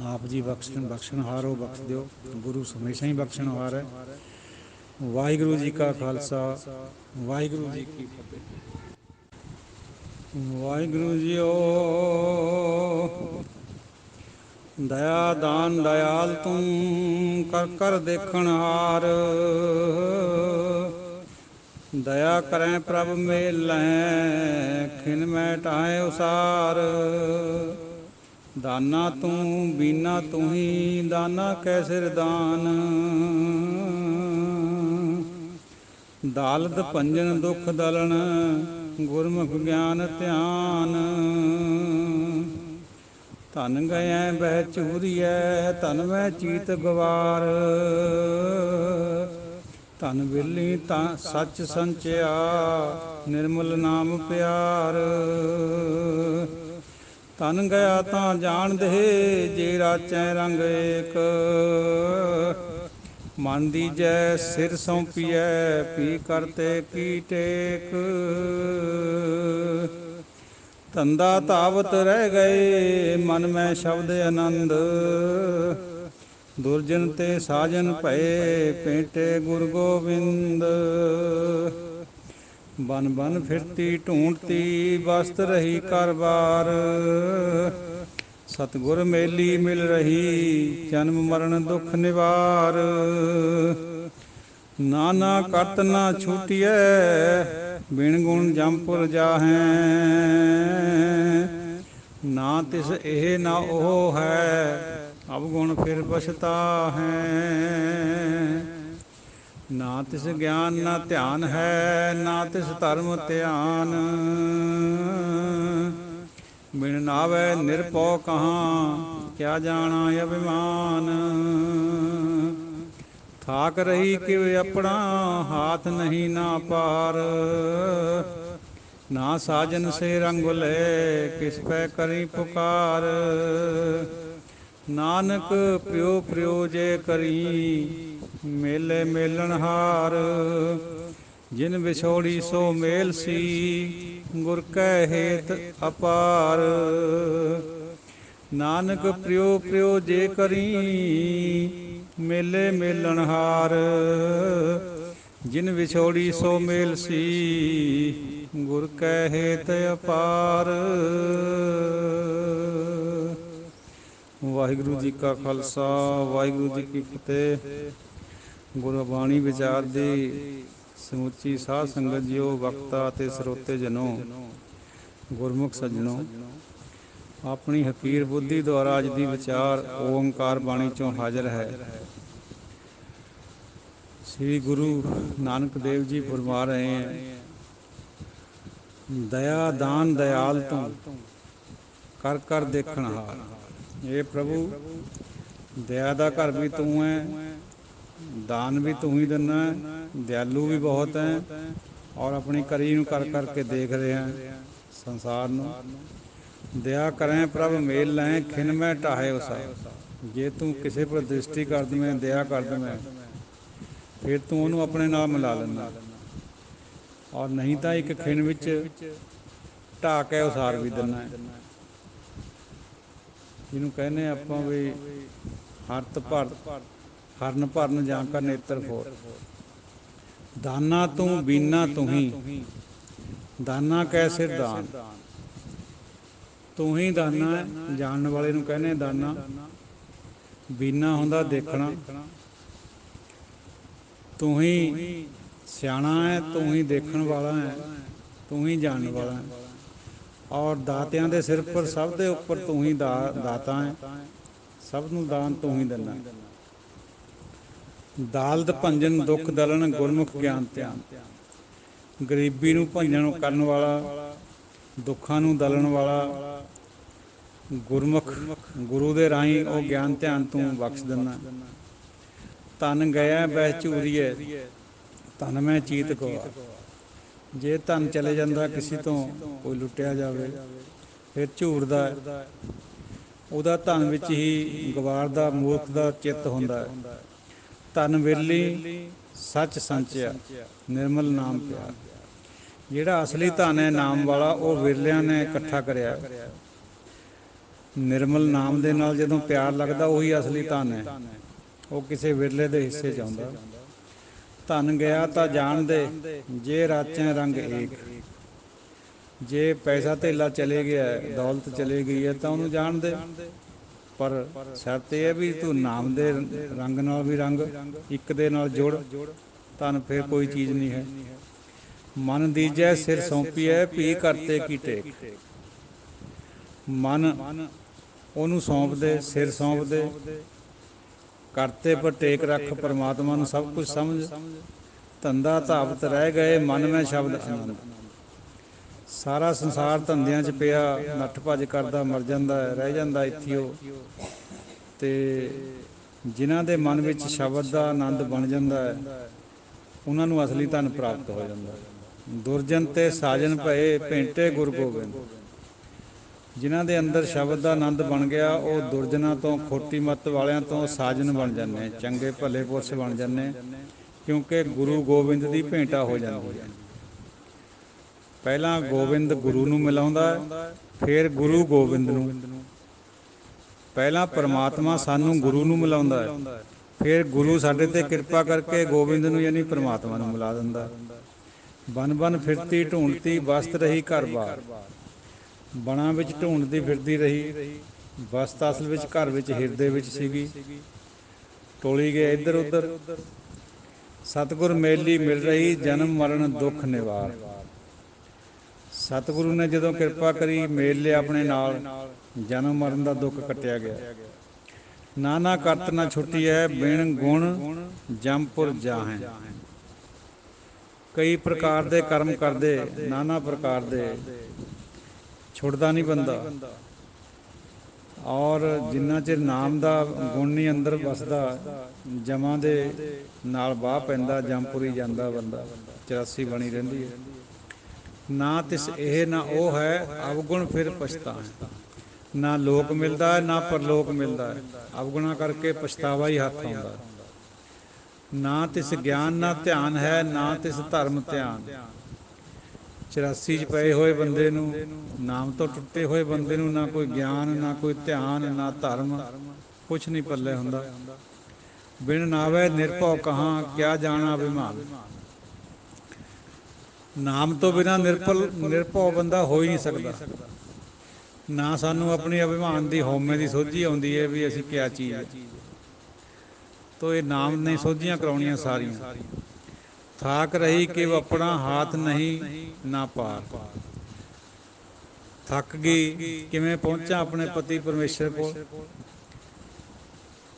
ਆਪ ਜੀ ਬਖਸ਼ਣਹਾਰ ਹੋ, ਬਖਸ਼ ਦਿਓ। ਗੁਰੂ ਹਮੇਸ਼ਾ ਹੀ ਬਖਸ਼ਣਹਾਰ ਹੈ। ਵਾਹਿਗੁਰੂ ਜੀ ਕਾ ਖਾਲਸਾ, ਵਾਹਿਗੁਰੂ ਜੀ ਕੀ ਫਤਿਹ। ਵਾਹਿਗੁਰੂ ਜੀਓ ਦਇਆ ਦਾਨ ਦਇਆਲ ਤੂੰ ਕਰ ਕਰ ਦੇਖਣ ਹਾਰ। ਦਇਆ ਕਰੈ ਪ੍ਰਭ ਮੇਲੈ ਖਿਨ ਮੈਂ ਟਾਹੈ ਉਸਾਰ। ਦਾਨਾ ਤੂੰ ਬੀਨਾ ਤੂੰ ਹੀ ਦਾਨਾ ਕੈ ਸਿਰ ਦਾਨ। ਦਾਲਦ ਭੰਜਨ ਦੁਖ ਦਲਨ ਗੁਰਮੁਖ ਗਿਆਨ ਧਿਆਨ। ਧਨ ਗਇਐ ਬਹਿ ਝੂਰੀਐ ਧਨ ਮੈਂ ਚੀਤ ਗਵਾਰ। ਧਨ ਵਿਰਲੀ ਤਾਂ ਸੱਚ ਸੰਚਿਆ ਨਿਰਮਲ ਨਾਮ ਪਿਆਰ। ਧਨ ਗਿਆ ਤਾਂ ਜਾਣਦੇ ਜੇ ਰਾਚੈ ਰੰਗ ਏਕ। ਮਨ ਦੀਜੈ ਸਿਰ ਸੌਂਪੀਐ ਪੀ ਕਰਤੇ ਕੀ ਟੇਕ। ਧੰਦਾ ਧਾਵਤ ਰਹਿ ਗਏ ਮਨ ਮੈਂ ਸ਼ਬਦ ਆਨੰਦ। ਦੁਰਜਨ ਤੇ ਸਾਜਨ ਭਏ ਭੇਟੇ ਗੁਰ ਗੋਬਿੰਦ। ਬਨ ਬਨ ਫਿਰਤੀ ਢੂੰਡਤੀ ਬਸਤ ਰਹੀ ਘਰ ਬਾਰ। ਸਤਿਗੁਰ ਮੇਲੀ ਮਿਲ ਰਹੀ ਜਨਮ ਮਰਨ ਦੁਖ ਨਿਵਾਰ। ਨਾਨਾ ਕਰਤ ਨਾ ਛੂਟੀਐ ਬਿਨ ਗੁਣ ਜੰਪੁਰ ਜਾਹੈ। ਨਾ ਤਿਸ ਇਹ ਨਾ ਉਹ ਹੈ ਅਵਗੁਣ ਫਿਰ ਪਛਤਾਹੈ। ਨਾ ਤਿਸ ਗਿਆਨ ਨਾ ਧਿਆਨ ਹੈ ਨਾ ਤਿਸ ਧਰਮ ਧਿਆਨ। ਬਿਨ ਨਾਵੈ ਨਿਰਭਉ ਕਹਾਂ ਕਿਆ ਜਾਣਾ ਅਭਿਮਾਨ। ਥਾਕ ਰਹੀ ਕਿਵ ਆਪਣਾ ਹਾਥ ਨਹੀਂ ਨਾ ਪਾਰ। ਨਾ ਸਾਜਨ ਸੇ ਰੰਗ ਲੈ ਕਿਸ ਪੈ ਕਰੀ ਪੁਕਾਰ। ਨਾਨਕ ਪਿਓ ਪਿਓ ਜੇ ਕਰੀ ਮੇਲੇ ਮੇਲਣ ਹਾਰ। ਜਿਨ ਵਿਛੋੜੀ ਸੋ ਮੇਲ ਸੀ ਗੁਰ ਕੈ ਹੇਤ ਅਪਾਰ। ਨਾਨਕ ਪ੍ਰਿਓ ਪ੍ਰਿਓ ਜੇ ਕਰੀ ਮੇਲੇ ਮੇਲਣ ਹਾਰ। ਜਿਨ ਵਿਛੋੜੀ ਸੋ ਮੇਲ ਸੀ ਗੁਰ ਕੈ ਹੇਤ ਅਪਾਰ। ਵਾਹਿਗੁਰੂ ਜੀ ਕਾ ਖਾਲਸਾ ਵਾਹਿਗੁਰੂ ਜੀ ਕੀ ਫਤਿਹ। ਗੁਰਬਾਣੀ ਵਿਚਾਰ ਦੀ ਸਮੁੱਚੀ ਸਾਧ ਸੰਗਤ ਜੀਓ, ਵਕਤਾ ਅਤੇ ਸਰੋਤੇ ਜਨੋ, ਗੁਰਮੁਖ ਸੱਜਣੋ, ਆਪਣੀ ਹਕੀਰ ਬੁੱਧੀ ਦੁਆਰਾ ਅੱਜ ਦੀ ਵਿਚਾਰ ਓਂਕਾਰ ਬਾਣੀ 'ਚੋਂ ਹਾਜ਼ਰ ਹੈ। ਸ੍ਰੀ ਗੁਰੂ ਨਾਨਕ ਦੇਵ ਜੀ ਫਰਮਾ ਰਹੇ ਹੈ, ਦਇਆ ਦਾਨ ਦਇਆਲ ਤੋਂ ਕਰ ਕਰ ਦੇਖਣ ਹਾਰ। ਇਹ ਪ੍ਰਭੂ, ਦਇਆ ਦਾ ਘਰ ਵੀ ਤੂੰ ਹੈ, ਦਾਨ ਵੀ ਤੂੰ ਹੀ ਦਿੰਦਾ ਹੈ, ਦਿਆਲੂ ਵੀ ਬਹੁਤ ਹੈ, ਔਰ ਆਪਣੀ ਕਰੀ ਨੂੰ ਕਰ ਕਰਕੇ ਦੇਖ ਰਿਹਾ ਸੰਸਾਰ ਨੂੰ। ਦਇਆ ਕਰੈ ਪ੍ਰਭ ਮੇਲ ਲੈ ਖਿਨ ਮੈਂ ਢਾਹੇ ਉਸਾ। ਜੇ ਤੂੰ ਕਿਸੇ ਪਰ ਦ੍ਰਿਸ਼ਟੀ ਕਰ ਦੇਵੇਂ, ਦਇਆ ਕਰ ਦੇਵੇਂ, ਫਿਰ ਤੂੰ ਉਹਨੂੰ ਆਪਣੇ ਨਾਲ ਮਿਲਾ ਲੈਂਦਾ, ਔਰ ਨਹੀਂ ਤਾਂ ਇੱਕ ਖਿਨ ਵਿੱਚ ਢਾਹ ਕੇ ਉਸਾਰ ਵੀ ਦਿੰਦਾ ਹੈ। ਜਿਹਨੂੰ ਕਹਿੰਦੇ ਆਪਾਂ ਵੀ ਹਰਤ ਭਰ ਹਰਨ ਭਰਨ ਜਾਂ ਕਾ ਨੇਤਰ ਫੋਰ। ਦਾਨਾ ਤੂੰ ਬੀਨਾ ਤੂੰ ਹੀ, ਦਾਨਾ ਕੈ ਸਿਰ ਦਾਨ। ਤੂੰ ਹੀ ਦਾਨਾ ਹੈ, ਜਾਣਨ ਵਾਲੇ ਨੂੰ ਕਹਿੰਦੇ ਦਾਨਾ। ਬੀਨਾ ਹੁੰਦਾ ਦੇਖਣਾ। ਤੂੰ ਹੀ ਸਿਆਣਾ ਹੈ, ਤੂੰ ਹੀ ਦੇਖਣ ਵਾਲਾ ਹੈ, ਤੂੰ ਹੀ ਜਾਣਨ ਵਾਲਾ ਹੈ, ਔਰ ਦਾਤਿਆਂ ਦੇ ਸਿਰ ਪਰ ਸਭ ਦੇ ਉੱਪਰ ਤੂੰ ਹੀ ਦਾਤਾ ਹੈ। ਸਭ ਨੂੰ ਦਾਨ ਤੂੰ ਹੀ ਦਿੰਦਾ। ਦਾਲਦ ਭੰਜਨ ਦੁੱਖ ਦਲਣ ਗੁਰਮੁਖ ਗਿਆਨ ਧਿਆਨ। ਗਰੀਬੀ ਨੂੰ ਭੰਜਨ ਕਰਨ ਵਾਲਾ, ਦੁੱਖਾਂ ਨੂੰ ਦਲਣ ਵਾਲਾ ਗੁਰਮੁਖ, ਗੁਰੂ ਦੇ ਰਾਹੀਂ ਉਹ ਗਿਆਨ ਧਿਆਨ ਤੂੰ ਬਖਸ਼ ਦਿੰਦਾ। ਧਨ ਗਿਆ ਬਹਿ ਝੂਰੀਏ ਧਨ ਮੈਂ ਚੀਤ ਗਵਾ। ਜੇ ਧਨ ਚਲੇ ਜਾਂਦਾ ਕਿਸੇ ਤੋਂ, ਕੋਈ ਲੁੱਟਿਆ ਜਾਵੇ, ਫਿਰ ਝੂਰਦਾ, ਉਹਦਾ ਧਨ ਵਿੱਚ ਹੀ ਗਵਾਰ ਮੂਰਖ ਦਾ ਚਿੱਤ ਹੁੰਦਾ ਹੈ। ਧਨ ਵਿਰਲੀ ਸੱਚ ਸੰਚਿਆ ਨਿਰਮਲ ਨਾਮ ਪਿਆਰ। ਜਿਹੜਾ ਅਸਲੀ ਧਨ ਹੈ ਨਾਮ ਵਾਲਾ, ਉਹ ਵਿਰਲਿਆਂ ਨੇ ਇਕੱਠਾ ਕਰਿਆ। ਨਿਰਮਲ ਨਾਮ ਦੇ ਨਾਲ ਜਦੋਂ ਪਿਆਰ ਲੱਗਦਾ, ਉਹੀ ਅਸਲੀ ਧਨ ਹੈ, ਉਹ ਕਿਸੇ ਵਿਰਲੇ ਦੇ ਹਿੱਸੇ 'ਚ ਆਉਂਦਾ। ਧਨ ਗਿਆ ਤਾਂ ਜਾਣਦੇ ਜੇ ਰਾਚੈ ਰੰਗ ਏਕ। ਜੇ ਪੈਸਾ ਧੇਲਾ ਚਲੇ ਗਿਆ, ਦੌਲਤ ਚਲੇ ਗਈ ਹੈ, ਤਾਂ ਉਹਨੂੰ ਜਾਣਦੇ, ਪਰ ਸ਼ਰਤ ਇਹ ਹੈ ਵੀ ਤੂੰ ਨਾਮ ਦੇ ਰੰਗ ਨਾਲ ਵੀ ਰੰਗ ਇੱਕ ਦੇ ਨਾਲ ਜੁੜ, ਧਨ ਫਿਰ ਕੋਈ ਚੀਜ਼ ਨਹੀਂ ਹੈ। ਮਨ ਦੀਜੈ ਸਿਰ ਸੌਂਪੀਐ ਭੀ ਕਰਤੇ ਕੀ ਟੇਕ। ਮਨ ਉਹਨੂੰ ਸੌਂਪ ਦੇ, ਸਿਰ ਸੌਂਪ ਦੇ, ਕਰਤੇ ਪਰ ਟੇਕ ਰੱਖ, ਪਰਮਾਤਮਾ ਨੂੰ ਸਭ ਕੁਝ ਸਮਝ। ਧੰਦਾ ਧਾਵਤ ਰਹਿ ਗਏ ਮਨ ਮੈਂ ਸ਼ਬਦ ਆਨੰਦ। ਸਾਰਾ ਸੰਸਾਰ ਧੰਦਿਆਂ 'ਚ ਪਿਆ, ਨੱਠ ਭੱਜ ਕਰਦਾ ਮਰ ਜਾਂਦਾ, ਰਹਿ ਜਾਂਦਾ ਇੱਥੇ ਉਹ। ਅਤੇ ਜਿਨ੍ਹਾਂ ਦੇ ਮਨ ਵਿੱਚ ਸ਼ਬਦ ਦਾ ਆਨੰਦ ਬਣ ਜਾਂਦਾ ਹੈ, ਉਹਨਾਂ ਨੂੰ ਅਸਲੀ ਧਨ ਪ੍ਰਾਪਤ ਹੋ ਜਾਂਦਾ। ਦੁਰਜਨ ਤੇ ਸਾਜਨ ਭਏ ਭੇਂਟੇ ਗੁਰ ਗੋਬਿੰਦ। ਜਿਨ੍ਹਾਂ ਦੇ ਅੰਦਰ ਸ਼ਬਦ ਦਾ ਆਨੰਦ ਬਣ ਗਿਆ, ਉਹ ਦੁਰਜਨਾਂ ਤੋਂ, ਖੋਟੀ ਮੱਤ ਵਾਲਿਆਂ ਤੋਂ ਸਾਜਨ ਬਣ ਜਾਂਦੇ, ਚੰਗੇ ਭਲੇ ਪੁਰਸ਼ ਬਣ ਜਾਂਦੇ, ਕਿਉਂਕਿ ਗੁਰੂ ਗੋਬਿੰਦ ਦੀ ਭੇਂਟਾ ਹੋ ਜਾਂਦੀ ਹੈ। ਪਹਿਲਾਂ ਗੋਬਿੰਦ ਗੁਰੂ ਨੂੰ ਮਿਲਾਉਂਦਾ, ਫਿਰ ਗੁਰੂ ਗੋਬਿੰਦ ਨੂੰ। ਪਹਿਲਾਂ ਪਰਮਾਤਮਾ ਸਾਨੂੰ ਗੁਰੂ ਨੂੰ ਮਿਲਾਉਂਦਾ ਹੈ, ਫਿਰ ਗੁਰੂ ਸਾਡੇ 'ਤੇ ਕਿਰਪਾ ਕਰਕੇ ਗੋਬਿੰਦ ਨੂੰ ਯਾਨੀ ਪਰਮਾਤਮਾ ਨੂੰ ਮਿਲਾ ਦਿੰਦਾ। ਬਨ ਬਨ ਫਿਰਤੀ ਢੂੰਡਤੀ ਵਸਤ ਰਹੀ ਘਰ ਬਾਰ। ਬਣਾ ਵਿੱਚ ਢੂੰਡਦੀ ਫਿਰਦੀ ਰਹੀ, ਵਸਤ ਅਸਲ ਵਿੱਚ ਘਰ ਵਿੱਚ, ਹਿਰਦੇ ਵਿੱਚ ਸੀਗੀ। ਟੋਲੀ ਗਏ ਇੱਧਰ ਉੱਧਰ। ਸਤਿਗੁਰ ਮੇਲੀ ਮਿਲ ਰਹੀ, ਜਨਮ ਮਰਨ ਦੁੱਖ ਨਿਵਾਰ। ਸਤਿਗੁਰੂ ਨੇ ਜਦੋਂ ਕਿਰਪਾ ਕਰੀ, ਮੇਲ ਲਿਆ ਆਪਣੇ ਨਾਲ, ਜਨਮ ਮਰਨ ਦਾ ਦੁੱਖ ਕੱਟਿਆ ਗਿਆ। ਨਾਨਾ ਕਰਤ ਨਾ ਛੁੱਟੀ ਹੈ, ਬਿਨ ਗੁਣ ਜੰਮਪੁਰ ਜਾਹੈ। ਕਈ ਪ੍ਰਕਾਰ ਦੇ ਕਰਮ ਕਰਦੇ, ਨਾਨਾ ਪ੍ਰਕਾਰ ਦੇ, ਛੁੱਟਦਾ ਨਹੀਂ ਬੰਦਾ। ਔਰ ਜਿੰਨਾ ਚਿਰ ਨਾਮ ਦਾ ਗੁਣ ਨਹੀਂ ਅੰਦਰ ਵਸਦਾ, ਜਮਾਂ ਦੇ ਨਾਲ ਵਾਹ ਪੈਂਦਾ, ਜੰਮਪੁਰੀ ਜਾਂਦਾ ਬੰਦਾ, 84 ਬਣੀ ਰਹਿੰਦੀ ਹੈ। ਨਾ ਤਿਸ ਇਹ ਨਾ ਉਹ ਹੈ, ਅਵਗੁਣ ਫਿਰ ਪਛਤਾਹੈ। ਨਾ ਲੋਕ ਮਿਲਦਾ ਹੈ, ਨਾ ਪਰਲੋਕ ਮਿਲਦਾ ਹੈ। ਅਵਗੁਣਾ ਕਰਕੇ ਪਛਤਾਵਾ ਹੀ ਹੱਥ ਆਉਂਦਾ। ਨਾ ਤਿਸ ਗਿਆਨ ਨਾ ਧਿਆਨ ਹੈ, ਨਾ ਤਿਸ ਧਰਮ ਧਿਆਨ। 84 'ਚ ਪਏ ਹੋਏ ਬੰਦੇ ਨੂੰ, ਨਾਮ ਤੋਂ ਟੁੱਟੇ ਹੋਏ ਬੰਦੇ ਨੂੰ, ਨਾ ਕੋਈ ਗਿਆਨ, ਨਾ ਕੋਈ ਧਿਆਨ, ਨਾ ਧਰਮ, ਕੁਛ ਨਹੀਂ ਪੱਲੇ ਹੁੰਦਾ। ਬਿਨ ਨਾਵੇ ਨਿਰਭਉ ਕਹਾਂ, ਕਿਆ ਜਾਣਾ ਅਭਿਮਾਨ। ਨਾਮ ਤੋਂ ਬਿਨਾਂ ਨਿਰਭਉ ਬੰਦਾ ਹੋ ਹੀ ਨਹੀਂ ਸਕਦਾ। ਨਾ ਸਾਨੂੰ ਆਪਣੀ ਅਭਿਮਾਨ ਦੀ, ਹਉਮੈ ਦੀ ਸੋਝੀ ਆਉਂਦੀ ਹੈ ਵੀ ਅਸੀਂ ਕਿਆ ਚੀਜ਼ ਹੈ। ਤੋ ਇਹ ਨਾਮ ਨੇ ਸੋਝੀਆਂ ਕਰਾਉਣੀਆਂ ਸਾਰੀਆਂ। ਥਾਕ ਰਹੀ ਕਿ ਆਪਣਾ ਹਾਥ ਨਹੀਂ ਨਾ ਪਾਰ। ਥੱਕ ਗਈ, ਕਿਵੇਂ ਪਹੁੰਚਾਂ ਆਪਣੇ ਪਤੀ ਪਰਮੇਸ਼ਰ ਕੋਲ।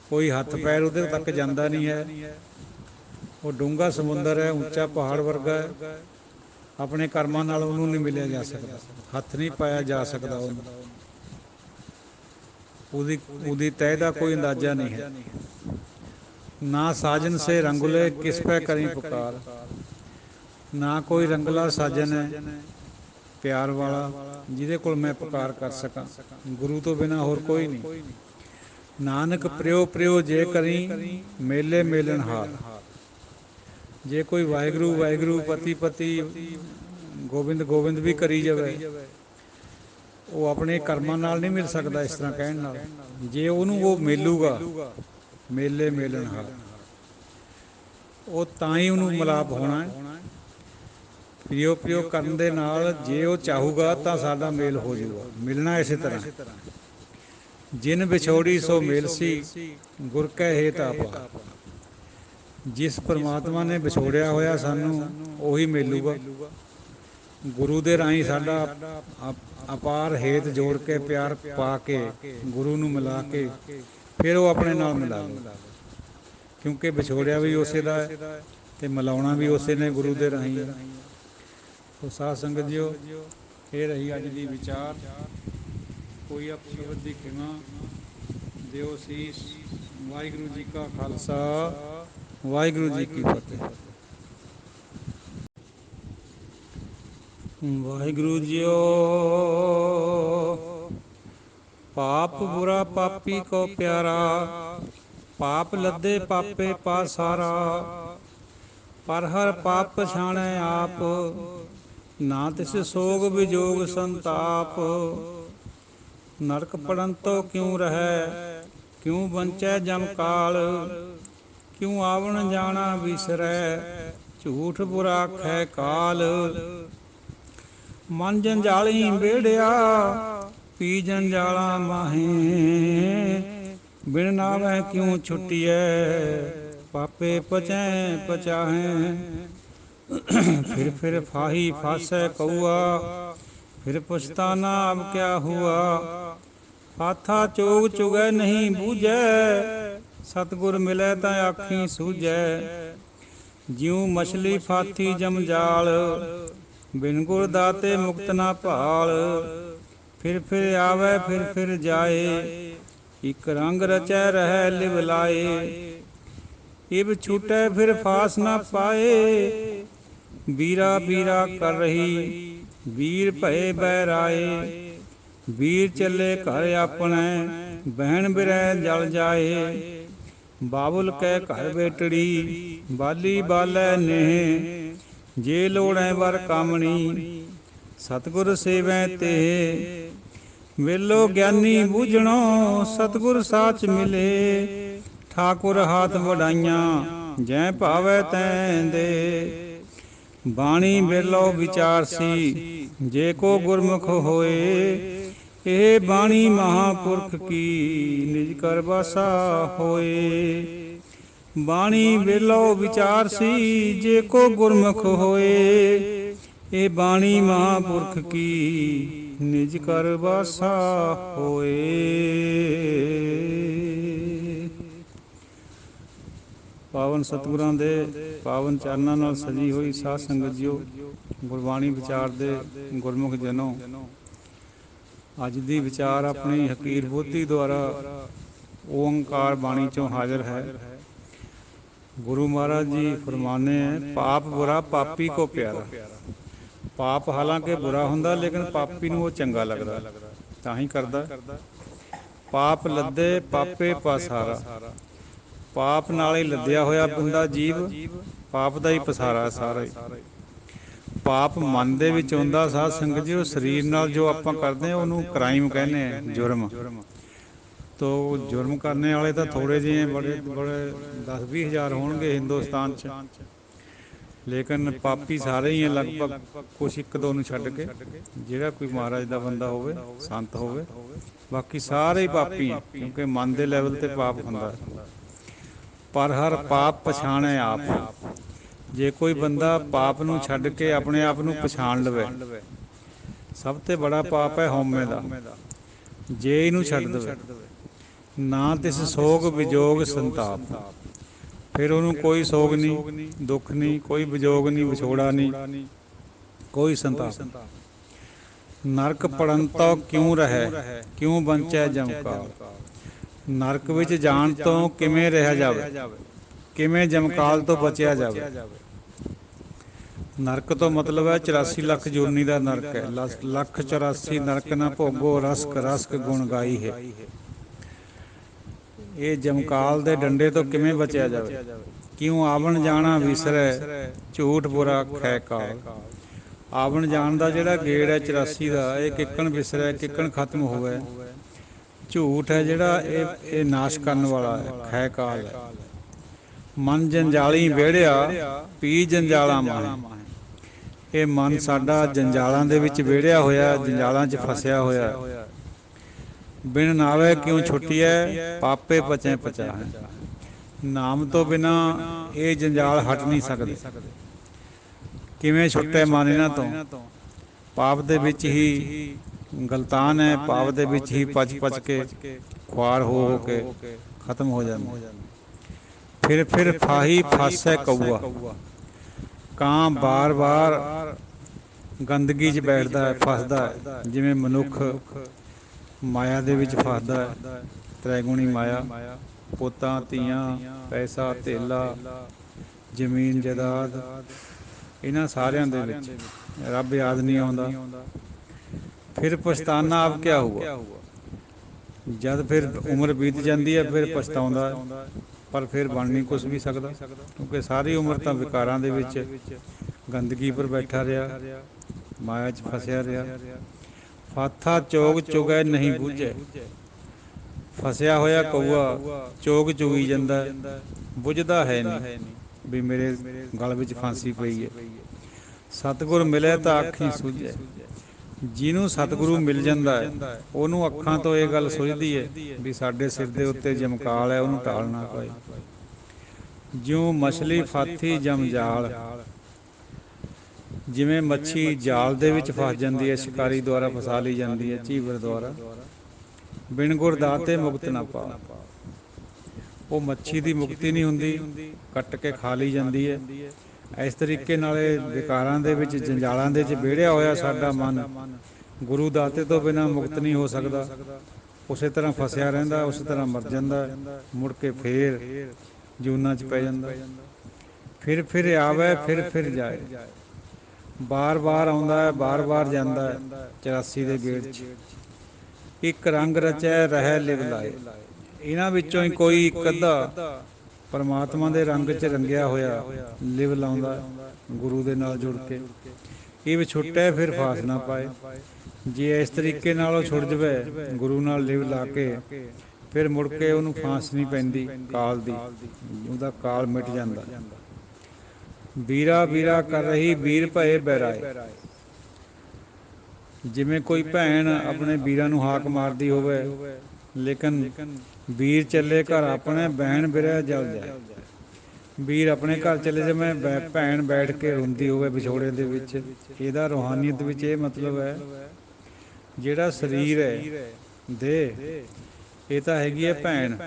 ਕੋਈ ਹੱਥ ਪੈਰ ਉਹਦੇ ਤੱਕ ਜਾਂਦਾ ਨਹੀਂ ਹੈ। ਉਹ ਡੂੰਘਾ ਸਮੁੰਦਰ ਹੈ, ਉੱਚਾ ਪਹਾੜ ਵਰਗਾ ਹੈ। ਆਪਣੇ ਕਰਮਾਂ ਨਾਲ ਉਹਨੂੰ ਨਹੀਂ ਮਿਲਿਆ ਜਾ ਸਕਦਾ, ਹੱਥ ਨਹੀਂ ਪਾਇਆ ਜਾ ਸਕਦਾ ਉਹਨੂੰ। ਉਹਦੀ ਤਹਿ ਦਾ ਕੋਈ ਅੰਦਾਜ਼ਾ ਨਹੀਂ ਹੈ। ਨਾ ਸਾਜਨ ਸੇ ਰੰਗੁਲੇ, ਕਿਸ ਪੈ ਕਰੀ ਪੁਕਾਰ। ਨਾ ਕੋਈ ਰੰਗਲਾ ਸਾਜਨ ਹੈ ਪਿਆਰ ਵਾਲਾ, ਜਿਹਦੇ ਕੋਲ ਮੈਂ ਪੁਕਾਰ ਕਰ ਸਕਾਂ। ਗੁਰੂ ਤੋਂ ਬਿਨਾਂ ਹੋਰ ਕੋਈ ਨਹੀਂ। ਨਾਨਕ ਪ੍ਰਿਓ ਪ੍ਰਿਓ ਜੇ ਕਰੀ, ਮੇਲੇ ਮੇਲਣ ਹਾਰ। ਜੇ ਕੋਈ ਵਾਹਿਗੁਰੂ ਵਾਹਿਗੁਰੂ, ਪਤੀ ਪਤੀ, ਗੋਬਿੰਦ ਗੋਬਿੰਦ ਵੀ ਕਰੀ ਜਾਵੇ, ਉਹ ਆਪਣੇ ਕਰਮਾਂ ਨਾਲ ਨਹੀਂ ਮਿਲ ਸਕਦਾ ਇਸ ਤਰ੍ਹਾਂ ਕਹਿਣ ਨਾਲ। ਜੇ ਉਹਨੂੰ ਉਹ ਮਿਲੂਗਾ, ਮੇਲੇ ਮੇਲਣ ਹਾਰ, ਉਹ ਤਾਂ ਹੀ ਉਹਨੂੰ ਮਿਲਾਪ ਹੋਣਾ ਹੈ। ਪ੍ਰਿਓ ਪ੍ਰਿਓ ਕਰਨ ਦੇ ਨਾਲ ਜੇ ਉਹ ਚਾਹੂਗਾ ਤਾਂ ਸਾਡਾ ਮੇਲ ਹੋ ਜਾਊਗਾ। ਮਿਲਣਾ ਇਸੇ ਤਰ੍ਹਾਂ। ਜਿਨ ਵਿਛੋੜੀ ਸੋ ਮੇਲ ਸੀ, ਗੁਰ ਕੈ ਹੇਤ ਆਪਾ। ਜਿਸ ਪਰਮਾਤਮਾ ਨੇ ਵਿਛੋੜਿਆ ਹੋਇਆ ਸਾਨੂੰ, ਉਹੀ ਮਿਲੂਗਾ। ਗੁਰੂ ਦੇ ਰਾਹੀਂ ਸਾਡਾ ਅਪਾਰ ਹੇਤ ਜੋੜ ਕੇ, ਪਿਆਰ ਪਾ ਕੇ, ਗੁਰੂ ਨੂੰ ਮਿਲਾ ਕੇ, ਫਿਰ ਉਹ ਆਪਣੇ ਨਾਲ ਮਿਲਾ ਲਓ। ਕਿਉਂਕਿ ਵਿਛੋੜਿਆ ਵੀ ਉਸੇ ਦਾ ਹੈ ਅਤੇ ਮਿਲਾਉਣਾ ਵੀ ਉਸੇ ਨੇ, ਗੁਰੂ ਦੇ ਰਾਹੀਂ ਹੈ। ਸੋ ਸਾਧ ਸੰਗਤ ਜੀਓ, ਇਹ ਰਹੀ ਅੱਜ ਦੀ ਵਿਚਾਰ। ਕੋਈ ਅਪਸ਼ਬਦ ਦੀ ਖਿਮਾ ਦਿਓ ਸੀਸ। ਵਾਹਿਗੁਰੂ ਜੀ ਕਾ ਖਾਲਸਾ, ਵਾਹਿਗੁਰੂ ਜੀ ਕੀ ਫਤਿਹ। ਵਾਹਿਗੁਰੂ ਜੀਓ। ਪਾਪ ਬੁਰਾ ਪਾਪੀ ਕੋ ਪਿਆਰਾ, ਪਾਪ ਲੱਦੇ ਪਾਪੇ ਪਾਸਾਰਾ। ਪਰ ਹਰ ਪਾਪ ਪਛਾਣੈ ਆਪ, ਨਾ ਤਿਸ ਸੋਗ ਵਿਜੋਗ ਸੰਤਾਪ। ਨਰਕ ਪੜਨ ਤੋਂ ਕਿਉਂ ਰਹੈ, ਕਿਉਂ ਬੰਚੈ ਜਮ ਕਾਲ। ਕਿਉਂ ਆਵਣ ਜਾਣਾ ਵਿਸਰੈ, ਝੂਠ ਬੁਰਾ ਆਖੈ ਕਾਲ। ਮਨ ਜੰਜਾਲੀ ਬੇੜਿਆ, ਪੀ ਜੰਜਾਲਾ ਮਾਹੇ। ਬਿਨ ਨਾਵੈ ਕਿਉਂ ਛੁੱਟੀਐ, ਪਾਪੇ ਪਚੈ ਪਚਾਹੈ। ਫਿਰ ਫਿਰ ਫਾਹੀ ਫਾਸੈ ਕਊਆ, ਫਿਰ ਪਛਤਾਨਾ ਅਬ ਕਿਆ ਹੁਆ। ਹਾਥਾ ਚੋਗ ਚੁਗੈ ਨਹੀਂ ਬੂਝੈ, ਸਤਿਗੁਰ ਮਿਲੈ ਤਾਂ ਆਖੀ ਸੂਝੈ। ਜਿਉ ਮਛਲੀ ਫਾਥੀ ਜਮਜਾਲ, ਬਿਨ ਗੁਰ ਦਾਤੇ ਮੁਕਤ ਨਾ ਭਾਲ। ਫਿਰ ਆਵੈ ਫਿਰ ਜਾਏ, ਇਕ ਰੰਗ ਰਚੈ ਰਹਿ ਲਿਵ ਲਾਏ। ਇਬ ਛੂਟੈ ਫਿਰ ਫਾਸ ਨਾ ਪਾਏ, ਬੀਰਾ ਬੀਰਾ ਕਰ ਰਹੀ ਵੀਰ ਭਏ ਬਹਿਰਾਏ। ਵੀਰ ਚੱਲੇ ਘਰ ਆਪਣੇ, ਬਹਿਣ ਬਿਰਹਿ ਜਲ ਜਾਏ। ਬਾਬੁਲ ਕੈ ਘਰ ਬੇਟੜੀ, ਬਾਲੀ ਬਾਲੈ ਨੇਹ। ਜੇ ਲੋੜੈ ਵਰ ਕਾਮਣੀ, ਸਤਿਗੁਰ ਸੇਵੈ ਤੇ। ਵੇਲੋ ਗਿਆਨੀ ਬੂਝਣੋ, ਸਤਿਗੁਰ ਸਾਚ ਮਿਲੇ। ਠਾਕੁਰ ਹਾਥ ਵਡਾਈਆਂ, ਜੈ ਭਾਵੈ ਤੈਂ ਦੇ। ਬਾਣੀ ਵੇਲੋ ਵਿਚਾਰਸੀ, ਜੇ ਕੋ ਗੁਰਮੁਖ ਹੋਏ। ਇਹ ਬਾਣੀ ਮਹਾਂਪੁਰਖ ਕੀ, ਨਿਜ ਕਰ ਵਾਸਾ ਹੋਏ। ਬਾਣੀ ਵੇਲੋ ਵਿਚਾਰਸੀ, ਜੇ ਕੋ ਗੁਰਮੁਖ ਹੋਏ। ਇਹ ਬਾਣੀ ਮਹਾਂਪੁਰਖ ਕੀ, ਨਿਜ ਕਰ ਵਾਸਾ ਹੋਏ। ਪਾਵਨ ਸਤਿਗੁਰਾਂ ਦੇ ਪਾਵਨ ਚਰਨਾਂ ਨਾਲ ਸਜੀ ਹੋਈ ਸਾਧ ਸੰਗਤ ਜੀਓ, ਗੁਰਬਾਣੀ ਵਿਚਾਰ ਦੇ ਗੁਰਮੁਖ ਜਨੋ, ਅੱਜ ਦੀ ਵਿਚਾਰ ਆਪਣੀ ਹਕੀਰ ਬੋਧੀ ਦੁਆਰਾ ਓੰਕਾਰ ਬਾਣੀ ਚੋਂ ਹਾਜ਼ਰ ਹੈ। ਗੁਰੂ ਮਹਾਰਾਜ ਜੀ ਫਰਮਾਨੇ ਹੈ, ਪਾਪ ਬੁਰਾ ਪਾਪੀ ਕੋ ਪਿਆਰਾ। ਪਾਪ ਹਾਲਾਂਕਿ ਬੁਰਾ ਹੁੰਦਾ, ਲੇਕਿਨ ਪਾਪੀ ਨੂੰ ਉਹ ਚੰਗਾ ਲੱਗਦਾ, ਤਾਂ ਹੀ ਕਰਦਾ। ਪਾਪ ਲੱਦੇ ਪਾਪੇ ਪਸਾਰਾ। ਪਾਪ ਨਾਲ ਹੀ ਲੱਦਿਆ ਹੋਇਆ ਬੰਦਾ ਜੀਵ, ਪਾਪ ਦਾ ਹੀ ਪਸਾਰਾ ਸਾਰਾ ਹੀ। ਪਾਪ ਮਨ ਦੇ ਵਿੱਚ ਆਉਂਦਾ ਸਾਧ ਸੰਗਤ ਜੀ, ਉਹ ਸਰੀਰ ਨਾਲ ਜੋ ਆਪਾਂ ਕਰਦੇ ਹਾਂ ਉਹਨੂੰ ਕ੍ਰਾਈਮ ਕਹਿੰਦੇ ਆ, ਜੁਰਮ। ਤੋ ਜੁਰਮ ਕਰਨੇ ਵਾਲੇ ਤਾਂ ਥੋੜ੍ਹੇ ਜਿਹੇ ਬੜੇ 10-20 ਹਜ਼ਾਰ ਹੋਣਗੇ ਹਿੰਦੁਸਤਾਨ 'ਚ, ਲੇਕਿਨ ਪਾਪੀ ਸਾਰੇ ਹੀ ਆ ਲਗਭਗ, ਕੁਛ ਇੱਕ ਦੋ ਨੂੰ ਛੱਡ ਕੇ। ਜਿਹੜਾ ਕੋਈ ਮਹਾਰਾਜ ਦਾ ਬੰਦਾ ਹੋਵੇ, ਸੰਤ ਹੋਵੇ, ਬਾਕੀ ਸਾਰੇ ਹੀ ਪਾਪੀ ਆ, ਕਿਉਂਕਿ ਮਨ ਦੇ ਲੈਵਲ 'ਤੇ ਪਾਪ ਹੁੰਦਾ। ਪਰ ਹਰ ਪਾਪ ਪਛਾਣੈ ਆਪ। ਜੇ ਕੋਈ ਬੰਦਾ ਪਾਪ ਨੂੰ ਛੱਡ ਕੇ ਆਪਣੇ ਆਪ ਨੂੰ ਪਛਾਣ ਲਵੇ, ਸਭ ਤੋਂ ਬੜਾ ਪਾਪ ਹੈ ਹਉਮੈ ਦਾ। ਜੇ ਇਹਨੂੰ ਛੱਡ ਦੇਵੇ, ਨਾ ਤਿਸ ਸੋਗ ਵਿਜੋਗ ਸੰਤਾਪ, ਫਿਰ ਉਹਨੂੰ ਕੋਈ ਸੋਗ ਨਹੀਂ, ਦੁੱਖ ਨਹੀਂ, ਕੋਈ ਵਿਜੋਗ ਨਹੀਂ, ਵਿਛੋੜਾ ਨਹੀਂ, ਕੋਈ ਸੰਤਾਪ। ਨਰਕ ਪੜਨ ਤੋਂ ਕਿਉਂ ਰਹਿ, ਕਿਉਂ ਬੰਚੈ ਜਮਕਾਲ। ਨਰਕ ਵਿੱਚ ਜਾਣ ਤੋਂ ਕਿਵੇਂ ਰਿਹਾ ਜਾਵੇ, ਕਿਵੇਂ ਜਮਕਾਲ ਤੋਂ ਬਚਿਆ ਜਾਵੇ। ਨਰਕ ਤੋਂ ਮਤਲਬ ਹੈ 84 ਲੱਖ ਜੂਨੀ ਦਾ ਨਰਕ ਹੈ। 1,84 ਨਰਕ ਨਾ ਭੋਗੋ, ਰਸਕ ਰਸਕ ਗੁਣ ਗਾਈ ਹੈ। ਇਹ ਜਮਕਾਲ ਦੇ ਡੰਡੇ ਤੋਂ ਕਿਵੇਂ ਬਚਿਆ ਜਾਵੇ। ਕਿਉਂ ਆਵਣ ਜਾਣਾ ਵਿਸਰੈ, ਝੂਠ ਬੁਰਾ ਖੈ ਕਾਲ। ਆਵਣ ਜਾਣ ਦਾ ਜਿਹੜਾ ਗੇੜ ਹੈ 84 ਦਾ, ਇਹ ਕਿੱਕਣ ਵਿਸਰੈ, ਕਿੱਕਣ ਖਤਮ ਹੋਵੇ। ਝੂਠ ਹੈ ਜਿਹੜਾ, ਇਹ ਨਾਸ਼ ਕਰਨ ਵਾਲਾ ਹੈ, ਖੈ ਕਾਲ ਹੈ। ਮਨ ਜੰਜਾਲੀ ਵਿਹੜਿਆ, ਪੀ ਜੰਜਾਲਾਂ ਮਾਹੇ। ਇਹ ਮਨ ਸਾਡਾ ਜੰਜਾਲਾਂ ਦੇ ਵਿੱਚ ਵਿਹੜਿਆ ਹੋਇਆ, ਜੰਜਾਲਾਂ 'ਚ ਫਸਿਆ ਹੋਇਆ। ਬਿਨ ਨਾਵੇ ਕਿਉਂ ਛੁੱਟੀਐ, ਪਾਪੇ ਪਚੈ ਪਚਾਹੈ। ਨਾਮ ਤੋਂ ਬਿਨਾਂ ਇਹ ਜੰਜਾਲ ਹਟ ਨਹੀਂ ਸਕਦੇ। ਕਿਵੇਂ ਛੁੱਟੇ ਮਨ ਇਹਨਾਂ ਤੋਂ, ਪਾਪ ਦੇ ਵਿੱਚ ਹੀ ਗਲਤਾਨ ਹੈ, ਪਾਪ ਦੇ ਵਿੱਚ ਹੀ ਪਚ ਕੇ, ਖੁਆਰ ਹੋ ਕੇ ਖਤਮ ਹੋ ਜਾਂਦਾ। ਫਿਰ ਫਾਹੀ ਫਾਸੈ ਕਊਆ। ਕਾਂ ਬਾਰ ਬਾਰ ਗੰਦਗੀ 'ਚ ਬੈਠਦਾ ਹੈ, ਫਸਦਾ ਹੈ। ਜਿਵੇਂ ਮਨੁੱਖ ਮਾਇਆ ਦੇ ਵਿੱਚ ਫਸਦਾ ਹੈ, ਤ੍ਰੈਗੁਣੀ ਮਾਇਆ, ਪੁੱਤਾਂ ਧੀਆਂ, ਪੈਸਾ ਧੇਲਾ, ਜ਼ਮੀਨ ਜਾਇਦਾਦ, ਇਹਨਾਂ ਸਾਰਿਆਂ ਦੇ ਵਿੱਚ ਰੱਬ ਯਾਦ ਨਹੀਂ ਆਉਂਦਾ। ਫਿਰ ਪਛਤਾਨਾ ਅਬ ਕਿਆ ਹੁਆ। ਜਦ ਫਿਰ ਉਮਰ ਬੀਤ ਜਾਂਦੀ ਹੈ, ਫਿਰ ਪਛਤਾਉਂਦਾ, ਪਰ ਫਿਰ ਬਣ ਨਹੀਂ ਕੁਛ ਵੀ ਸਕਦਾ, ਕਿਉਂਕਿ ਸਾਰੀ ਉਮਰ ਤਾਂ ਵਿਕਾਰਾਂ ਦੇ ਵਿੱਚ ਗੰਦਗੀ ਪਰ ਬੈਠਾ ਰਿਹਾ, ਮਾਇਆ 'ਚ ਫਸਿਆ ਰਿਹਾ। ਫਾਥਾ ਚੋਗ ਚੁਗੈ ਨਹੀਂ ਬੁੱਝੈ। ਫਸਿਆ ਹੋਇਆ ਕਊਆ ਚੋਗ ਚੁਗੀ ਜਾਂਦਾ, ਬੁੱਝਦਾ ਹੈ ਨਹੀਂ ਵੀ ਮੇਰੇ ਗਲ ਵਿੱਚ ਫਾਂਸੀ ਪਈ ਹੈ। ਸਤਿਗੁਰ ਮਿਲੇ ਤਾਂ ਅੱਖੀਂ ਸੁੱਝੈ। ਜਿਹਨੂੰ ਸਤਿਗੁਰੂ ਮਿਲ ਜਾਂਦਾ ਹੈ, ਉਹਨੂੰ ਅੱਖਾਂ ਤੋਂ ਇਹ ਗੱਲ ਸੁੱਝਦੀ ਹੈ ਵੀ ਸਾਡੇ ਸਿਰ ਦੇ ਉੱਤੇ ਜਮਕਾਲ ਹੈ, ਉਹਨੂੰ ਟਾਲਣਾ ਪਏ। ਜਿਉਂ ਮਛਲੀ ਫਾਥੀ ਜਮਜਾਲ। ਜਿਵੇਂ ਮੱਛੀ ਜਾਲ ਦੇ ਵਿੱਚ ਫਸ ਜਾਂਦੀ ਹੈ, ਸ਼ਿਕਾਰੀ ਦੁਆਰਾ ਫਸਾ ਲਈ ਜਾਂਦੀ ਹੈ, ਝੀਵਰ ਦੁਆਰਾ। ਬਿਨ ਗੁਰ ਦਾਤੇ ਮੁਕਤ ਨਾ ਪਾ। ਉਹ ਮੱਛੀ ਦੀ ਮੁਕਤੀ ਨਹੀਂ ਹੁੰਦੀ, ਕੱਟ ਕੇ ਖਾ ਲਈ ਜਾਂਦੀ ਹੈ। ਇਸ ਤਰੀਕੇ ਨਾਲੇ ਵਿਕਾਰਾਂ ਦੇ ਵਿੱਚ, ਜੰਜਾਲਾਂ ਦੇ ਵਿੱਚ ਵਿਹੜਿਆ ਹੋਇਆ ਸਾਡਾ ਮਨ ਗੁਰੂ ਦਾਤੇ ਤੋਂ ਬਿਨਾਂ ਮੁਕਤ ਨਹੀਂ ਹੋ ਸਕਦਾ। ਉਸੇ ਤਰ੍ਹਾਂ ਫਸਿਆ ਰਹਿੰਦਾ, ਉਸੇ ਤਰ੍ਹਾਂ ਮਰ ਜਾਂਦਾ, ਮੁੜ ਕੇ ਫੇਰ ਜੂਨਾਂ 'ਚ ਪੈ ਜਾਂਦਾ। ਫਿਰ ਆਵੇ, ਫਿਰ ਜਾਏ, ਬਾਰ ਆਉਂਦਾ ਹੈ, ਬਾਰ ਜਾਂਦਾ ਹੈ 84 ਦੇ ਗੇੜ 'ਚ। ਇੱਕ ਰੰਗ ਰਚੈ ਰਹਿ ਲਿਵ ਲਾਏ। ਇਹਨਾਂ ਵਿੱਚੋਂ ਹੀ ਕੋਈ ਇੱਕ ਅੱਧਾ ਪਰਮਾਤਮਾ ਦੇ ਰੰਗ 'ਚ ਰੰਗਿਆ ਹੋਇਆ ਲਿਵ ਲਾਉਂਦਾ ਗੁਰੂ ਦੇ ਨਾਲ ਜੁੜ ਕੇ। ਇਹ ਛੁੱਟੇ ਫਿਰ ਫਾਸ ਨਾ ਪਾਏ। ਜੇ ਇਸ ਤਰੀਕੇ ਨਾਲ ਉਹ ਛੁੱਟ ਜਾਵੇ ਗੁਰੂ ਨਾਲ ਲਿਵ ਲਾ ਕੇ, ਫਿਰ ਮੁੜ ਕੇ ਉਹਨੂੰ ਫਾਂਸ ਨਹੀਂ ਪੈਂਦੀ ਕਾਲ ਦੀ, ਉਹਦਾ ਕਾਲ ਮਿਟ ਜਾਂਦਾ। ਵੀਰਾ ਵੀਰਾ ਕਰ ਰਹੀ ਵੀਰ ਭਏ ਬਹਿਰਾਏ। ਜਿਵੇਂ ਕੋਈ ਭੈਣ ਆਪਣੇ ਵੀਰਾਂ ਨੂੰ ਹਾਕ ਮਾਰਦੀ ਹੋਵੇ, ਲੇਕਿਨ ਵੀਰ ਚੱਲੇ ਘਰ ਆਪਣੇ, ਭੈਣ ਬਿਰਹਿ ਜਲ ਜਾਏ। ਵੀਰ ਆਪਣੇ ਘਰ ਚਲੇ ਜਾਵੇ, ਭੈਣ ਬੈਠ ਕੇ ਰੋਂਦੀ ਹੋਵੇ ਵਿਛੋੜੇ ਦੇ ਵਿੱਚ। ਇਹਦਾ ਰੂਹਾਨੀਅਤ ਵਿੱਚ ਇਹ ਮਤਲਬ ਹੈ, ਜਿਹੜਾ ਸਰੀਰ ਹੈ ਦੇਹ, ਇਹ ਤਾਂ ਹੈਗੀ ਹੈ ਭੈਣ,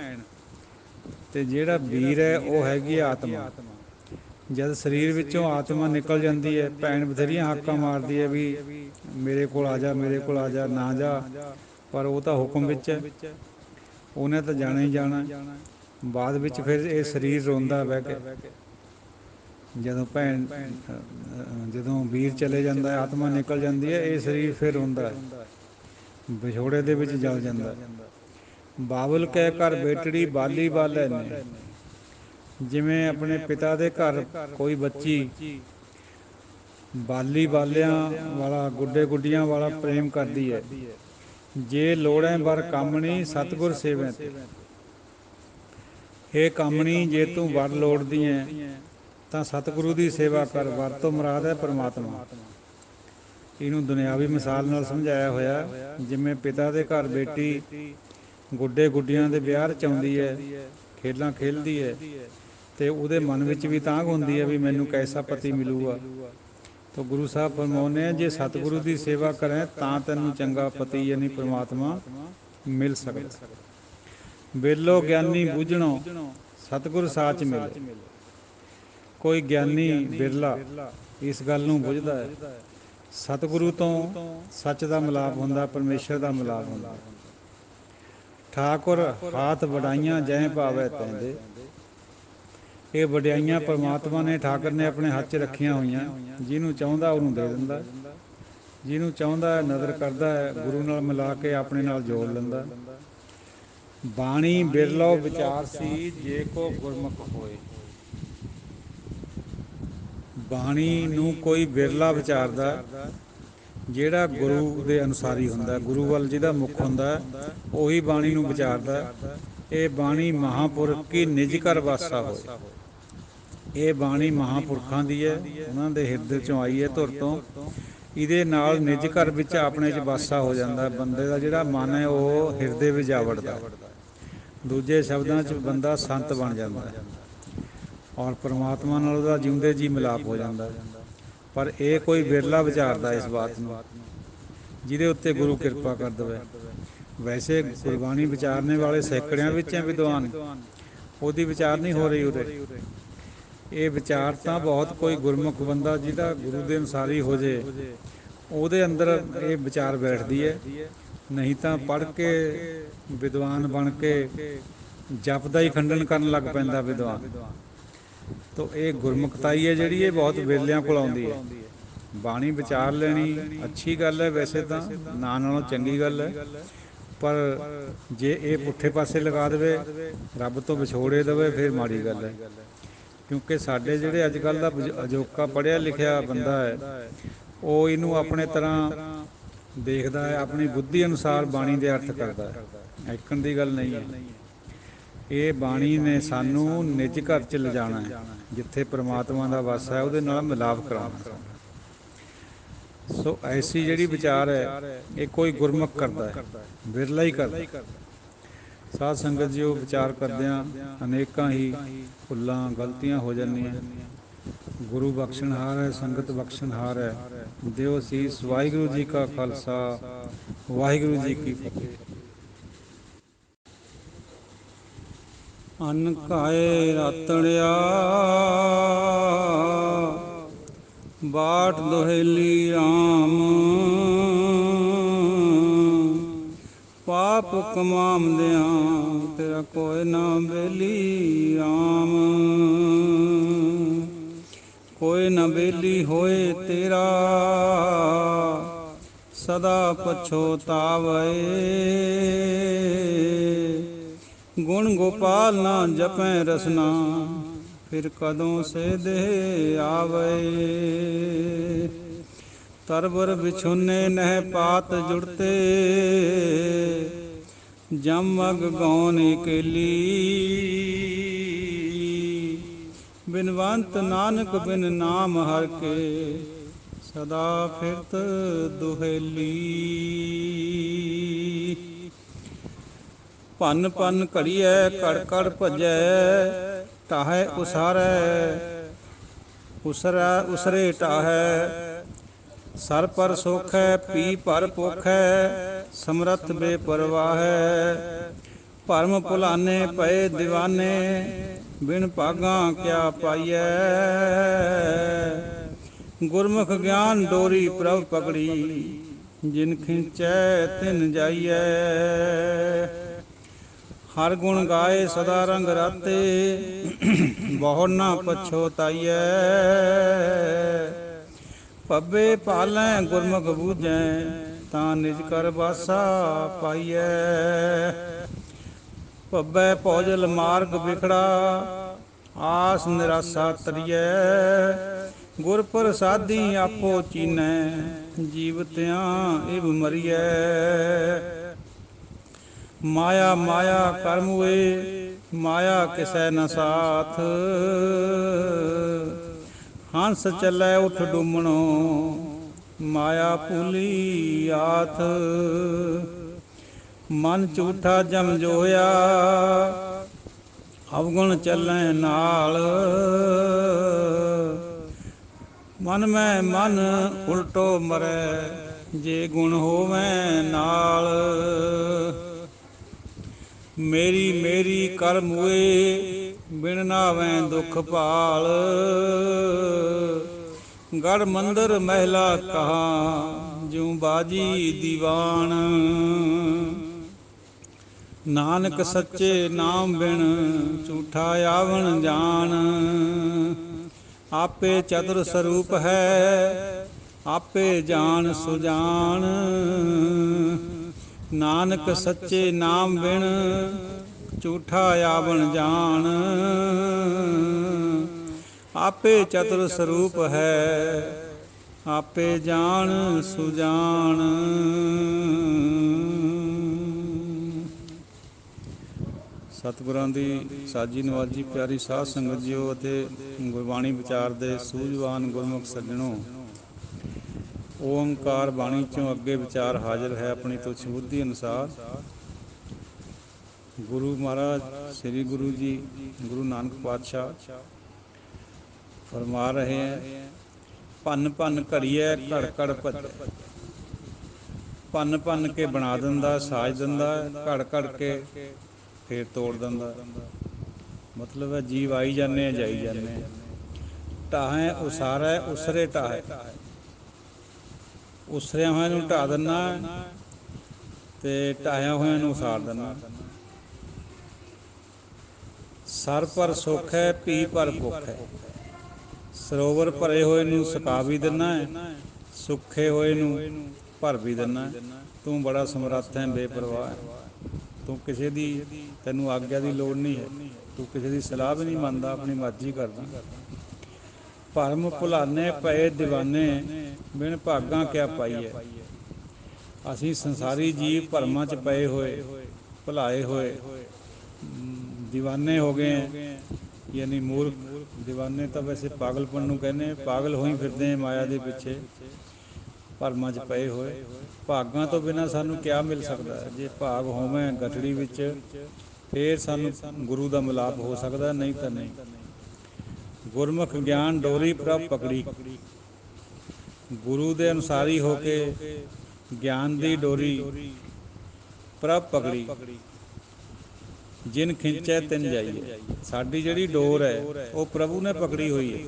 ਅਤੇ ਜਿਹੜਾ ਵੀਰ ਹੈ ਉਹ ਹੈਗੀ ਹੈ ਆਤਮਾ। ਜਦ ਸਰੀਰ ਵਿੱਚੋਂ ਆਤਮਾ ਨਿਕਲ ਜਾਂਦੀ ਹੈ, ਭੈਣ ਬਥੇਰੀਆਂ ਹਾਕਾਂ ਮਾਰਦੀ ਹੈ ਵੀ ਮੇਰੇ ਕੋਲ ਆ ਜਾ, ਮੇਰੇ ਕੋਲ ਆ ਜਾ, ਨਾ ਜਾ, ਪਰ ਉਹ ਤਾਂ ਹੁਕਮ ਵਿੱਚ ਹੈ, ਉਹਨੇ ਤਾਂ ਜਾਣਾ ਹੀ ਜਾਣਾ। ਬਾਅਦ ਵਿੱਚ ਫਿਰ ਇਹ ਸਰੀਰ ਰੋਂਦਾ ਬਹਿ ਕੇ। ਜਦੋਂ ਵੀਰ ਚਲੇ ਜਾਂਦਾ, ਆਤਮਾ ਨਿਕਲ ਜਾਂਦੀ ਹੈ, ਇਹ ਸਰੀਰ ਫਿਰ ਰੋਂਦਾ ਹੈ, ਵਿਛੋੜੇ ਦੇ ਵਿੱਚ ਜਲ ਜਾਂਦਾ। ਬਾਬਲ ਕਹਿ ਘਰ ਬੇਟੜੀ ਬਾਲੀ ਬਾਲੈ ਨੇ। ਜਿਵੇਂ ਆਪਣੇ ਪਿਤਾ ਦੇ ਘਰ ਕੋਈ ਬੱਚੀ ਬਾਲੀ ਬਾਲਿਆਂ ਵਾਲਾ, ਗੁੱਡੇ ਗੁੱਡੀਆਂ ਵਾਲਾ ਪ੍ਰੇਮ ਕਰਦੀ ਹੈ। ਜੇ ਲੋੜੈ ਬਰ ਕਾਮਣੀ ਸਤਿਗੁਰ ਸੇਵੈ ਤੇ। ਇਹ ਕਾਮਣੀ, ਜੇ ਤੂੰ ਵਰ ਲੋੜਦੀ ਹੈ ਤਾਂ ਸਤਿਗੁਰੂ ਦੀ ਸੇਵਾ ਕਰ। ਵਰ ਤੋਂ ਮੁਰਾਦ ਹੈ ਪਰਮਾਤਮਾ। ਇਹਨੂੰ ਦੁਨਿਆਵੀ ਮਿਸਾਲ ਨਾਲ ਸਮਝਾਇਆ ਹੋਇਆ। ਜਿਵੇਂ ਪਿਤਾ ਦੇ ਘਰ ਬੇਟੀ ਗੁੱਡੇ ਗੁੱਡੀਆਂ ਦੇ ਵਿਆਹ ਰਚਾਉਂਦੀ ਹੈ, ਖੇਲਾਂ ਖੇਲਦੀ ਹੈ, ਅਤੇ ਉਹਦੇ ਮਨ ਵਿੱਚ ਵੀ ਤਾਂਘ ਹੁੰਦੀ ਹੈ ਵੀ ਮੈਨੂੰ ਕੈਸਾ ਪਤੀ ਮਿਲੂਗਾ। ਤਾਂ ਗੁਰੂ ਸਾਹਿਬ ਫਰਮਾਉਂਦੇ ਆ, ਜੇ ਸਤਿਗੁਰੂ ਦੀ ਸੇਵਾ ਕਰੇ ਤਾਂ ਤੈਨੂੰ ਚੰਗਾ ਪਤੀ ਯਾਨੀ ਪਰਮਾਤਮਾ ਮਿਲ ਸਕਦਾ। ਵੇਲੋ ਗਿਆਨੀ ਬੂਝਣੋ ਸਤਿਗੁਰ ਸਾਚ ਮਿਲੇ। ਕੋਈ ਗਿਆਨੀ ਬਿਰਲਾ ਇਸ ਗੱਲ ਨੂੰ ਬੁੱਝਦਾ ਹੈ, ਸਤਿਗੁਰੂ ਤੋਂ ਸੱਚ ਦਾ ਮਿਲਾਪ ਹੁੰਦਾ, ਪਰਮੇਸ਼ਰ ਦਾ ਮਿਲਾਪ ਹੁੰਦਾ। ਠਾਕੁਰ ਹਾਥ ਵਡਾਈਆਂ ਜੈ ਭਾਵੈ ਤੈਂਦੇ। ਇਹ ਵਡਿਆਈਆਂ ਪਰਮਾਤਮਾ ਨੇ, ਠਾਕੁਰ ਨੇ ਆਪਣੇ ਹੱਥ 'ਚ ਰੱਖੀਆਂ ਹੋਈਆਂ। ਜਿਹਨੂੰ ਚਾਹੁੰਦਾ ਉਹਨੂੰ ਦੇ ਦਿੰਦਾ, ਜਿਹਨੂੰ ਚਾਹੁੰਦਾ ਨਦਰ ਕਰਦਾ ਹੈ, ਗੁਰੂ ਨਾਲ ਮਿਲਾ ਕੇ ਆਪਣੇ ਨਾਲ ਜੋੜ ਲੈਂਦਾ। ਬਾਣੀ ਬਿਰਲੋ ਵਿਚਾਰ ਸੀ ਜੇ ਕੋ ਗੁਰਮੁਖ ਹੋਏ। ਬਾਣੀ ਨੂੰ ਕੋਈ ਬਿਰਲਾ ਵਿਚਾਰਦਾ, ਜਿਹੜਾ ਗੁਰੂ ਦੇ ਅਨੁਸਾਰੀ ਹੁੰਦਾ, ਗੁਰੂ ਵੱਲ ਜਿਹਦਾ ਮੁੱਖ ਹੁੰਦਾ, ਉਹੀ ਬਾਣੀ ਨੂੰ ਵਿਚਾਰਦਾ। ਇਹ ਬਾਣੀ ਮਹਾਂਪੁਰਖ ਕੀ ਨਿਜ ਘਰ ਵਾਸਾ ਹੋਏ। ਇਹ ਬਾਣੀ ਮਹਾਂਪੁਰਖਾਂ ਦੀ ਹੈ, ਉਹਨਾਂ ਦੇ ਹਿਰਦੇ 'ਚੋਂ ਆਈ ਹੈ ਧੁਰ ਤੋਂ। ਇਹਦੇ ਨਾਲ ਨਿਜ ਘਰ ਵਿੱਚ ਆਪਣੇ 'ਚ ਵਾਸਾ ਹੋ ਜਾਂਦਾ। ਬੰਦੇ ਦਾ ਜਿਹੜਾ ਮਨ ਹੈ ਉਹ ਹਿਰਦੇ ਵਿੱਚ ਜਾ ਵੜਦਾ। ਦੂਜੇ ਸ਼ਬਦਾਂ 'ਚ ਬੰਦਾ ਸੰਤ ਬਣ ਜਾਂਦਾ ਔਰ ਪਰਮਾਤਮਾ ਨਾਲ ਉਹਦਾ ਜਿਉਂਦੇ ਜੀ ਮਿਲਾਪ ਹੋ ਜਾਂਦਾ। ਪਰ ਇਹ ਕੋਈ ਬਿਰਲਾ ਵਿਚਾਰਦਾ ਇਸ ਬਾਤ ਨੂੰ, ਜਿਹਦੇ ਉੱਤੇ ਗੁਰੂ ਕਿਰਪਾ ਕਰ ਦੇਵੇ। ਵੈਸੇ ਗੁਰਬਾਣੀ ਵਿਚਾਰਨੇ ਵਾਲੇ ਸੈਂਕੜਿਆਂ ਵਿੱਚ ਹੈ ਵਿਦਵਾਨ, ਉਹਦੀ ਵਿਚਾਰ ਨਹੀਂ ਹੋ ਰਹੀ ਉਰੇ। ਇਹ ਵਿਚਾਰ ਤਾਂ ਬਹੁਤ ਕੋਈ ਗੁਰਮੁਖ ਬੰਦਾ ਜਿਹਦਾ ਗੁਰੂ ਦੇ ਅਨੁਸਾਰੀ ਹੋ ਜੇ, ਉਹਦੇ ਅੰਦਰ ਇਹ ਵਿਚਾਰ ਬੈਠਦੀ ਹੈ। ਨਹੀਂ ਤਾਂ ਪੜ੍ਹ ਕੇ ਵਿਦਵਾਨ ਬਣ ਕੇ ਜਪ ਦਾ ਹੀ ਖੰਡਨ ਕਰਨ ਲੱਗ ਪੈਂਦਾ ਵਿਦਵਾਨ। ਤਾਂ ਇਹ ਗੁਰਮੁਖਤਾਈ ਹੈ ਜਿਹੜੀ, ਇਹ ਬਹੁਤ ਵਿਰਲਿਆਂ ਕੋਲ ਆਉਂਦੀ ਹੈ। ਬਾਣੀ ਵਿਚਾਰ ਲੈਣੀ ਅੱਛੀ ਗੱਲ ਹੈ, ਵੈਸੇ ਤਾਂ ਨਾਂ ਨਾਲੋਂ ਚੰਗੀ ਗੱਲ ਹੈ। ਪਰ ਜੇ ਇਹ ਪੁੱਠੇ ਪਾਸੇ ਲਗਾ ਦੇਵੇ, ਰੱਬ ਤੋਂ ਵਿਛੋੜੇ ਦੇਵੇ, ਫਿਰ ਮਾੜੀ ਗੱਲ ਹੈ। ਕਿਉਂਕਿ ਸਾਡੇ ਜਿਹੜੇ ਅੱਜ ਕੱਲ੍ਹ ਦਾ ਅਜੋਕਾ ਪੜ੍ਹਿਆ ਲਿਖਿਆ ਬੰਦਾ ਹੈ, ਉਹ ਇਹਨੂੰ ਆਪਣੇ ਤਰ੍ਹਾਂ ਦੇਖਦਾ ਹੈ, ਆਪਣੀ ਬੁੱਧੀ ਅਨੁਸਾਰ ਬਾਣੀ ਦੇ ਅਰਥ ਕਰਦਾ ਹੈ। ਐਕਣ ਦੀ ਗੱਲ ਨਹੀਂ ਹੈ। ਇਹ ਬਾਣੀ ਨੇ ਸਾਨੂੰ ਨਿੱਜ ਘਰ 'ਚ ਲਿਜਾਣਾ ਹੈ, ਜਿੱਥੇ ਪਰਮਾਤਮਾ ਦਾ ਵਾਸ ਹੈ, ਉਹਦੇ ਨਾਲ ਮਿਲਾਪ ਕਰਾਉਣਾ। ਸੋ ਐਸੀ ਜਿਹੜੀ ਵਿਚਾਰ ਹੈ, ਇਹ ਕੋਈ ਗੁਰਮੁਖ ਕਰਦਾ ਹੈ, ਬਿਰਲਾ ਹੀ ਕਰਦਾ। ਸਾਧ ਸੰਗਤ ਜੀ, ਉਹ ਵਿਚਾਰ ਕਰਦਿਆਂ ਅਨੇਕਾਂ ਹੀ ਭੁੱਲਾਂ ਗਲਤੀਆਂ ਹੋ ਜਾਂਦੀਆਂ। ਗੁਰੂ ਬਖਸ਼ਣਹਾਰ ਹੈ, ਸੰਗਤ ਬਖਸ਼ਣਹਾਰ ਹੈ। ਦਿਓ ਸੀਸ। ਵਾਹਿਗੁਰੂ ਜੀ ਕਾ ਖਾਲਸਾ, ਵਾਹਿਗੁਰੂ ਜੀ ਕੀ ਫਤਿਹ। ਅੰਨ ਖਾਏ ਰਾਤਣਿਆ ਬਾਟ ਦੁਹੇਲੀ ਰਾਮ, ਪਾਪ ਕਮਾਮਦਿਆਂ ਤੇਰਾ ਕੋਈ ਨਾ ਬੇਲੀ ਰਾਮ। ਕੋਈ ਨਾ ਬੇਲੀ ਹੋਏ ਤੇਰਾ, ਸਦਾ ਪਛੋਤਾਵੇ। ਗੁਣ ਗੋਪਾਲ ਨਾ ਜਪੈ ਰਸਨਾ, ਫਿਰ ਕਦੋਂ ਸੇ ਦੇਹ ਆਵੇ। ਤਰਬਰ ਬਿਛੁਨੇ ਨਹਿ ਪਾਤ ਜੁੜਤੇ, ਜਮਗ ਗੌਨ ਇਕੇਲੀ। ਬਿਨਵੰਤ ਨਾਨਕ ਬਿਨ ਨਾਮ ਹਰ ਕੇ, ਸਦਾ ਫਿਰਤ ਦੁਹੇਲੀ। ਭੰਨ ਭੰਨ ਘੜੀਐ ਕੜ ਕੜ ਭਜੈ, ਟਾਹੈ ਉਸਾਰੈ ਉਸਰੇ ਟਾਹੈ। ਸਰ ਪਰ ਸੋਖੈ ਪੀ ਭਰ ਪੋਖੈ, ਸਮਰੱਥ ਬੇਪਰਵਾਹੈ। ਭਰਮ ਭੁਲਾਨੇ ਪਏ ਦੀਵਾਨੇ, ਬਿਨ ਭਾਗਾਂ ਕਿਆ ਪਾਈਐ। ਗੁਰਮੁਖ ਗਿਆਨ ਡੋਰੀ ਪ੍ਰਭ ਪਕੜੀ, ਜਿਨ ਖਿੰਚੈ ਤਿਨ ਜਾਈਐ। ਹਰ ਗੁਣ ਗਾਏ ਸਦਾ ਰੰਗ ਰਾਤੇ, ਬਹੁ ਨਾ ਪਛੋਤਾਈਐ। ਪੱਬੇ ਪਾਲੈ ਗੁਰਮੁਖ ਬੂਝੈ, ਤਾਂ ਨਿਜ ਕਰ ਵਾਸਾ ਪਾਈਐ। ਪੱਬੈ ਭੋਜਲ ਮਾਰਗ ਵਿਖੜਾ, ਆਸ ਨਿਰਾਸਾ ਤਰੀਐ। ਗੁਰ ਪ੍ਰਸਾਦੀ ਆਪੋ ਚੀਨੈ, ਜੀਵਤਿਆਂ ਇਵ ਮਰੀਐ। ਮਾਇਆ ਮਾਇਆ ਕਰਮ ਹੋਏ, ਮਾਇਆ ਕਿਸੈ ਨ ਸਾਥ। ਹੰਸ ਚੱਲੈ ਉਠ ਡੁੰਮਣੋ, ਮਾਇਆ ਭੂਲੀ ਆਥ। ਮਨ ਝੂਠਾ ਜਮ ਜੋਇਆ, ਅਵਗੁਣ ਚੱਲੈ ਨਾਲ। ਮਨ ਮੈਂ ਮਨ ਉਲਟੋ ਮਰੈ, ਜੇ ਗੁਣ ਹੋਵੈ ਨਾਲ। ਮੇਰੀ ਮੇਰੀ ਕਰ ਮੁਏ, ਬਿਨ ਨਾਵੈ ਦੁਖ ਭਾਲ। ਗੜ ਮੰਦਰ ਮਹਿਲਾ ਕਹਾ, ਜਿਉ ਬਾਜੀ ਦੀਵਾਨ। ਨਾਨਕ ਸੱਚੇ ਨਾਮ ਬਿਨ, ਝੂਠਾ ਆਵਣ ਜਾਣ। ਆਪੇ ਚਤੁਰ ਸਰੂਪ ਹੈ, ਆਪੇ ਜਾਣ ਸੁਜਾਨ। ਨਾਨਕ ਸੱਚੇ ਨਾਮ ਬਿਨ, ਝੂਠਾ ਆਵਣ ਜਾਣ। ਆਪੇ ਚਤੁਰ ਸਰੂਪ ਹੈ, ਆਪੇ ਜਾਣ ਸੁਜਾਨ। ਸਤਿਗੁਰਾਂ ਦੀ ਸਾਜੀ ਨਵਾਜੀ ਪਿਆਰੀ ਸਾਧ ਸੰਗਤ ਜੀਓ ਅਤੇ ਗੁਰਬਾਣੀ ਵਿਚਾਰ ਦੇ ਸੂਝਵਾਨ ਗੁਰਮੁਖ ਸੱਜਣੋ, ਓਂਕਾਰ ਬਾਣੀ ਚੋਂ ਅੱਗੇ ਵਿਚਾਰ ਹਾਜ਼ਰ ਹੈ ਆਪਣੀ ਤੁਛ ਬੁੱਧੀ ਅਨੁਸਾਰ। ਗੁਰੂ ਮਹਾਰਾਜ ਸ੍ਰੀ ਗੁਰੂ ਜੀ ਗੁਰੂ ਨਾਨਕ ਪਾਤਸ਼ਾਹ ਫਰਮਾ ਰਹੇ ਹੈ, ਭੰਨ ਭੰਨ ਘੜੀਐ ਘੜ ਘੜ ਭਜੈ। ਭੰਨ ਭੰਨ ਕੇ ਬਣਾ ਦਿੰਦਾ, ਸਾਜ ਦਿੰਦਾ, ਘੜ ਘੜ ਕੇ ਫੇਰ ਤੋੜ ਦਿੰਦਾ। ਮਤਲਬ ਹੈ ਜੀਵ ਆਈ ਜਾਂਦੇ ਆ ਜਾਈ ਜਾਂਦੇ ਆ। ਢਾਹੈ ਉਸਾਰੈ ਉਸਰੇ ਢਾਹੈ, ਉਸਰਿਆ ਹੋਇਆਂ ਨੂੰ ਢਾਹ ਦਿੰਦਾ ਤੇ ਢਾਹਿਆ ਹੋਇਆਂ ਨੂੰ ਉਸਾਰ ਦਿੰਦਾ। ਸਰ ਪਰ ਸੁੱਖ ਹੈ ਪੀ ਪਰ ਭੁੱਖ ਹੈ। ਸਰੋਵਰ ਭਰੇ ਹੋਏ ਨੂੰ ਸੁਕਾ ਵੀ ਦਿੰਦਾ ਹੈ, ਸੁੱਖੇ ਹੋਏ ਨੂੰ ਭਰ ਵੀ ਦਿੰਦਾ। ਤੂੰ ਬੜਾ ਸਮਰੱਥ ਹੈ, ਬੇਪਰਵਾਹ ਹੈ। ਤੂੰ ਕਿਸੇ ਦੀ, ਤੈਨੂੰ ਆਗਿਆ ਦੀ ਲੋੜ ਨਹੀਂ ਹੈ। ਤੂੰ ਕਿਸੇ ਦੀ ਸਲਾਹ ਵੀ ਨਹੀਂ ਮੰਨਦਾ, ਆਪਣੀ ਮਰਜ਼ੀ ਕਰਦਾ। ਭਰਮ ਭੁਲਾਨੇ ਪਏ ਦੀਵਾਨੇ, ਬਿਨ ਭਾਗਾਂ ਕਿਆ ਪਾਈਐ। ਅਸੀਂ ਸੰਸਾਰੀ ਜੀਵ ਭਰਮਾਂ 'ਚ ਪਏ ਹੋਏ, ਭੁਲਾਏ ਹੋਏ ਦੀਵਾਨੇ ਹੋ ਗਏ ਹੈ, ਯਾਨੀ ਮੂਰਖ। ਦੀਵਾਨੇ ਤਾਂ ਵੈਸੇ ਪਾਗਲਪਨ ਨੂੰ ਕਹਿੰਦੇ, ਪਾਗਲ ਹੋਈ ਫਿਰਦੇ ਮਾਇਆ ਦੇ ਪਿੱਛੇ, ਭਰਮਾਂ 'ਚ ਪਏ ਹੋਏ। ਭਾਗਾਂ ਤੋਂ ਬਿਨਾਂ ਸਾਨੂੰ ਕਿਆ ਮਿਲ ਸਕਦਾ ਹੈ? ਜੇ ਭਾਗ ਹੋਵੇ ਗਠੜੀ ਵਿੱਚ, ਫੇਰ ਸਾਨੂੰ ਗੁਰੂ ਦਾ ਮਿਲਾਪ ਹੋ ਸਕਦਾ, ਨਹੀਂ ਤਾਂ ਨਹੀਂ। ਗੁਰਮੁਖ ਗਿਆਨ ਡੋਰੀ ਪ੍ਰਭ ਪਕੜੀ, ਗੁਰੂ ਦੇ ਅਨੁਸਾਰੀ ਹੋ ਕੇ ਗਿਆਨ ਦੀ ਡੋਰੀ ਪ੍ਰਭ ਪਕੜੀ। ਜਿਨ ਖਿੰਚੈ ਤਿਨ ਜਾਈਏ। ਸਾਡੀ ਜਿਹੜੀ ਡੋਰ ਹੈ ਉਹ ਪ੍ਰਭੂ ਨੇ ਪਕੜੀ ਹੋਈ ਹੈ।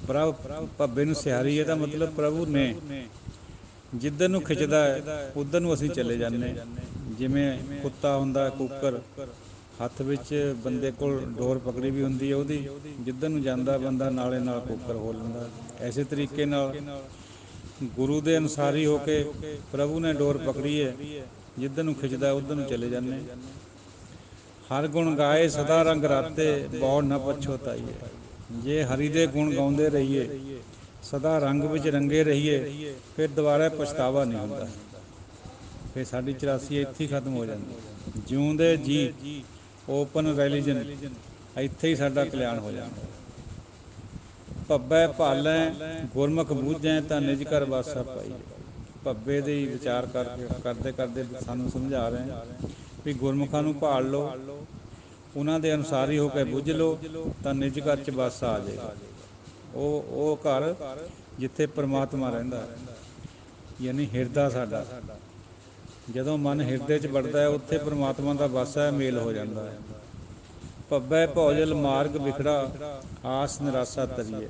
ਪ੍ਰਭ ਭੱਬੇ ਨੂੰ ਸਿਹਾਰੀ, ਇਹਦਾ ਮਤਲਬ ਪ੍ਰਭੂ ਨੇ ਜਿੱਧਰ ਨੂੰ ਖਿੱਚਦਾ ਹੈ ਉੱਧਰ ਨੂੰ ਅਸੀਂ ਚਲੇ ਜਾਂਦੇ। ਜਿਵੇਂ ਕੁੱਤਾ ਹੁੰਦਾ ਕੁੱਕਰ, ਹੱਥ ਵਿੱਚ ਬੰਦੇ ਕੋਲ ਡੋਰ ਪਕੜੀ ਵੀ ਹੁੰਦੀ ਹੈ ਉਹਦੀ, ਜਿੱਧਰ ਨੂੰ ਜਾਂਦਾ ਬੰਦਾ ਨਾਲੇ ਨਾਲ ਕੁੱਕਰ ਹੋ ਲੈਂਦਾ। ਐਸੇ ਤਰੀਕੇ ਨਾਲ ਗੁਰੂ ਦੇ ਅਨੁਸਾਰੀ ਹੋ ਕੇ ਪ੍ਰਭੂ ਨੇ ਡੋਰ ਪਕੜੀ ਹੈ, ਜਿੱਧਰ ਨੂੰ ਖਿੱਚਦਾ ਉੱਧਰ ਨੂੰ ਚਲੇ ਜਾਂਦੇ। ਹਰ ਗੁਣ ਗਾਏ ਸਦਾ ਰੰਗ ਰਾਤੇ, ਬੌੜ ਨਾ ਪਛੋਤਾਈਏ। ਜੇ ਹਰੀ ਦੇ ਗੁਣ ਗਾਉਂਦੇ ਰਹੀਏ, ਸਦਾ ਰੰਗ ਵਿੱਚ ਰੰਗੇ ਰਹੀਏ, ਫਿਰ ਦੁਬਾਰਾ ਪਛਤਾਵਾ ਨਹੀਂ ਹੁੰਦਾ। ਫਿਰ ਸਾਡੀ 84 ਇੱਥੇ ਹੀ ਖਤਮ ਹੋ ਜਾਂਦੀ। ਜਿਉਂਦੇ ਜੀ ਓਪਨ ਰਿਲੀਜਨ, ਇੱਥੇ ਹੀ ਸਾਡਾ ਕਲਿਆਣ ਹੋ ਜਾਂਦਾ। ਭੱਬੈ ਭਾਲੈ ਗੁਰਮੁਖ ਬੂਝੈ, ਤਾਂ ਨਿਜ ਘਰ ਵਾਸਾ ਪਾਈਏ। ਭੱਬੇ ਦੇ ਵਿਚਾਰ ਕਰਦੇ ਕਰਦੇ ਸਾਨੂੰ ਸਮਝਾ ਰਹੇ ਵੀ ਗੁਰਮੁਖਾਂ ਨੂੰ ਭਾਲ ਲਓ, ਉਹਨਾਂ ਦੇ ਅਨੁਸਾਰੀ ਹੋ ਕੇ ਬੁੱਝ ਲਓ, ਤਾਂ ਨਿਜ ਘਰ 'ਚ ਵਾਸਾ ਆ ਜਾਏਗਾ। ਉਹ ਘਰ ਜਿੱਥੇ ਪਰਮਾਤਮਾ ਰਹਿੰਦਾ, ਯਾਨੀ ਹਿਰਦਾ ਸਾਡਾ। ਜਦੋਂ ਮਨ ਹਿਰਦੇ 'ਚ ਵੜਦਾ ਹੈ, ਉੱਥੇ ਪਰਮਾਤਮਾ ਦਾ ਵਾਸਾ ਮੇਲ ਹੋ ਜਾਂਦਾ ਹੈ। ਭੱਬੈ ਭੌਜਲ ਮਾਰਗ ਵਿਖੜਾ, ਆਸ ਨਿਰਾਸਾ ਤਰੀਏ।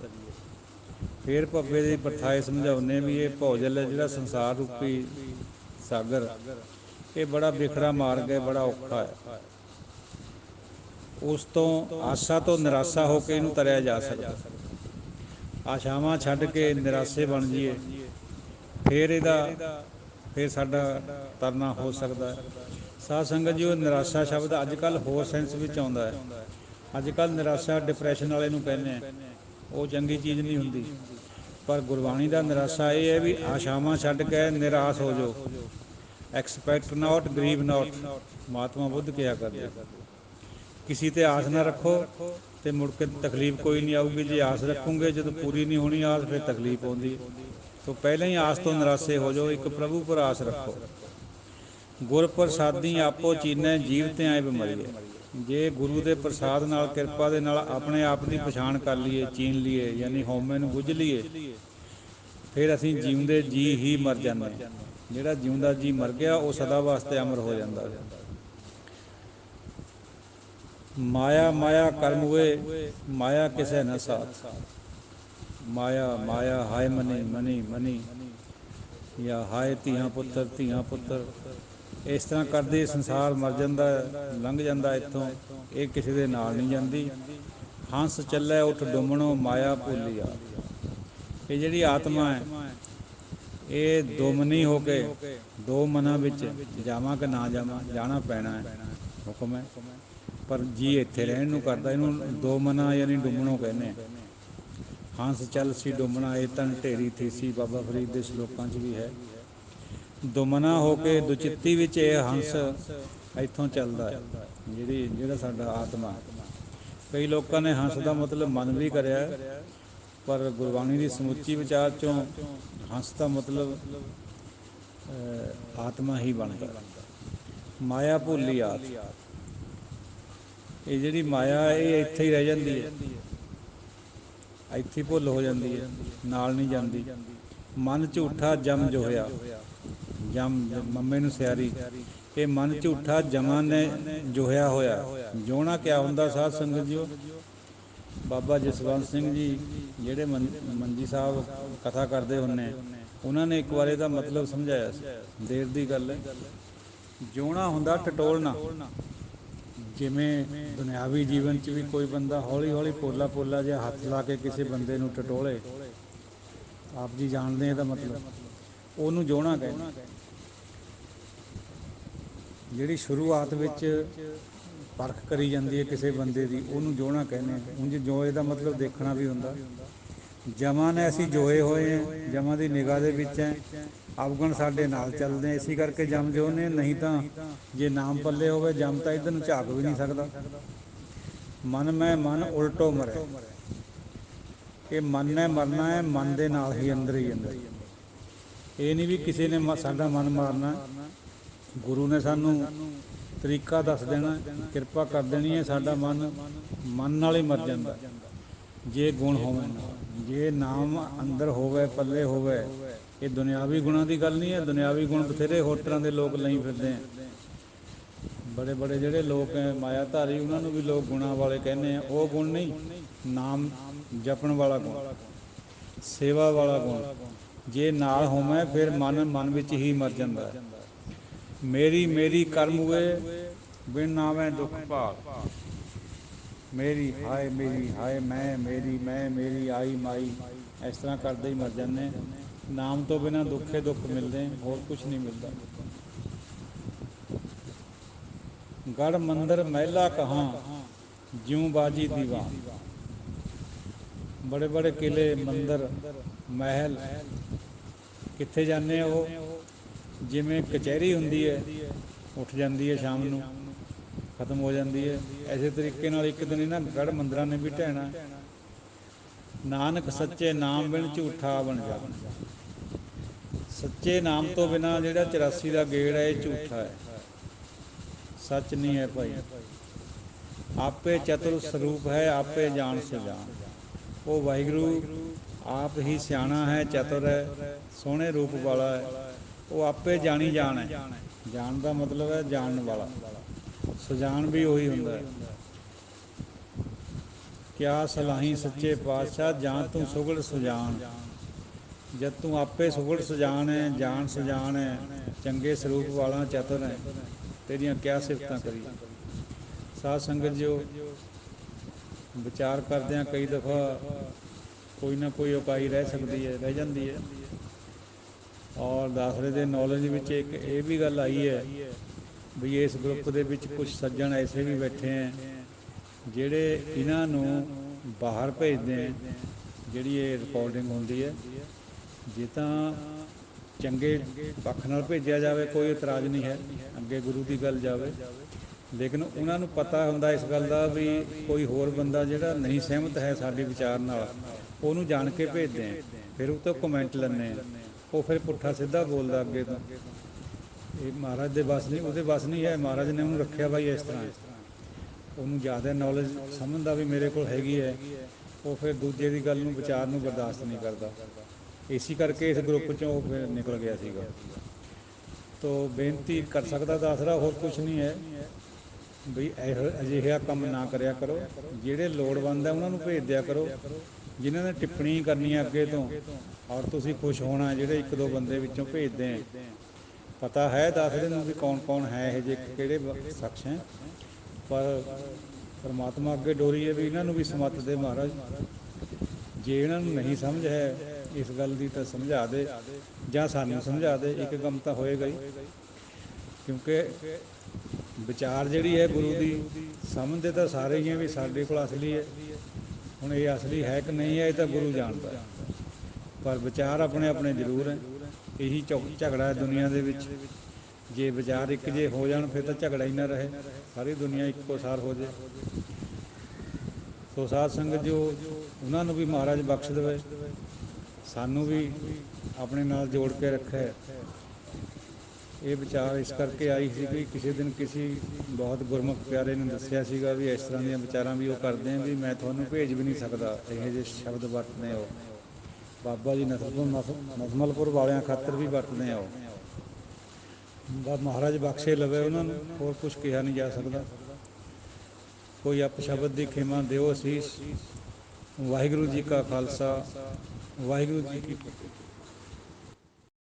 ਫਿਰ ਭੱਬੇ ਦੀ ਪ੍ਰਥਾਏ ਸਮਝਾਉਂਦੇ ਵੀ ਇਹ ਭੌਜਲ ਹੈ ਜਿਹੜਾ ਸੰਸਾਰ ਰੂਪੀ ਸਾਗਰ, ਇਹ ਬੜਾ ਵਿਖੜਾ ਮਾਰਗ ਹੈ, ਬੜਾ ਔਖਾ ਹੈ। ਉਸ ਤੋਂ ਆਸਾ ਤੋਂ ਨਿਰਾਸ਼ਾ ਹੋ ਕੇ ਇਹਨੂੰ ਤਰਿਆ ਜਾ ਸਕਦਾ। ਆਸ਼ਾਵਾਂ ਛੱਡ ਕੇ ਨਿਰਾਸ਼ੇ ਬਣ ਜਾਈਏ, ਫਿਰ ਸਾਡਾ ਤਰਨਾ ਹੋ ਸਕਦਾ। ਸਾਧ ਸੰਗਤ ਜੀ, ਉਹ ਨਿਰਾਸ਼ਾ ਸ਼ਬਦ ਅੱਜ ਕੱਲ੍ਹ ਹੋਰ ਸੈਂਸ ਵਿੱਚ ਆਉਂਦਾ ਹੈ। ਅੱਜ ਕੱਲ੍ਹ ਨਿਰਾਸ਼ਾ ਡਿਪਰੈਸ਼ਨ ਵਾਲੇ ਨੂੰ ਕਹਿੰਦੇ ਆ, ਉਹ ਚੰਗੀ ਚੀਜ਼ ਨਹੀਂ ਹੁੰਦੀ। ਪਰ ਗੁਰਬਾਣੀ ਦਾ ਨਿਰਾਸ਼ਾ ਇਹ ਹੈ ਵੀ ਆਸ਼ਾਵਾਂ ਛੱਡ ਕੇ ਨਿਰਾਸ਼ ਹੋ ਜਾਓ। ਐਕਸਪੈਕਟ ਨਾਟ ਗਰੀਵ ਨਾਟ, ਮਹਾਤਮਾ ਬੁੱਧ ਕਿਹਾ ਕਰਦੇ। ਕਿਸੇ 'ਤੇ ਆਸ ਨਾ ਰੱਖੋ ਅਤੇ ਮੁੜ ਕੇ ਤਕਲੀਫ ਕੋਈ ਨਹੀਂ ਆਊਗੀ। ਜੇ ਆਸ ਰੱਖੋਗੇ, ਜਦੋਂ ਪੂਰੀ ਨਹੀਂ ਹੋਣੀ ਆਸ, ਫਿਰ ਤਕਲੀਫ ਆਉਂਦੀ। ਸੋ ਪਹਿਲਾਂ ਹੀ ਆਸ ਤੋਂ ਨਿਰਾਸ਼ੇ ਹੋ ਜਾਓ, ਇੱਕ ਪ੍ਰਭੂ ਪਰ ਆਸ ਰੱਖੋ। ਗੁਰ ਪ੍ਰਸਾਦੀ ਆਪੋ ਚੀਨੈ, ਜੀਵ ਤੇ ਆਏ ਬਿਮਾਰੀਏ। ਜੇ ਗੁਰੂ ਦੇ ਪ੍ਰਸਾਦ ਨਾਲ, ਕਿਰਪਾ ਦੇ ਨਾਲ ਆਪਣੇ ਆਪ ਦੀ ਪਛਾਣ ਕਰ ਲਈਏ, ਚੀਨ ਲਈਏ, ਯਾਨੀ ਹਉਮੈ ਨੂੰ ਬੁੱਝ ਲਈਏ, ਫਿਰ ਅਸੀਂ ਜਿਉਂਦੇ ਜੀ ਹੀ ਮਰ ਜਾਂਦੇ। ਜਿਹੜਾ ਜਿਉਂਦਾ ਜੀ ਮਰ ਗਿਆ, ਉਹ ਸਦਾ ਵਾਸਤੇ ਅਮਰ ਹੋ ਜਾਂਦਾ। ਮਾਇਆ ਮਾਇਆ ਕਰਮ ਹੋਏ, ਮਾਇਆ ਕਿਸੇ ਨਾ ਸਾਥ। ਮਾਇਆ ਮਾਇਆ ਹਾਏ ਮਨੀ ਮਨੀ ਮਨੀ, ਜਾਂ ਹਾਏ ਧੀਆਂ ਪੁੱਤਰ ਧੀਆਂ ਪੁੱਤਰ। ਇਸ ਤਰ੍ਹਾਂ ਕਰਦੇ ਸੰਸਾਰ ਮਰ ਜਾਂਦਾ, ਲੰਘ ਜਾਂਦਾ ਇੱਥੋਂ। ਇਹ ਕਿਸੇ ਦੇ ਨਾਲ ਨਹੀਂ ਜਾਂਦੀ। ਹੰਸ ਚੱਲੇ ਉੱਠ ਡੁੰਮਣੋ, ਮਾਇਆ ਭੁੱਲੀਆ। ਇਹ ਜਿਹੜੀ ਆਤਮਾ ਹੈ, ਇਹ ਦੁਮਨੀ ਹੋ ਕੇ ਦੋ ਮਨਾਂ ਵਿੱਚ ਜਾਵਾਂ ਕਿ ਨਾ ਜਾਵਾਂ, ਜਾਣਾ ਪੈਣਾ ਹੈ, ਹੁਕਮ ਹੈ। ਪਰ ਜੀ ਇੱਥੇ ਰਹਿਣ ਨੂੰ ਕਰਦਾ। ਇਹਨੂੰ ਦੋ ਮਨਾਂ ਯਾਨੀ ਡੁੰਮਣੋਂ ਕਹਿੰਦੇ ਆ। ਹੰਸ ਚੱਲ ਸੀ ਡੁੰਮਣਾ, ਇਹ ਤਨ ਢੇਰੀ ਥੀ ਸੀ, ਬਾਬਾ ਫਰੀਦ ਦੇ ਸ਼ਲੋਕਾਂ 'ਚ ਵੀ ਹੈ। ਦੁਮਨਾ ਹੋ ਕੇ ਦੁਚਿੱਤੀ ਵਿੱਚ ਇਹ ਹੰਸ ਇੱਥੋਂ ਚੱਲਦਾ ਹੈ, ਜਿਹੜਾ ਸਾਡਾ ਆਤਮਾ। ਕਈ ਲੋਕਾਂ ਨੇ ਹੰਸ ਦਾ ਮਤਲਬ ਮਨ ਵੀ ਕਰਿਆ, ਪਰ ਗੁਰਬਾਣੀ ਦੀ ਸਮੁੱਚੀ ਵਿਚਾਰ 'ਚੋਂ ਹੰਸ ਦਾ ਮਤਲਬ ਆਤਮਾ ਹੀ ਬਣਦਾ। ਮਾਇਆ ਭੁੱਲੀ ਆਤ, ਇਹ ਜਿਹੜੀ ਮਾਇਆ ਇਹ ਇੱਥੇ ਹੀ ਰਹਿ ਜਾਂਦੀ ਹੈ, ਇੱਥੇ ਭੁੱਲ ਹੋ ਜਾਂਦੀ ਹੈ, ਨਾਲ ਨਹੀਂ ਜਾਂਦੀ। ਮਨ ਝੂਠਾ ਜਮ ਜੋਹਿਆ, ਜਮ ਮੰਮੇ ਨੂੰ ਸਿਆਰੀ, ਇਹ ਮਨ ਝੂਠਾ ਜਮਾਂ ਨੇ ਜੋਹਿਆ ਹੋਇਆ। ਜੋਹਣਾ ਕਿਆ ਹੁੰਦਾ ਸਾਧ ਸੰਗਤ ਜੀਓ? ਬਾਬਾ ਜਸਵੰਤ ਸਿੰਘ ਜੀ ਜਿਹੜੇ ਮੰਜੀ ਸਾਹਿਬ ਕਥਾ ਕਰਦੇ ਹੁੰਦੇ, ਉਹਨਾਂ ਨੇ ਇੱਕ ਵਾਰ ਇਹਦਾ ਮਤਲਬ ਸਮਝਾਇਆ ਸੀ। ਦੇਰ ਦੀ ਗੱਲ ਹੈ। ਜੋਹਣਾ ਹੁੰਦਾ ਟਟੋਲਣਾ। ਜਿਵੇਂ ਦੁਨਿਆਵੀ ਜੀਵਨ 'ਚ ਵੀ ਕੋਈ ਬੰਦਾ ਹੌਲੀ ਹੌਲੀ ਪੋਲਾ ਪੋਲਾ ਜਿਹਾ ਹੱਥ ਲਾ ਕੇ ਕਿਸੇ ਬੰਦੇ ਨੂੰ ਟਟੋਲੇ, ਆਪ ਜੀ ਜਾਣਦੇ ਇਹਦਾ ਮਤਲਬ, ਉਹਨੂੰ ਜੋਹਣਾ ਕਹਿੰਦੇ। ਜਿਹੜੀ ਸ਼ੁਰੂਆਤ ਵਿੱਚ ਪਰਖ ਕਰੀ ਜਾਂਦੀ ਹੈ ਕਿਸੇ ਬੰਦੇ ਦੀ, ਉਹਨੂੰ ਜੋਹਣਾ ਕਹਿੰਦੇ। ਉਂਝ ਜੋਏ ਦਾ ਮਤਲਬ ਦੇਖਣਾ ਵੀ ਹੁੰਦਾ। ਜਮਾਂ ਨੇ ਅਸੀਂ ਜੋਏ ਹੋਏ ਹਾਂ, ਜਮਾਂ ਦੀ ਨਿਗਾਹ ਦੇ ਵਿੱਚ ਹੈ, ਅਵਗੁਣ ਸਾਡੇ ਨਾਲ ਚੱਲਦੇ, ਇਸੇ ਕਰਕੇ ਜਮ ਜੋਹਨੇ। ਨਹੀਂ ਤਾਂ ਜੇ ਨਾਮ ਪੱਲੇ ਹੋਵੇ, ਜਮ ਤਾਂ ਇੱਧਰ ਨੂੰ ਝਾਕ ਵੀ ਨਹੀਂ ਸਕਦਾ। ਮਨ ਮੈਂ ਮਨ ਉਲਟੋ ਮਰੇ, ਇਹ ਮਨ ਨੇ ਮਰਨਾ ਹੈ, ਮਨ ਦੇ ਨਾਲ ਹੀ ਅੰਦਰ ਹੀ ਅੰਦਰ। ਇਹ ਨਹੀਂ ਵੀ ਕਿਸੇ ਨੇ ਸਾਡਾ ਮਨ ਮਾਰਨਾ। ਗੁਰੂ ਨੇ ਸਾਨੂੰ ਤਰੀਕਾ ਦੱਸ ਦੇਣਾ, ਕਿਰਪਾ ਕਰ ਦੇਣੀ ਹੈ। ਸਾਡਾ ਮਨ ਨਾਲ ਹੀ ਮਰ ਜਾਂਦਾ ਜੇ ਗੁਣ ਹੋਵੇ ਨਾ। ਜੇ ਨਾਮ ਅੰਦਰ ਹੋਵੇ, ਪੱਲੇ ਹੋਵੇ। ਇਹ ਦੁਨਿਆਵੀ ਗੁਣਾਂ ਦੀ ਗੱਲ ਨਹੀਂ ਹੈ। ਦੁਨਿਆਵੀ ਗੁਣ ਬਥੇਰੇ ਹੋਰ ਤਰ੍ਹਾਂ ਦੇ ਲੋਕ ਲਈ ਫਿਰਦੇ ਹੈ। ਬੜੇ ਬੜੇ ਜਿਹੜੇ ਲੋਕ ਹੈ ਮਾਇਆਧਾਰੀ, ਉਹਨਾਂ ਨੂੰ ਵੀ ਲੋਕ ਗੁਣਾਂ ਵਾਲੇ ਕਹਿੰਦੇ ਆ। ਉਹ ਗੁਣ ਨਹੀਂ, ਨਾਮ ਜਪਣ ਵਾਲਾ ਗੁਣ। ਸੇਵਾ ਵਾਲਾ ਗੁਣ ਜੇ ਨਾਲ ਹੋਵੇ ਫਿਰ ਮਨ ਵਿੱਚ ਹੀ ਮਰ ਜਾਂਦਾ। ਮੇਰੀ ਮੇਰੀ ਕਰਮ ਹੋਏ ਬਿਨ ਨਾਵੇਂ ਦੁੱਖ ਭਾਗ। ਮੇਰੀ ਹਾਏ ਮੇਰੀ ਹਾਏ ਮੈਂ ਮੇਰੀ ਆਈ ਮਾਈ, ਇਸ ਤਰ੍ਹਾਂ ਕਰਦੇ ਹੀ ਮਰ ਜਾਂਦੇ। ਨਾਮ ਤੋਂ ਬਿਨਾਂ ਦੁੱਖੇ ਦੁੱਖ ਮਿਲਦੇ, ਹੋਰ ਕੁਛ ਨਹੀਂ ਮਿਲਦਾ। ਗੜ ਮੰਦਰ ਮਹਿਲਾ ਕਹਾਂ ਜਿਉਂ ਬਾਜੀ ਦੀਵਾਨ। ਬੜੇ ਬੜੇ ਕਿਲੇ, ਮੰਦਰ, ਮਹਿਲ ਕਿੱਥੇ ਜਾਂਦੇ ਆ ਉਹ? ਜਿਵੇਂ ਕਚਹਿਰੀ ਹੁੰਦੀ ਹੈ, ਉੱਠ ਜਾਂਦੀ ਹੈ ਸ਼ਾਮ ਨੂੰ, ਖਤਮ ਹੋ ਜਾਂਦੀ ਹੈ। ਇਸੇ ਤਰੀਕੇ ਨਾਲ ਇੱਕ ਦਿਨ ਇਹਨਾਂ ਗੜ ਮੰਦਰਾਂ ਨੇ ਵੀ ਢਹਿਣਾ। ਨਾਨਕ ਸੱਚੇ ਨਾਮ ਬਿਨ ਝੂਠਾ ਬਣ ਜਾ। ਸੱਚੇ ਨਾਮ ਤੋਂ ਬਿਨਾਂ ਜਿਹੜਾ 84 ਦਾ ਗੇੜ ਹੈ ਇਹ ਝੂਠਾ ਹੈ, ਸੱਚ ਨਹੀਂ ਹੈ ਭਾਈ। ਆਪੇ ਚਤੁਰ ਸਰੂਪ ਹੈ ਆਪੇ ਜਾਣ ਸੁਜਾਨ। ਉਹ ਵਾਹਿਗੁਰੂ ਆਪ ਹੀ ਸਿਆਣਾ ਹੈ, ਚਤੁਰ ਹੈ, ਸੋਹਣੇ ਰੂਪ ਵਾਲਾ ਹੈ। ਉਹ ਆਪੇ ਜਾਣੀ ਜਾਣ ਹੈ। ਜਾਣ ਦਾ ਮਤਲਬ ਹੈ ਜਾਣਨ ਵਾਲਾ। ਸੁਜਾਨ ਵੀ ਉਹੀ ਹੁੰਦਾ ਹੈ। ਕਿਆ ਸਲਾਹੀ ਸੱਚੇ ਪਾਤਸ਼ਾਹ ਜਾਂ ਤੂੰ ਸੁਗੜ ਸੁਜਾਨ। ਜਦ ਤੂੰ ਆਪੇ ਸੁਗੜ ਸੁਜਾਨ ਹੈ, ਜਾਣ ਸੁਜਾਨ ਹੈ, ਚੰਗੇ ਸਰੂਪ ਵਾਲਾ, ਚਤੁਰ ਹੈ, ਤੇਰੀਆਂ ਕਿਆ ਸਿਫਤਾਂ ਕਰੀਏ। ਸਾਧ ਸੰਗਤ ਜੋ ਵਿਚਾਰ ਕਰਦਿਆਂ ਕਈ ਦਫਾ ਕੋਈ ਨਾ ਕੋਈ ਉਕਾਈ ਰਹਿ ਸਕਦੀ ਹੈ, ਰਹਿ ਜਾਂਦੀ ਹੈ। ਔਰ ਦਾਸਰੇ ਦੇ ਨੌਲੇਜ ਵਿੱਚ ਇੱਕ ਇਹ ਵੀ ਗੱਲ ਆਈ ਹੈ ਵੀ ਇਸ ਗਰੁੱਪ ਦੇ ਵਿੱਚ ਕੁਛ ਸੱਜਣ ਐਸੇ ਵੀ ਬੈਠੇ ਹੈ ਜਿਹੜੇ ਇਹਨਾਂ ਨੂੰ ਬਾਹਰ ਭੇਜਦੇ ਹੈ। ਜਿਹੜੀ ਇਹ ਰਿਕਾਰਡਿੰਗ ਹੁੰਦੀ ਹੈ, ਜੇ ਤਾਂ ਚੰਗੇ ਪੱਖ ਨਾਲ ਭੇਜਿਆ ਜਾਵੇ ਕੋਈ ਇਤਰਾਜ਼ ਨਹੀਂ ਹੈ, ਅੱਗੇ ਗੁਰੂ ਦੀ ਗੱਲ ਜਾਵੇ। ਲੇਕਿਨ ਉਹਨਾਂ ਨੂੰ ਪਤਾ ਹੁੰਦਾ ਇਸ ਗੱਲ ਦਾ ਵੀ ਕੋਈ ਹੋਰ ਬੰਦਾ ਜਿਹੜਾ ਨਹੀਂ ਸਹਿਮਤ ਹੈ ਸਾਡੇ ਵਿਚਾਰ ਨਾਲ, ਉਹਨੂੰ ਜਾਣ ਕੇ ਭੇਜਦੇ ਆ। ਫਿਰ ਉਹ ਤੋਂ ਕਮੈਂਟ ਲੈਂਦੇ ਆ, ਉਹ ਫਿਰ ਪੁੱਠਾ ਸਿੱਧਾ ਬੋਲਦਾ ਅੱਗੇ ਤੋਂ। ਇਹ ਮਹਾਰਾਜ ਦੇ ਬਸ ਨਹੀਂ, ਉਹਦੇ ਬਸ ਨਹੀਂ ਹੈ। ਮਹਾਰਾਜ ਨੇ ਉਹਨੂੰ ਰੱਖਿਆ ਬਾਈ ਇਸ ਤਰ੍ਹਾਂ। ਉਹਨੂੰ ਜ਼ਿਆਦਾ ਨੌਲੇਜ ਸਮਝਦਾ ਵੀ ਮੇਰੇ ਕੋਲ ਹੈਗੀ ਹੈ, ਉਹ ਫਿਰ ਦੂਜੇ ਦੀ ਗੱਲ ਨੂੰ, ਵਿਚਾਰ ਨੂੰ ਬਰਦਾਸ਼ਤ ਨਹੀਂ ਕਰਦਾ। ਇਸੇ ਕਰਕੇ ਇਸ ਗਰੁੱਪ 'ਚੋਂ ਉਹ ਫਿਰ ਨਿਕਲ ਗਿਆ ਸੀਗਾ। ਤੋ ਬੇਨਤੀ ਕਰ ਸਕਦਾ ਦਾਸਰਾ, ਹੋਰ ਕੁਛ ਨਹੀਂ ਹੈ ਬਈ ਇਹੋ ਅਜਿਹਾ ਕੰਮ ਨਾ ਕਰਿਆ ਕਰੋ। ਜਿਹੜੇ ਲੋੜਵੰਦ ਹੈ ਉਹਨਾਂ ਨੂੰ ਭੇਜ ਦਿਆ ਕਰੋ। ਜਿਨ੍ਹਾਂ ਨੇ ਟਿੱਪਣੀ ਕਰਨੀ ਹੈ ਅੱਗੇ ਤੋਂ, ਔਰ ਤੁਸੀਂ ਖੁਸ਼ ਹੋਣਾ ਜਿਹੜੇ ਇੱਕ ਦੋ ਬੰਦੇ ਵਿੱਚੋਂ ਭੇਜਦੇ ਹੈ। ਪਤਾ ਹੈ ਦਾਸਰੇ ਨੂੰ ਵੀ ਕੌਣ ਕੌਣ ਹੈ ਇਹ ਜਿਹੇ, ਕਿਹੜੇ ਸ਼ਖਸ ਹੈ। ਪਰ ਪਰਮਾਤਮਾ ਅੱਗੇ ਡੋਰੀ ਹੈ ਵੀ ਇਹਨਾਂ ਨੂੰ ਵੀ ਸਮੱਤ ਦੇ ਮਹਾਰਾਜ। ਜੇ ਇਹਨਾਂ ਨੂੰ ਨਹੀਂ ਸਮਝ ਹੈ ਇਸ ਗੱਲ ਦੀ ਤਾਂ ਸਮਝਾ ਦੇ, ਜਾਂ ਸਾਨੂੰ ਸਮਝਾ ਦੇ। ਇੱਕ ਕੰਮ ਤਾਂ ਹੋਏਗਾ ਹੀ, ਕਿਉਂਕਿ ਵਿਚਾਰ ਜਿਹੜੀ ਹੈ ਗੁਰੂ ਦੀ, ਸਮਝਦੇ ਤਾਂ ਸਾਰੇ ਹੀ ਹੈ ਵੀ ਸਾਡੇ ਕੋਲ ਅਸਲੀ ਹੈ। ਹੁਣ ਇਹ ਅਸਲੀ ਹੈ ਕਿ ਨਹੀਂ ਹੈ ਇਹ ਤਾਂ ਗੁਰੂ ਜਾਣਦਾ, ਪਰ ਵਿਚਾਰ ਆਪਣੇ ਆਪਣੇ ਜ਼ਰੂਰ ਹੈ। ਇਹੀ ਝਗੜਾ ਹੈ ਦੁਨੀਆ ਦੇ ਵਿੱਚ। ਜੇ ਵਿਚਾਰ ਇੱਕ ਜੇ ਹੋ ਜਾਣ ਫਿਰ ਤਾਂ ਝਗੜਾ ਹੀ ਨਾ ਰਹੇ, ਸਾਰੀ ਦੁਨੀਆ ਇੱਕੋ ਸਾਰ ਹੋ ਜਾਏ। ਸੋ ਸਾਧ ਸੰਗਤ ਜੋ, ਉਹਨਾਂ ਨੂੰ ਵੀ ਮਹਾਰਾਜ ਬਖਸ਼ ਦੇਵੇ, ਸਾਨੂੰ ਵੀ ਆਪਣੇ ਨਾਲ ਜੋੜ ਕੇ ਰੱਖੇ। ਇਹ ਵਿਚਾਰ ਇਸ ਕਰਕੇ ਆਈ ਸੀ ਕਿ ਕਿਸੇ ਦਿਨ ਕਿਸੇ ਬਹੁਤ ਗੁਰਮੁਖ ਪਿਆਰੇ ਨੇ ਦੱਸਿਆ ਸੀਗਾ ਵੀ ਇਸ ਤਰ੍ਹਾਂ ਦੀਆਂ ਵਿਚਾਰਾਂ ਵੀ ਉਹ ਕਰਦੇ ਆ ਵੀ ਮੈਂ ਤੁਹਾਨੂੰ ਭੇਜ ਵੀ ਨਹੀਂ ਸਕਦਾ। ਇਹੋ ਜਿਹੇ ਸ਼ਬਦ ਵਰਤਦੇ ਉਹ ਬਾਬਾ ਜੀ ਨਸਮਲਪੁਰ ਵਾਲਿਆਂ ਖਾਤਰ ਵੀ ਵਰਤਦੇ ਆ ਉਹ। ਮਹਾਰਾਜ ਬਖਸ਼ੇ ਲਵੇ ਉਹਨਾਂ ਨੂੰ, ਹੋਰ ਕੁਛ ਕਿਹਾ ਨਹੀਂ ਜਾ ਸਕਦਾ। ਕੋਈ ਅਪਸ਼ਬਦ ਦੀ ਖਿਮਾ ਦਿਓ ਅਸੀਸ। ਵਾਹਿਗੁਰੂ ਜੀ ਕਾ ਖਾਲਸਾ, ਵਾਹਿਗੁਰੂ ਜੀ ਕੀ ਫਤਿਹ।